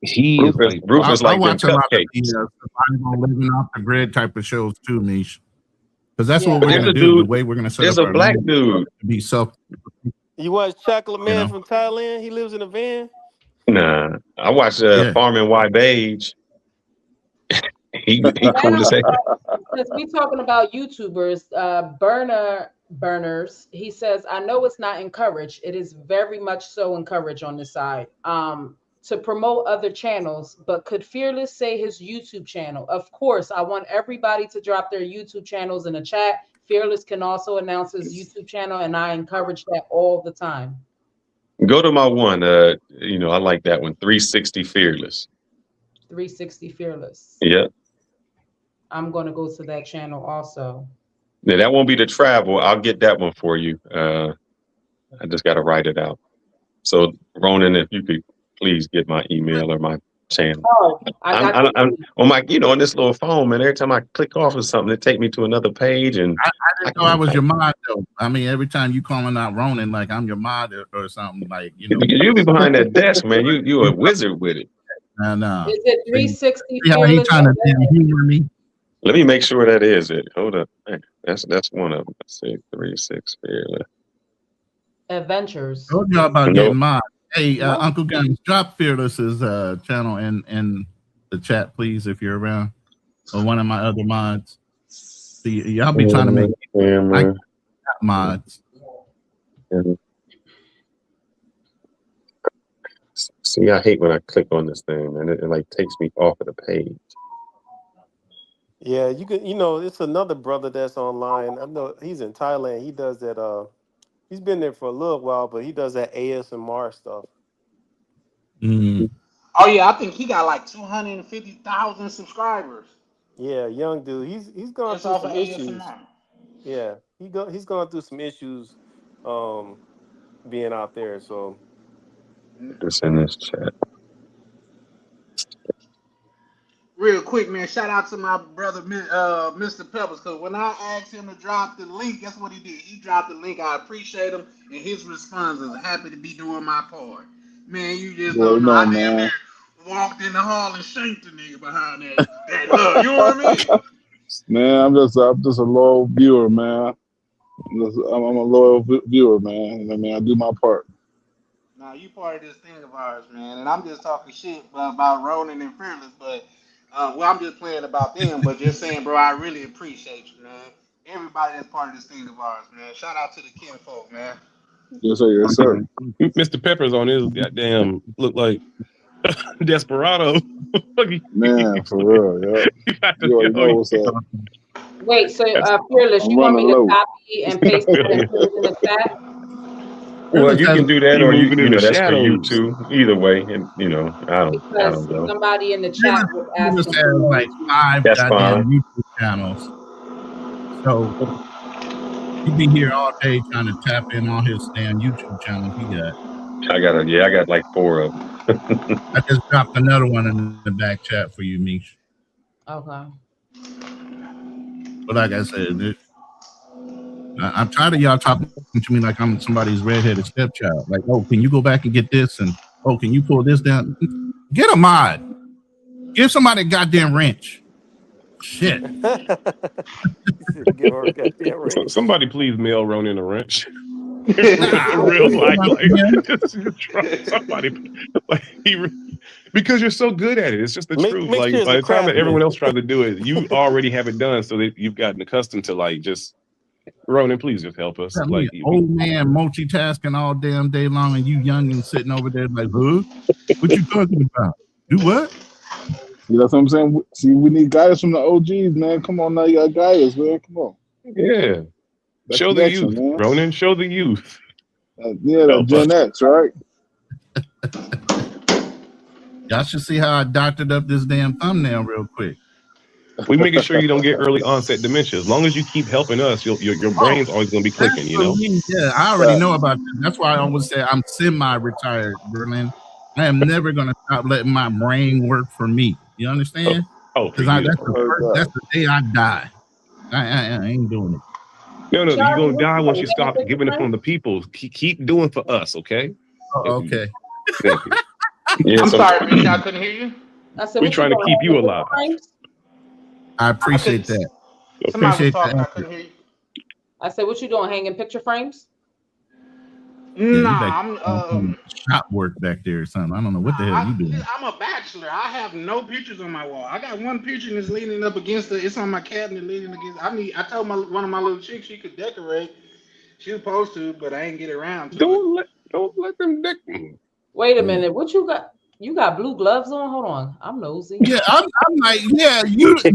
he is like Rufus I like them watch a lot of cupcakes. the survival living off the grid type of shows too, Mish. Because that's what Yeah. we're There's gonna a do. The dude. way we're gonna set There's up a our black room dude. to be self. You watch Chocolate You Man know. from Thailand? He lives in a van. Nah, I watched Yeah. Farming White Age. He cool Now, as heck. since we talking about YouTubers, Burners, he says, I know it's not encouraged. It is very much so encouraged on this side. To promote other channels, but could Fearless say his YouTube channel? Of course, I want everybody to drop their YouTube channels in the chat. Fearless can also announce his YouTube channel, and I encourage that all the time. Go to my one. I like that one. 360 Fearless. 360 Fearless. Yeah. I'm going to go to that channel also. Now, that won't be the travel. I'll get that one for you. I just got to write it out. So, Ronan, if you could please get my email or my channel. Oh, I'm on my, on this little phone, man. Every time I click off of something, it take me to another page, and I didn't know I was your mod though. I mean, every time you calling out Ronan, like I'm your mod or something, like you be behind that desk, man. You a wizard with it. No. Is it 360 See how he Fearless? trying to humor me? Let me make sure that is it. Hold up. That's one of them. Let's see, 360 Fearless. Adventures. Told y'all about Nope. getting mod. Hey, Uncle Guns, drop Fearless's channel in the chat, please, if you're around, or one of my other mods. See, y'all be trying to make mods. See, I hate when I click on this thing, and it like takes me off of the page. Yeah, you can. It's another brother that's online. I know he's in Thailand. He does that. He's been there for a little while, but he does that ASMR stuff. Mm. Oh yeah, I think he got like 250,000 subscribers. Yeah, young dude. He's going Just through off some of issues. ASMR. Yeah, he's going through some issues, being out there. So Just in this chat. Real quick, man, shout out to my brother, Mr. Peppers, because when I asked him to drop the link, guess what he did? He dropped the link. I appreciate him, and his response is happy to be doing my part. Man, you just Well, don't know. I no, damn man. near walked in the hall and shanked the nigga behind that look. You know what I mean? Man, I'm just a loyal viewer, man. I'm a loyal viewer, man. I mean, I do my part. Nah, you part of this thing of ours, man, and I'm just talking shit about Ronan and Fearless, but I'm just playing about them, but just saying, bro, I really appreciate you, man. Everybody that's part of this thing of ours, man. Shout out to the kinfolk, man. Yes, sir. Yes, sir. Mr. Pepper's on his goddamn look like Desperado. Man, for real, yeah. You already know what's up. Wait, so Fearless, you want me to low. copy and paste it and put it in the chat? Well, you can do that, He or moving in the that's for you shadows. too. Either way, and I Because don't know. somebody in the chat was Fearless asking. has like 5 That's goddamn fine. YouTube channels. So he be here all day trying to tap in on his damn YouTube channels he got. I got like 4 of them. I just dropped another one in the back chat for you, Mish. Okay. But like I said, I'm tired of y'all talking to me like I'm somebody's redheaded stepchild. Like, oh, can you go back and get this? And oh, can you pull this down? Get a mod. Give somebody a goddamn wrench. Shit. give her a goddamn wrench. So somebody please mail Ronan a wrench. Real life, somebody like because you're so good at it. It's just the truth. make Like sure it's by a the time that craft everyone wrench. else tries to do it, you already have it done, so that you've gotten accustomed to like just Ronan, please just help us. Got Like me an old man multitasking all damn day long, and you young and sitting over there like, huh? What you talking about? Do what? See, that's what I'm saying. See, we need guys from the OGs, man. Come on now, you got guys, man. Come on. yeah. That Show the connection, youth, man. Ronan. Show the youth. Yeah, that Gen X, right? Y'all should see how I doctored up this damn thumbnail real quick. We making sure you don't get early onset dementia. As long as you keep helping us, your brain's always gonna be clicking. You know. Yeah, I already know about that. That's why I always say I'm semi-retired, Berlin. I am never gonna stop letting my brain work for me. You understand? Oh, Because that's the day I die. I ain't doing it. No, you're gonna die once you stop giving it from the people. Keep doing for us, okay? Okay. Thank you. Yeah, I'm sorry, Misha, I couldn't hear you. I said, We're trying to keep you alive. I appreciate that. Somebody was Appreciate talking. I that. couldn't hear you. I said, what you doing? Hanging picture frames? Yeah, you Nah, back I'm shop work back there or something. I don't know what the hell you doing. I'm a bachelor. I have no pictures on my wall. I got one picture that's leaning up against it's on my cabinet leaning against. I told one of my little chicks she could decorate. She was supposed to, but I ain't get around to it. Don't let them dick. Wait a minute. What you got? You got blue gloves on? Hold on. I'm nosy. Yeah, I'm like, yeah, don't put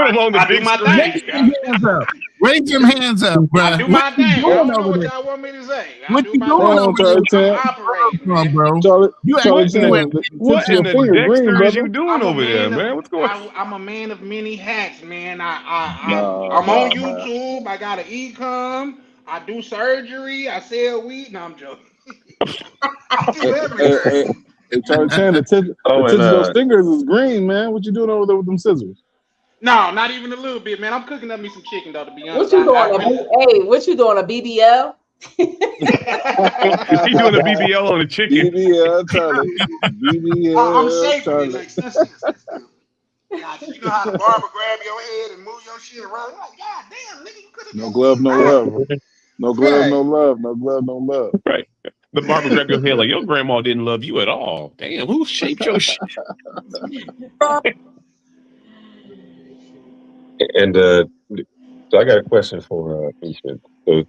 them on the I big do my screen. thing. hands up. Raise them hands up, bro. I do my thing. I don't know what there? y'all want me to say. What you doing over there? I'm operating, man. bro? You Charlie, what in the Dexter is you doing I'm a over there, man man? What's going on? I'm a man of many hats, man. I'm Nah, on man. YouTube. I got an e-com. I do surgery. I sell weed. No, I'm joking. I do everything. Hey, Charlie Chan, the tip of those fingers is green, man. What you doing over there with them scissors? No, not even a little bit, man. I'm cooking up me some chicken though, to be honest. What you doing? Hey, what you doing? A BBL? He doing a BBL on the chicken. BBL, Charlie. BBL. I'm shaping Charlie. it like sensitive. Like, you know how the barber grab your head and move your shit around. You're like, God damn, nigga, you could have. No glove, no love. No glove, no love. No glove, no love. Right. The barber grabbed your head like your grandma didn't love you at all. Damn, who shaped your shit? And so I got a question for Misha. So,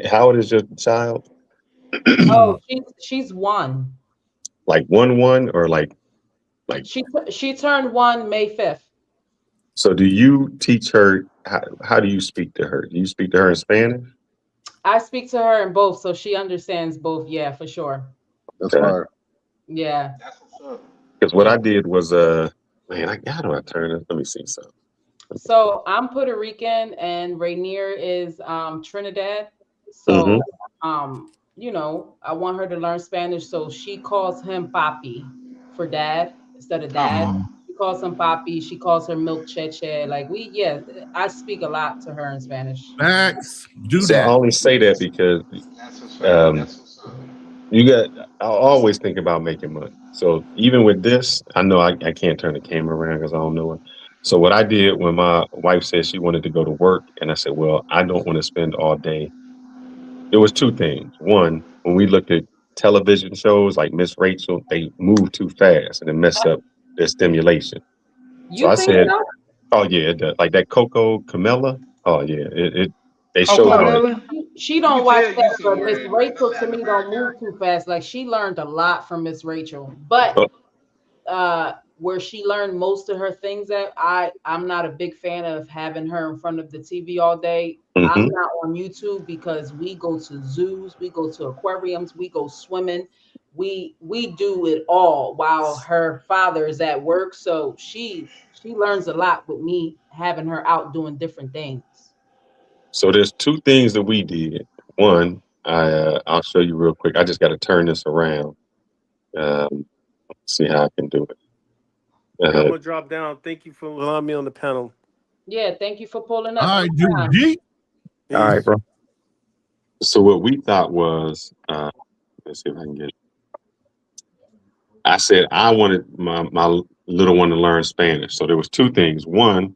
how old is your child? Oh, she's 1. Like 1 or like She turned 1 May 5th. So do you teach her how do you speak to her? Do you speak to her in Spanish? I speak to her in both, so she understands both. Yeah, for sure. That's hard. Yeah. Because what I did was man, how do I turn it? Let me see something. So I'm Puerto Rican and Rainier is Trinidad. So you know, I want her to learn Spanish, so she calls him papi for dad instead of dad. She calls him papi. She calls her milk cheche. Like I speak a lot to her in Spanish. Facts. I only say that because I always think about making money. So even with this, I know I can't turn the camera around because I don't know it. So what I did when my wife said she wanted to go to work, and I said, well, I don't want to spend all day. There was 2 things. One, when we looked at television shows like Miss Rachel, they move too fast and it messed up their stimulation. So I said, oh yeah, like that Coco Camilla. Oh yeah, they showed it. She don't watch that, but Miss Rachel to me don't move too fast. Like she learned a lot from Miss Rachel, but where she learned most of her things at, I'm not a big fan of having her in front of the TV all day. I'm not on YouTube because we go to zoos, we go to aquariums, we go swimming, we do it all while her father is at work. So she learns a lot with me having her out doing different things. So there's 2 things that we did. One, I'll show you real quick. I just got to turn this around. See how I can do it. I'm gonna drop down. Thank you for allowing me on the panel. Yeah, thank you for pulling up. All right, G. All right, bro. So what we thought was, let's see if I can get it. I said I wanted my little one to learn Spanish. So there was 2 things. One,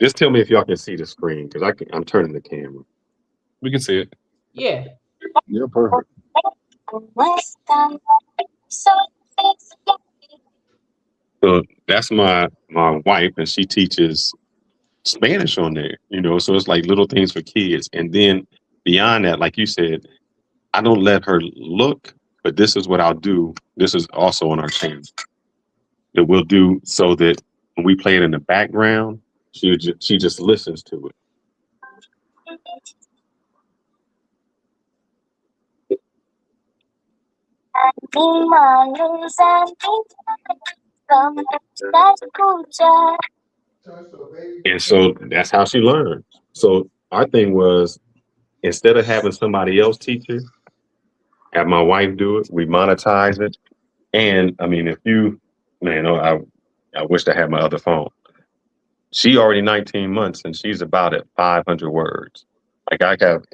just tell me if y'all can see the screen because I'm turning the camera. We can see it. Yeah. Yeah, perfect. So that's my wife, and she teaches Spanish on there, so it's like little things for kids. And then beyond that, like you said, I don't let her look, but this is what I'll do. This is also on our channel that we'll do so that when we play it in the background, she just listens to it. And so that's how she learned. So our thing was, instead of having somebody else teach her, have my wife do it. We monetize it. And I mean, I wish I had my other phone. She already 19 months and she's about at 500 words. Like I have,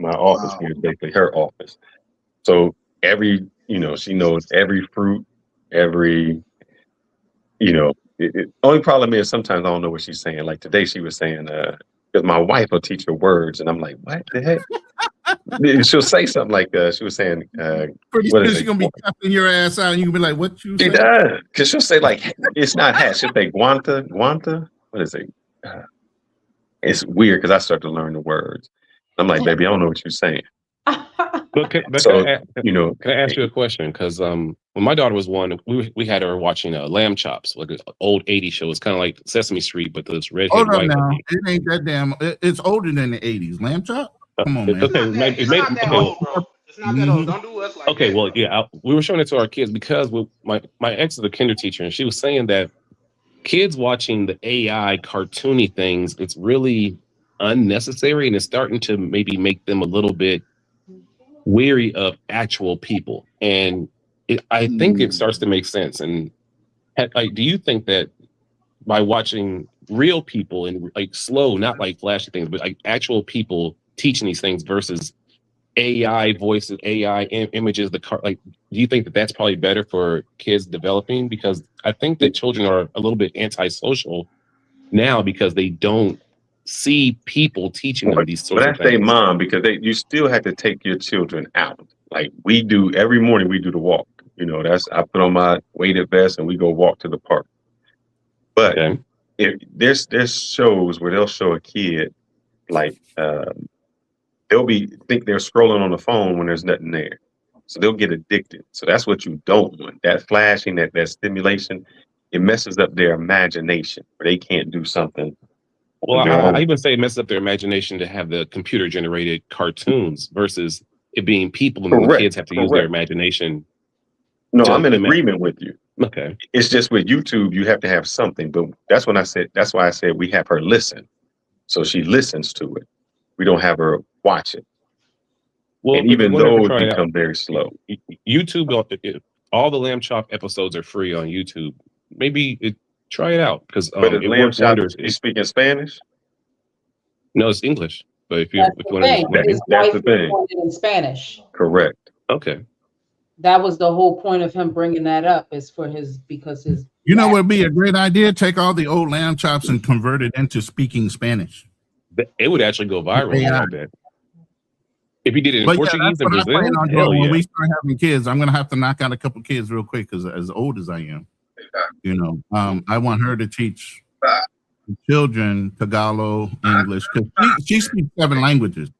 my office here is basically her office. So she knows every fruit, every, only problem is sometimes I don't know what she's saying. Like today, she was saying, because my wife will teach her words, and I'm like, what the heck? She'll say something like, she was saying, Pretty what soon is she's it? gonna be cussing your ass out, and you can be like, "What you She say?" does, because she'll say like, it's not hat. She'll say guanta. What is it? It's weird because I start to learn the words. I'm like, baby, I don't know what you're saying. But can So I ask you a question? Because when my daughter was one, we had her watching Lamb Chops, like an old '80s show. It's kind of like Sesame Street, but this redhead Hold up white now, lady. it ain't that damn. It's older than the '80s. Lamb chop. Come on, man. Okay, It's not that old, bro. It's not that old. Don't do us like okay, that. well, yeah, we were showing it to our kids because my ex is a kinder teacher, and she was saying that kids watching the AI cartoony things, it's really unnecessary, and it's starting to maybe make them a little bit weary of actual people. And I think it starts to make sense. And like, do you think that by watching real people and like slow, not like flashy things, but like actual people teaching these things versus AI voices, AI images, like, do you think that that's probably better for kids developing? Because I think that children are a little bit antisocial now because they don't see people teaching them these But sorts of that's their things. mom, because you still have to take your children out. Like we do every morning, we do the walk. I put on my weighted vest and we go walk to the park. But if there's shows where they'll show a kid like they'll think they're scrolling on the phone when there's nothing there. So they'll get addicted. So that's what you don't want. That flashing, that stimulation, it messes up their imagination where they can't do something. Well, I even say it messes up their imagination to have the computer generated cartoons versus it being people, and then the kids have to use their imagination. No, I'm in agreement with you. Okay. It's just with YouTube, you have to have something. But that's why I said we have her listen. So she listens to it. We don't have her watch it. Well, and even those become become very slow. YouTube, all the Lamb Chop episodes are free on YouTube. Maybe try it out because But it Lamb works Chop, wonders. you speak in Spanish? No, it's English. But if you That's want to the thing. His that's wife the thing. was in Spanish. Correct. Okay. That was the whole point of him bringing that up, is for because his. You know what would be a great idea? Take all the old lamb chops and convert it into speaking Spanish. It would actually go viral. Yeah. I bet. If you did it in But Portuguese in that's what I Brazil, plan on hell doing. yeah. When we start having kids, I'm gonna have to knock out a couple kids real quick because as old as I am, I want her to teach children Tagalog, English, because she speaks 7 languages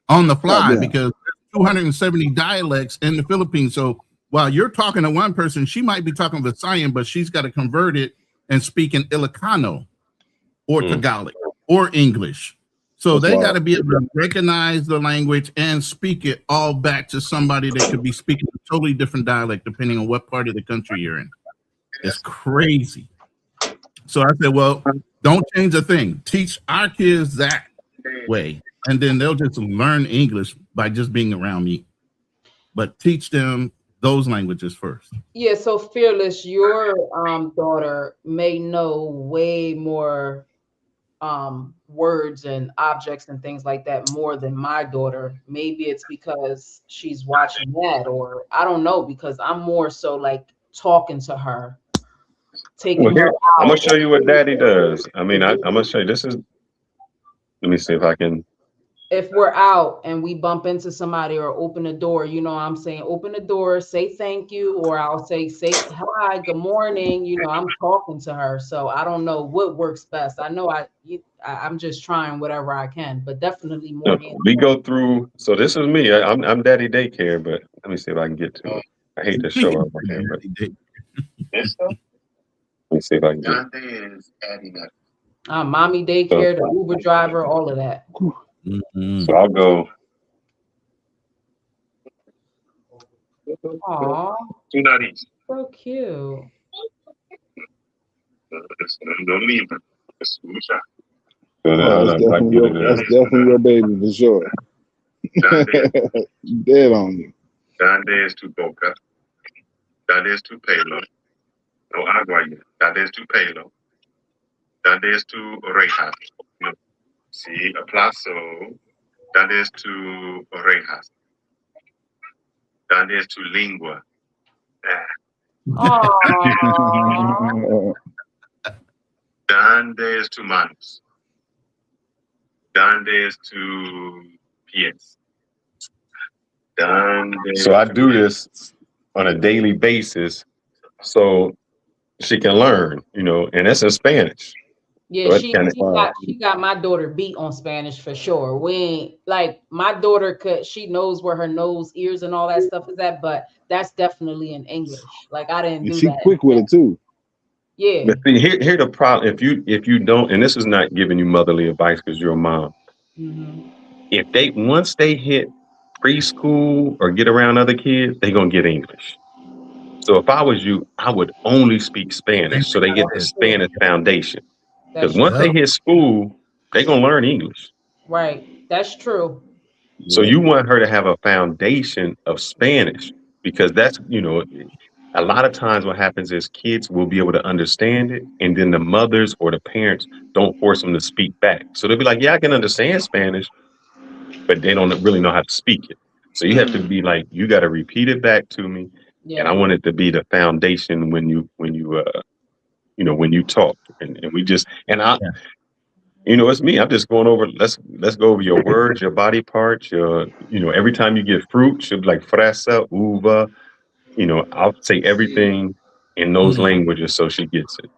on the fly because there's 270 dialects in the Philippines. So while you're talking to one person, she might be talking Visayan, but she's got to convert it and speak in Ilocano or Tagalog or English. So they got to be able to recognize the language and speak it all back to somebody that could be speaking a totally different dialect depending on what part of the country you're in. It's crazy. So I said, well, don't change a thing. Teach our kids that way, and then they'll just learn English by just being around me. But teach them those languages first. Yeah, so Fearless, your daughter may know way more words and objects and things like that more than my daughter. Maybe it's because she's watching that, or I don't know, because I'm more so like talking to her, taking her out. I'm gonna show you what Daddy does. I mean, I'm gonna show you. Let me see if I can. If we're out and we bump into somebody or open a door, I'm saying open the door, say thank you, or I'll say hi, good morning. I'm talking to her. So I don't know what works best. I know I'm just trying whatever I can, but definitely more. We go through. So this is me. I'm Daddy Daycare, but let me see if I can get to it. I hate to show up my camera. Let me see if I can get. Mommy Daycare, the Uber driver, all of that. So I'll go. Aw, Do not eat. so cute. That's definitely your baby for sure. Dead on you. Grande es tu boca. Grande es tu pelo. No agua. Grande es tu pelo. Grande es tu oreja. Sí, aplauso. Grande es tu orejas. Grande es tu lengua. Donde es tu manos? Donde es tu pies? So I do this on a daily basis so she can learn, and that's in Spanish. Yeah, So she got my daughter beat on Spanish for sure. We ain't like my daughter she knows where her nose, ears, and all that stuff is at, but that's definitely in English. Like I didn't do She that. quick with it too. Yeah. But see, here the problem. If you don't, and this is not giving you motherly advice because you're a mom. Mm-hmm. If once they hit preschool or get around other kids, they're gonna get English. So if I was you, I would only speak Spanish so they get the Spanish foundation. Because once they hit school, they're gonna learn English. Right. That's true. So you want her to have a foundation of Spanish because that's, a lot of times what happens is kids will be able to understand it, and then the mothers or the parents don't force them to speak back. So they'll be like, yeah, I can understand Spanish, but they don't really know how to speak it. So you have to be like, you got to repeat it back to me. Yeah. And I want it to be the foundation when you talk. And we just, and it's me. I'm just going over, let's go over your words, your body parts, every time you get fruit, she'll be like fresa, uva, I'll say everything in those languages so she gets it.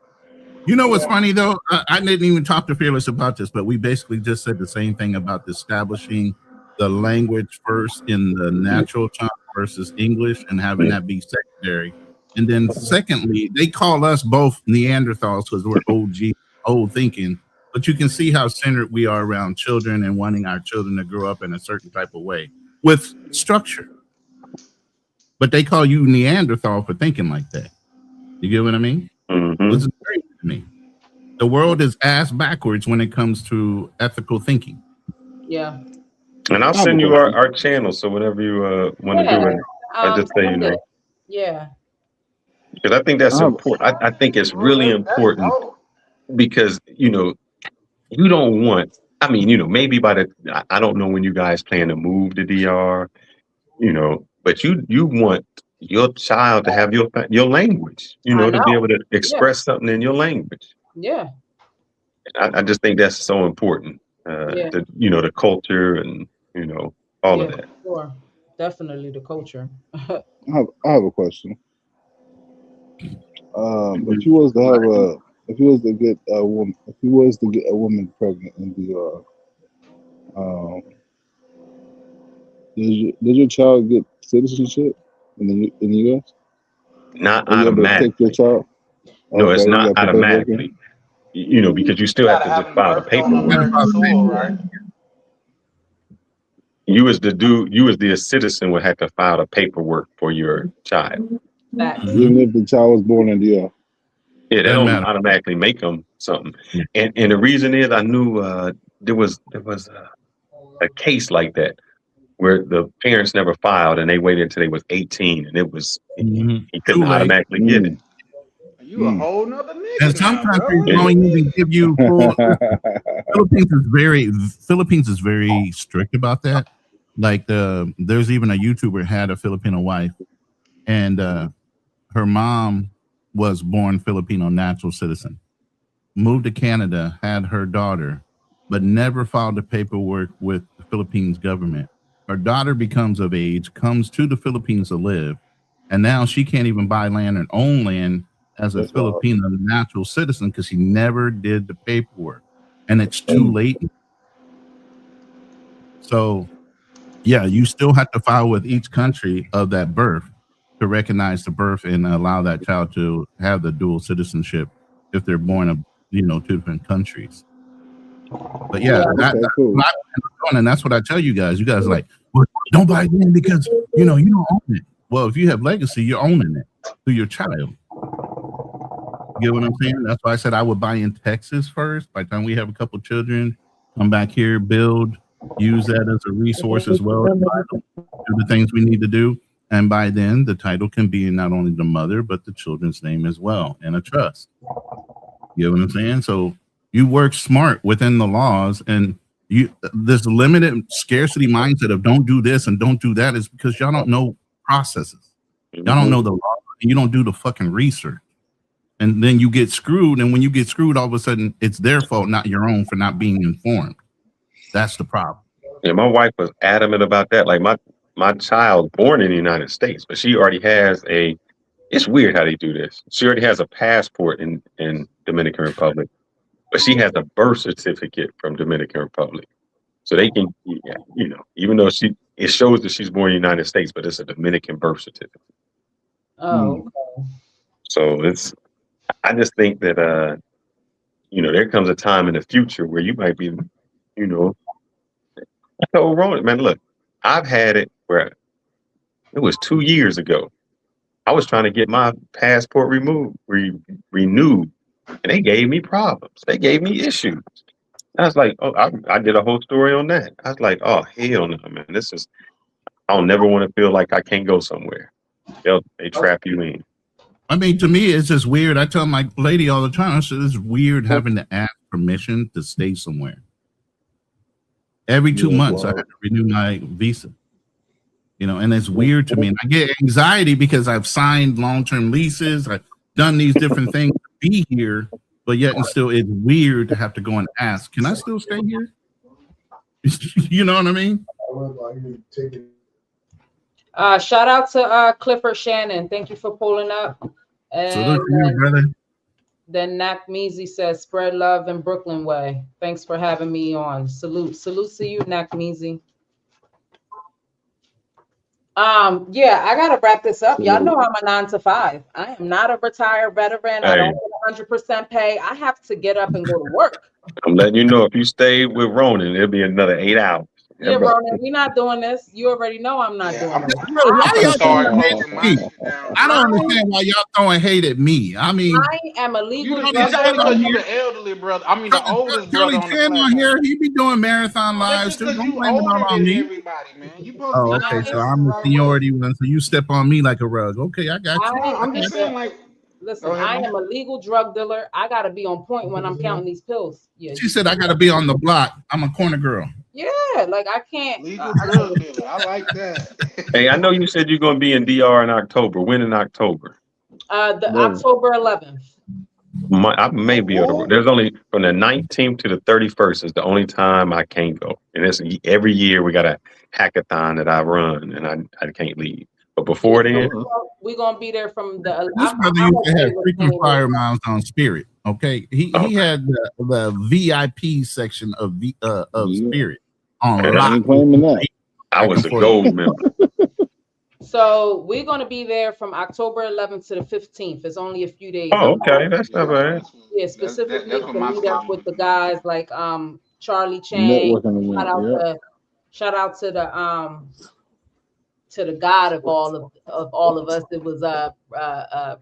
You know what's funny though? I didn't even talk to Fearless about this, but we basically just said the same thing about establishing the language first in the natural tongue versus English and having that be secondary. And then secondly, they call us both Neanderthals because we're old thinking, but you can see how centered we are around children and wanting our children to grow up in a certain type of way with structure. But they call you Neanderthal for thinking like that. You get what I mean? Mm-hmm. This is crazy to me. The world is ass backwards when it comes to ethical thinking. Yeah. And I'll send you our channel, so whenever you want to do it, I just say, Yeah. Because I think that's important. I think it's really important because, you don't want, maybe I don't know when you guys plan to move to DR, but you want your child to have your language, to be able to express something in your language. Yeah. I just think that's so important, the culture and, all of that. Sure. Definitely the culture. I have a question. If you was to get a woman pregnant in DR, did your child get citizenship in the U.S.? Not automatically. Take your child? No, it's not automatically. Because you still have to just file the paperwork. Right? You as the citizen would have to file the paperwork for your child. Even if the child was born in DR. Yeah, they don't automatically make them something. And the reason is I knew there was a case like that where the parents never filed and they waited until they was 18 and it was he couldn't automatically get it. You a whole nother nigga. And some countries don't even give you full. Philippines is very strict about that. Like there's even a YouTuber had a Filipino wife, and her mom was born Filipino natural citizen, moved to Canada, had her daughter, but never filed the paperwork with the Philippines government. Her daughter becomes of age, comes to the Philippines to live, and now she can't even buy land and own land as a Filipino natural citizen because she never did the paperwork, and it's too late. So, yeah, you still have to file with each country of that birth to recognize the birth and allow that child to have the dual citizenship if they're born of, two different countries. But yeah, that's what I'm doing, and that's what I tell you guys. You guys are like, well, don't buy land because you don't own it. Well, if you have legacy, you're owning it through your child. You get what I'm saying? That's why I said I would buy in Texas first. By the time we have a couple children, come back here, build, use that as a resource as well, do the things we need to do. And by then, the title can be not only the mother, but the children's name as well, and a trust. You know what I'm saying? So you work smart within the laws, and this limited scarcity mindset of don't do this and don't do that is because y'all don't know processes. Y'all don't know the law, and you don't do the fucking research. and then you get screwed. And when you get screwed, all of a sudden it's their fault, not your own, for not being informed. That's the problem. Yeah, my wife was adamant about that. Like my child born in the United States, but she already has it's weird how they do this. She already has a passport in Dominican Republic, but she has a birth certificate from Dominican Republic. So they can, even though it shows that she's born in the United States, but it's a Dominican birth certificate. Oh, okay. So I just think that, there comes a time in the future where you might be, I told Ronan, man, look, I've had it where it was 2 years ago. I was trying to get my passport renewed, and they gave me problems. They gave me issues. I was like, oh, I did a whole story on that. I was like, oh, hell no, man. I'll never want to feel like I can't go somewhere. They trap you in. I mean, to me, it's just weird. I tell my lady all the time, I said, it's weird having to ask permission to stay somewhere. Every 2 months, I have to renew my visa. And it's weird to me. And I get anxiety because I've signed long-term leases. I've done these different things to be here, but yet and still it's weird to have to go and ask, can I still stay here? You know what I mean? Shout out to Clifford Shannon. Thank you for pulling up. And Salute to you, brother. then Nak Meezy says, spread love in Brooklyn way. Thanks for having me on. Salute to you, Nak Meezy. Yeah, I gotta wrap this up. Y'all know I'm a 9 to 5. I am not a retired veteran. I don't get 100% pay. I have to get up and go to work. I'm letting you know, if you stay with Ronan, it'll be another 8 hours. Yeah, Ronan, we're not doing this. You already know I'm not doing this. I don't understand why y'all throwing hate at me. I mean, I am a legal You just said because you're the elderly brother. I mean, the oldest brother on the on here, he be doing marathon lives too. Don't blame it all on me. Everybody, man. Oh, okay. So I'm the seniority one. So you step on me like a rug. Okay, I got you. I'm just saying, like, listen, I am a legal drug dealer. I gotta be on point when I'm counting these pills. Yeah. She said I gotta be on the block. I'm a corner girl. Yeah, like I can't. Legal drug dealer. I like that. Hey, I know you said you're going to be in DR in October. When in October? October 11th. I may be able to. There's only from the 19th to the 31st is the only time I can't go. And it's every year we got a hackathon that I run, and I can't leave. But before then, we're gonna be there from the. This brother used to have frequent flyer miles on Spirit. Okay, he had the VIP section of Spirit on lock. I was a gold member. So we're going to be there from October 11th to the 15th. It's only a few days. Oh, okay, that's not bad. Yeah, specifically to meet up with the guys like Charlie Chang. Shout out to the God of all of us. It was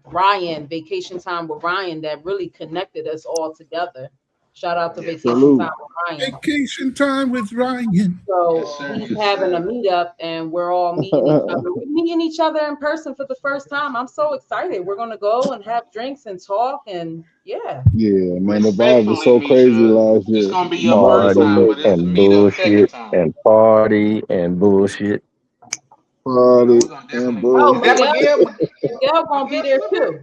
Ryan, Vacation Time with Ryan, that really connected us all together. Shout out to Vacation Time with Ryan. Vacation Time with Ryan. So he's having a meetup, and we're all meeting each other. We're meeting each other in person for the first time. I'm so excited. We're gonna go and have drinks and talk, and yeah. Yeah, man, the vibe was so crazy last year. It's gonna be your first time, but and bullshit and party and bullshit. Party and bullshit. Miguel gonna be there too.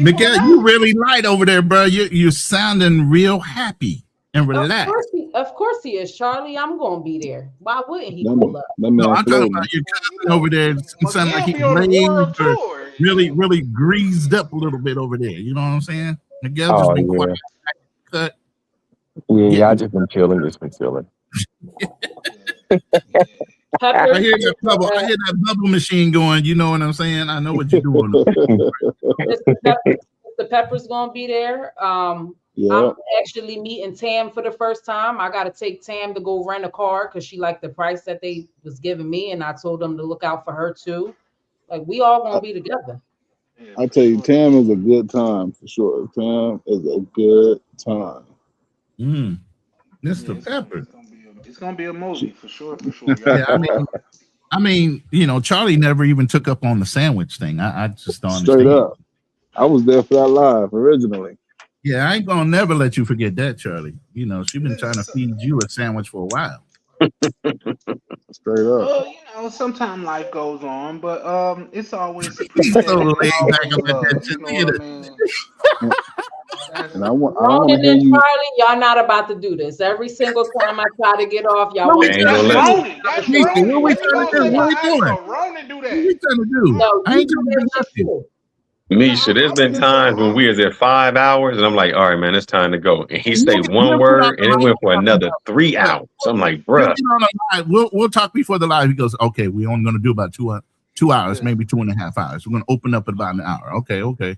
Miguel, you really light over there, bro. You're sounding real happy and relaxed. Of course he is, Charlie. I'm gonna be there. Why wouldn't he pull up? No, I'm talking about your cousin over there. It sounds like he's blazed or really greased up a little bit over there. You know what I'm saying? Miguel just been quiet. Cut. Yeah, I just been chilling. I hear that bubble machine going. You know what I'm saying? I know what you're doing. The Pepper's gonna be there. I'm actually meeting Tam for the first time. I gotta take Tam to go rent a car because she liked the price that they was giving me, and I told them to look out for her too. Like, we all gonna be together. I tell you, Tam is a good time for sure. Tam is a good time. Mr. Pepper. It's gonna be a movie for sure. Yeah, I mean, Charlie never even took up on the sandwich thing. I just don't straight understand. up. I was there for that live originally. Yeah, I ain't gonna never let you forget that, Charlie. She's been trying to feed you a sandwich for a while. Straight up. Well, you know, sometimes life goes on, but it's always appreciated So and laid back always up at that love. shit. You know Look what at I mean? That's, And I want to Ronan hear and you. Charlie, y'all not about to do this. Every single time I try to get off, y'all What we want They to ain't trying gonna to let do? you. Ronan. That's Nisha, what Ronan. we Let me trying go to and do? say What we something doing? extra. Ronan do What we that. trying to do? No, I you ain't do trying to that do just nothing. too. Misha, there's I'm been finna tell times when we Ronan. was at 5 hours and I'm like, all right, man, it's time to go. And he We'll say get, one we'll get on word the and it live. went for another 3 Look, hours. So I'm like, we'll bruh. get on the live. We'll talk before the live. He goes, okay, we're only gonna do about 2 hours, Yeah. maybe 2.5 hours. We're gonna open up at about an hour. Okay. Hey,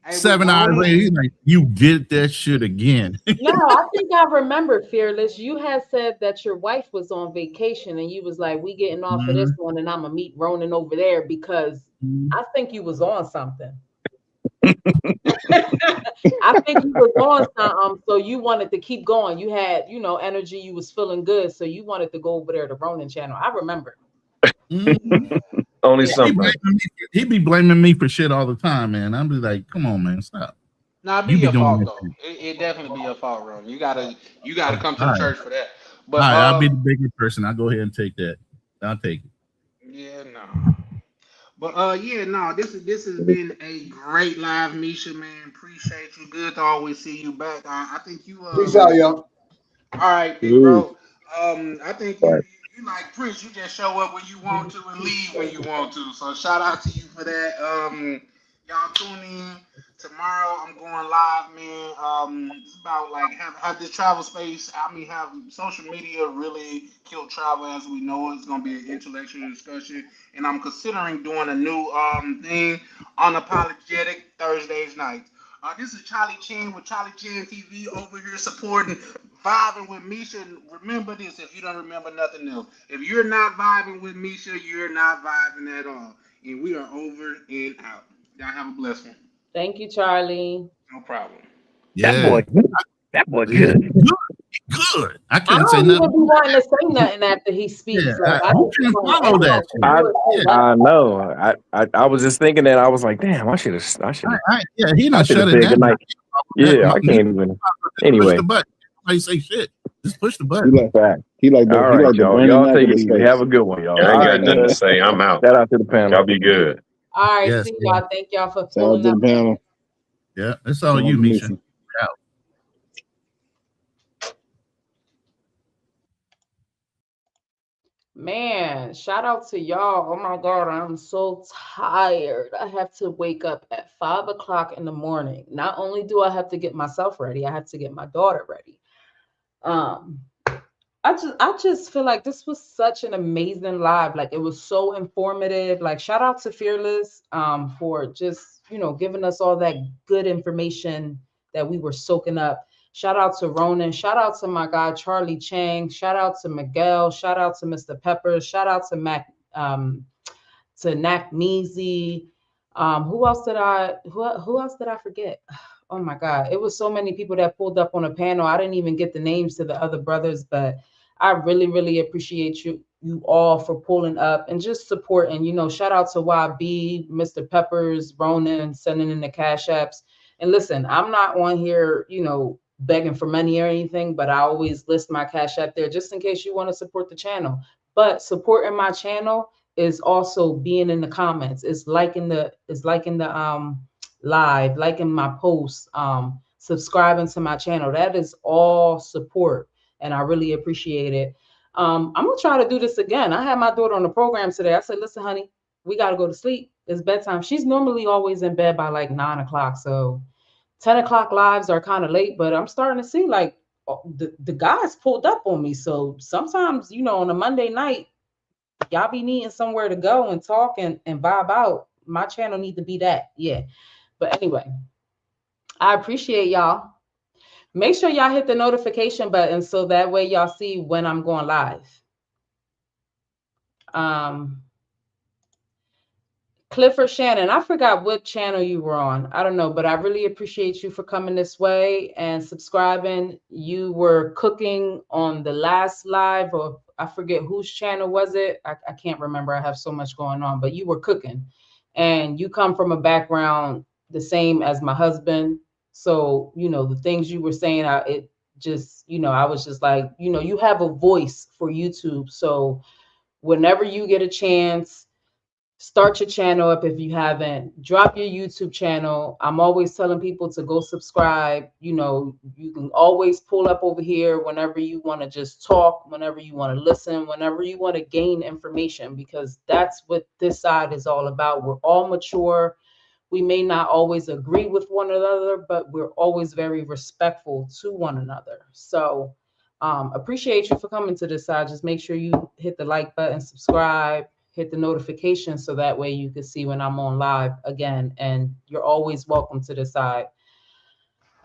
but 7 hours Ronan, later, he's like, you did that shit again. No, I think I remember, Fearless. You had said that your wife was on vacation and you was like, we getting off of this Mhm. one and I'm gonna meet Ronan over there because I think you was on something. I think you was on something, so you wanted to keep going. You had, energy, you was feeling good, so you wanted to go over there to Ronan channel. I remember. Mhm. Only Yeah. sometimes. He be blaming me for shit all the time, man. I'm just like, come on, man, stop. nah, it be You be your doing fault that though. shit. It definitely be your fault, Ronan. You gotta come to All the right. church for that. All But right, I'll be the bigger person. I'll go ahead and take that. I'll take it. yeah, no. But yeah, no, this has been a great live, Misha, man. Appreciate you. Good to always see you back. I think you Peace out, y'all. all right, big Dude. bro. I think Right. you like Prince. You just show up when you want to and leave when you want to. So shout out to you for that. Y'all tune in tomorrow. I'm going live, man. It's about like have this travel space. I mean, have social media really killed travel as we know it. It's gonna be an intellectual discussion, and I'm considering doing a new thing, unapologetic Thursdays nights. This is Charlie Chan with Charlie Chan TV over here supporting, vibing with Misha. And remember this, if you don't remember nothing else. If you're not vibing with Misha, you're not vibing at all. And we are over and out. Y'all have a blessed one. Thank you, Charlie. No problem. That Yeah. boy, that boy Yeah. good. Good. I I can't say don't nothing. even be wanting to say nothing after he speaks. Yeah, Like I you just be can like, follow that shit. I Yeah. I know. I was just thinking that I was like, damn, I should have Yeah, he done shut it said down. goodnight. Yeah, I can't even. Push Anyway, the button. Nobody say shit. Just push the He button. like the all right, y'all. Bernie Y'all Mac take of it the easy. space. Have a good one, y'all. I ain't all got right, nothing to man. say. I'm out. Shout out to the panel. Y'all be good. All right, Yes. see y'all. Thank y'all for Shout out pulling to up. the panel. Yeah, that's Shout all out you, to Misha. Misha. Out. Man, shout out to y'all. Oh my God, I'm so tired. I have to wake up at 5 o'clock in the morning. Not only do I have to get myself ready, I have to get my daughter ready. Um, I just feel like this was such an amazing live. Like it was so informative. Like shout out to Fearless for just, giving us all that good information that we were soaking up. Shout out to Ronan. Shout out to my guy Charlie Chang. Shout out to Miguel. Shout out to Mr. Peppers. Shout out to Mac to Nac Measy. Who else did I forget? Oh my God. It was so many people that pulled up on a panel. I didn't even get the names to the other brothers, but I really, really appreciate you all for pulling up and just supporting. Shout out to YB, Mr. Peppers, Ronan, sending in the cash apps. And listen, I'm not on here, begging for money or anything, but I always list my cash app there just in case you want to support the channel. But supporting my channel is also being in the comments. It's liking the live, liking my posts, subscribing to my channel. That is all support, and I really appreciate it. I'm gonna try to do this again. I had my daughter on the program today. I said, listen, honey, we gotta go to sleep. It's bedtime. She's normally always in bed by like 9 o'clock. So 10 o'clock lives are kind of late, but I'm starting to see like the guys pulled up on me. So sometimes, on a Monday night, y'all be needing somewhere to go and talk and vibe out. My channel need to be that. Yeah. But anyway, I appreciate y'all. Make sure y'all hit the notification button so that way y'all see when I'm going live. Clifford Shannon, I forgot what channel you were on. I don't know, but I really appreciate you for coming this way and subscribing. You were cooking on the last live, or I forget whose channel was it. I can't remember. I have so much going on, but you were cooking and you come from a background the same as my husband. So, the things you were saying, it just, I was just like, you have a voice for YouTube. So whenever you get a chance, start your channel up. If you haven't, drop your YouTube channel. I'm always telling people to go subscribe. You can always pull up over here whenever you want to just talk, whenever you want to listen, whenever you want to gain information, because that's what this side is all about. We're all mature. We may not always agree with one another, but we're always very respectful to one another. So appreciate you for coming to this side. Just make sure you hit the like button, subscribe, hit the notification, so that way you can see when I'm on live again. And you're always welcome to the side.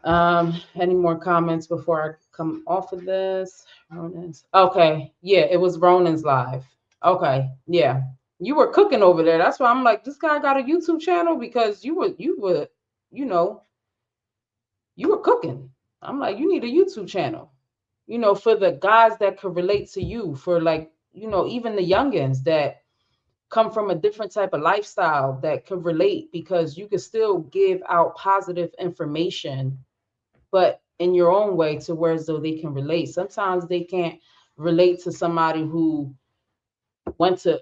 Any more comments before I come off of this? Ronan's. Okay, yeah, it was Ronan's live. Okay, yeah, you were cooking over there. That's why I'm like, this guy got a YouTube channel, because you were cooking. I'm like, you need a YouTube channel, for the guys that could relate to you, for like, even the youngins that come from a different type of lifestyle that could relate, because you can still give out positive information, but in your own way, to where as though they can relate. Sometimes they can't relate to somebody who went to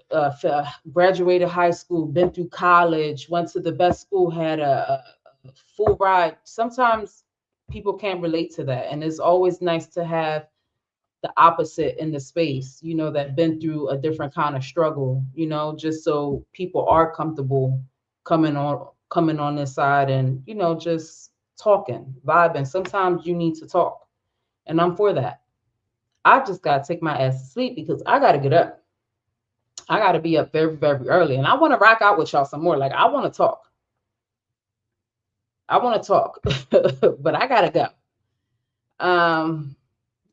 graduated high school, been through college, went to the best school, had a full ride. Sometimes people can't relate to that. And it's always nice to have the opposite in the space, that been through a different kind of struggle, just so people are comfortable coming on this side and, just talking, vibing. Sometimes you need to talk, and I'm for that. I just got to take my ass to sleep, because I got to get up. I got to be up very, very early, and I want to rock out with y'all some more. Like, I want to talk. But I got to go.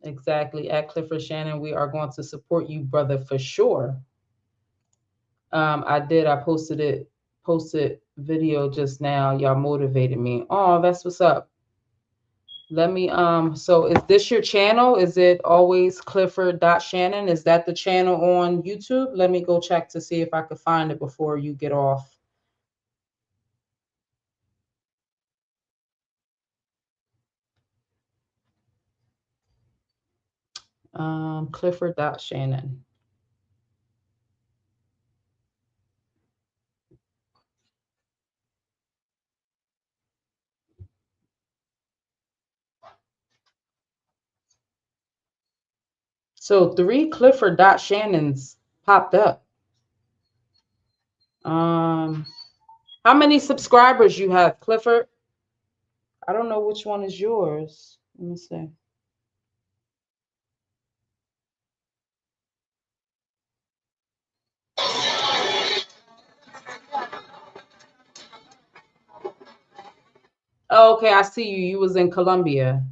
Exactly. At Clifford Shannon, we are going to support you, brother, for sure. I posted video just now. Y'all motivated me. Oh, that's what's up. Let me, so is this your channel? Is it always Clifford.Shannon? Is that the channel on YouTube? Let me go check to see if I could find it before you get off. Clifford.Shannon. So 3 Clifford.Shannons popped up. How many subscribers you have, Clifford? I don't know which one is yours. Let me see. Oh, okay, I see you. You was in Colombia.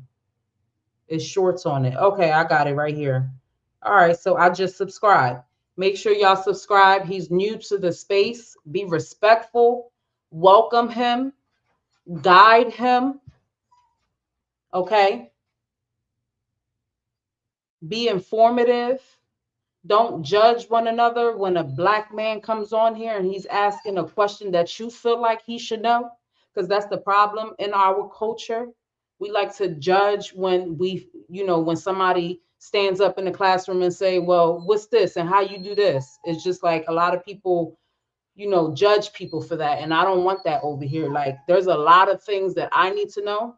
It's shorts on it. Okay, I got it right here. All right, so I just subscribed. Make sure y'all subscribe. He's new to the space. Be respectful. Welcome him. Guide him. Okay? Be informative. Don't judge one another. When a black man comes on here and he's asking a question that you feel like he should know, because that's the problem in our culture. We like to judge when when somebody stands up in the classroom and say, well, what's this and how you do this? It's just like a lot of people, judge people for that. And I don't want that over here. Like, there's a lot of things that I need to know.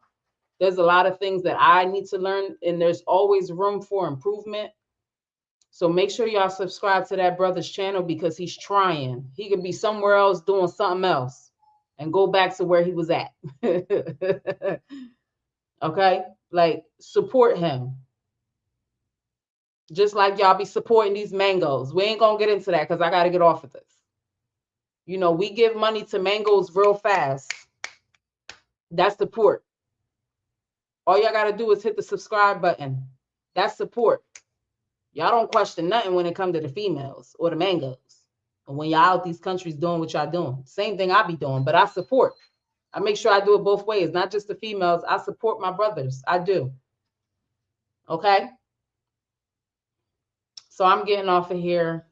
There's a lot of things that I need to learn, and there's always room for improvement. So make sure y'all subscribe to that brother's channel, because he's trying. He could be somewhere else doing something else and go back to where he was at. Okay? Like, support him. Just like y'all be supporting these mangoes. We ain't going to get into that, because I got to get off of this. We give money to mangoes real fast. That's support. All y'all got to do is hit the subscribe button. That's support. Y'all don't question nothing when it comes to the females or the mangoes. And when y'all out these countries doing what y'all doing. Same thing I be doing, but I support. I make sure I do it both ways, not just the females. I support my brothers. I do. Okay? So I'm getting off of here.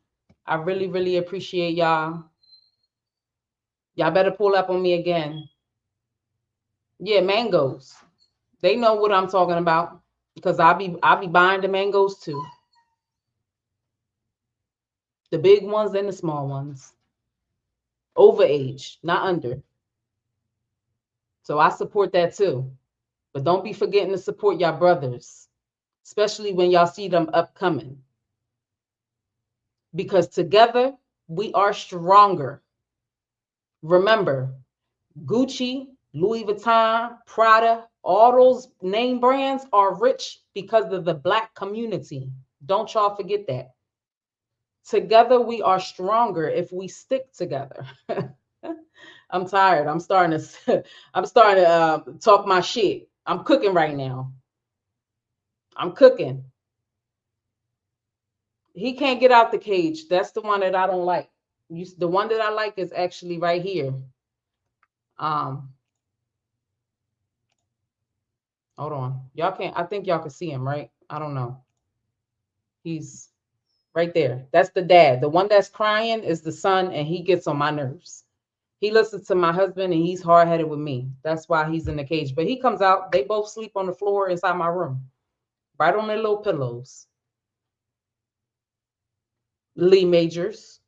I really, really appreciate y'all. Y'all better pull up on me again. Yeah, mangoes. They know what I'm talking about. because I'll be buying the mangoes too. The big ones and the small ones. Over age, not under. So I support that too. But don't be forgetting to support your brothers, especially when y'all see them upcoming. Because together we are stronger. Remember, Gucci, Louis Vuitton, Prada, all those name brands are rich because of the Black community. Don't y'all forget that. Together we are stronger if we stick together. I'm tired. I'm starting to talk my shit. I'm cooking right now. I'm cooking. He can't get out the cage. That's the one that I don't like. The one that I like is actually right here. Hold on. Y'all can't, I think y'all can see him, right? I don't know. He's right there. That's the dad. The one that's crying is the son, and he gets on my nerves. He listens to my husband, and he's hard-headed with me. That's why he's in the cage. But he comes out. They both sleep on the floor inside my room, right on their little pillows. Lee Majors.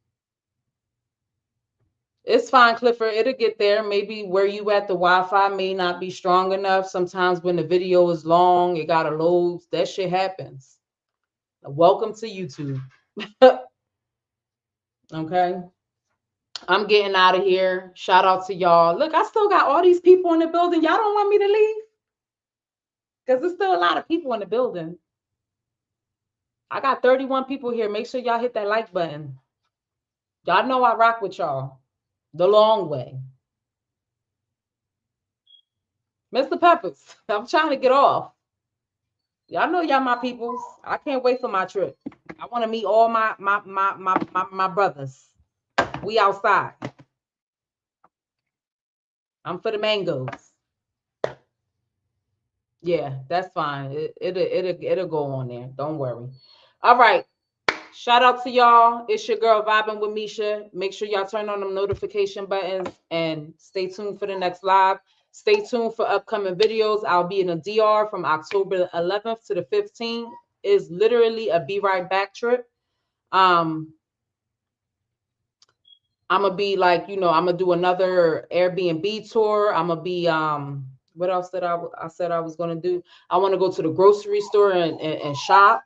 It's fine, Clifford. It'll get there. Maybe where you at, the Wi-Fi may not be strong enough. Sometimes when the video is long, it gotta load. That shit happens. Welcome to YouTube. Okay. I'm getting out of here. Shout out to y'all. Look, I still got all these people in the building. Y'all don't want me to leave? Because there's still a lot of people in the building. I got 31 people here. Make sure y'all hit that like button. Y'all know I rock with y'all the long way. Mr. Peppers, I'm trying to get off. Y'all know y'all my peoples. I can't wait for my trip. I want to meet all my brothers. We outside. I'm for the mangoes. Yeah, that's fine. It'll go on there. Don't worry. All right. Shout out to y'all. It's your girl Vibing with Misha. Make sure y'all turn on them notification buttons and stay tuned for the next live. Stay tuned for upcoming videos. I'll be in a DR from October 11th to the 15th. It's literally a be right back trip. I'm gonna be like, I'm gonna do another Airbnb tour. I'm gonna be what else did I said I was gonna do? I want to go to the grocery store and shop.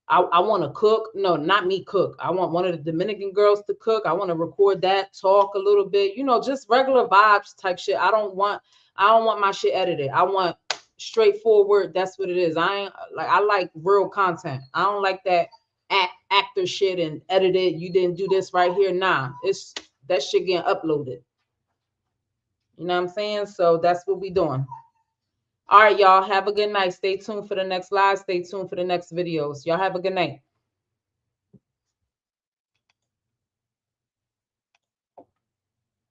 I want to cook. No, not me cook. I want one of the Dominican girls to cook. I want to record that, talk a little bit, just regular vibes type shit. I don't want my shit edited. I want straightforward. That's what it is. I like real content. I don't like that actor shit and edited. You didn't do this right here. Nah, it's that shit getting uploaded. You know what I'm saying? So that's what we doing. All right, y'all. Have a good night. Stay tuned for the next live. Stay tuned for the next videos. Y'all have a good night.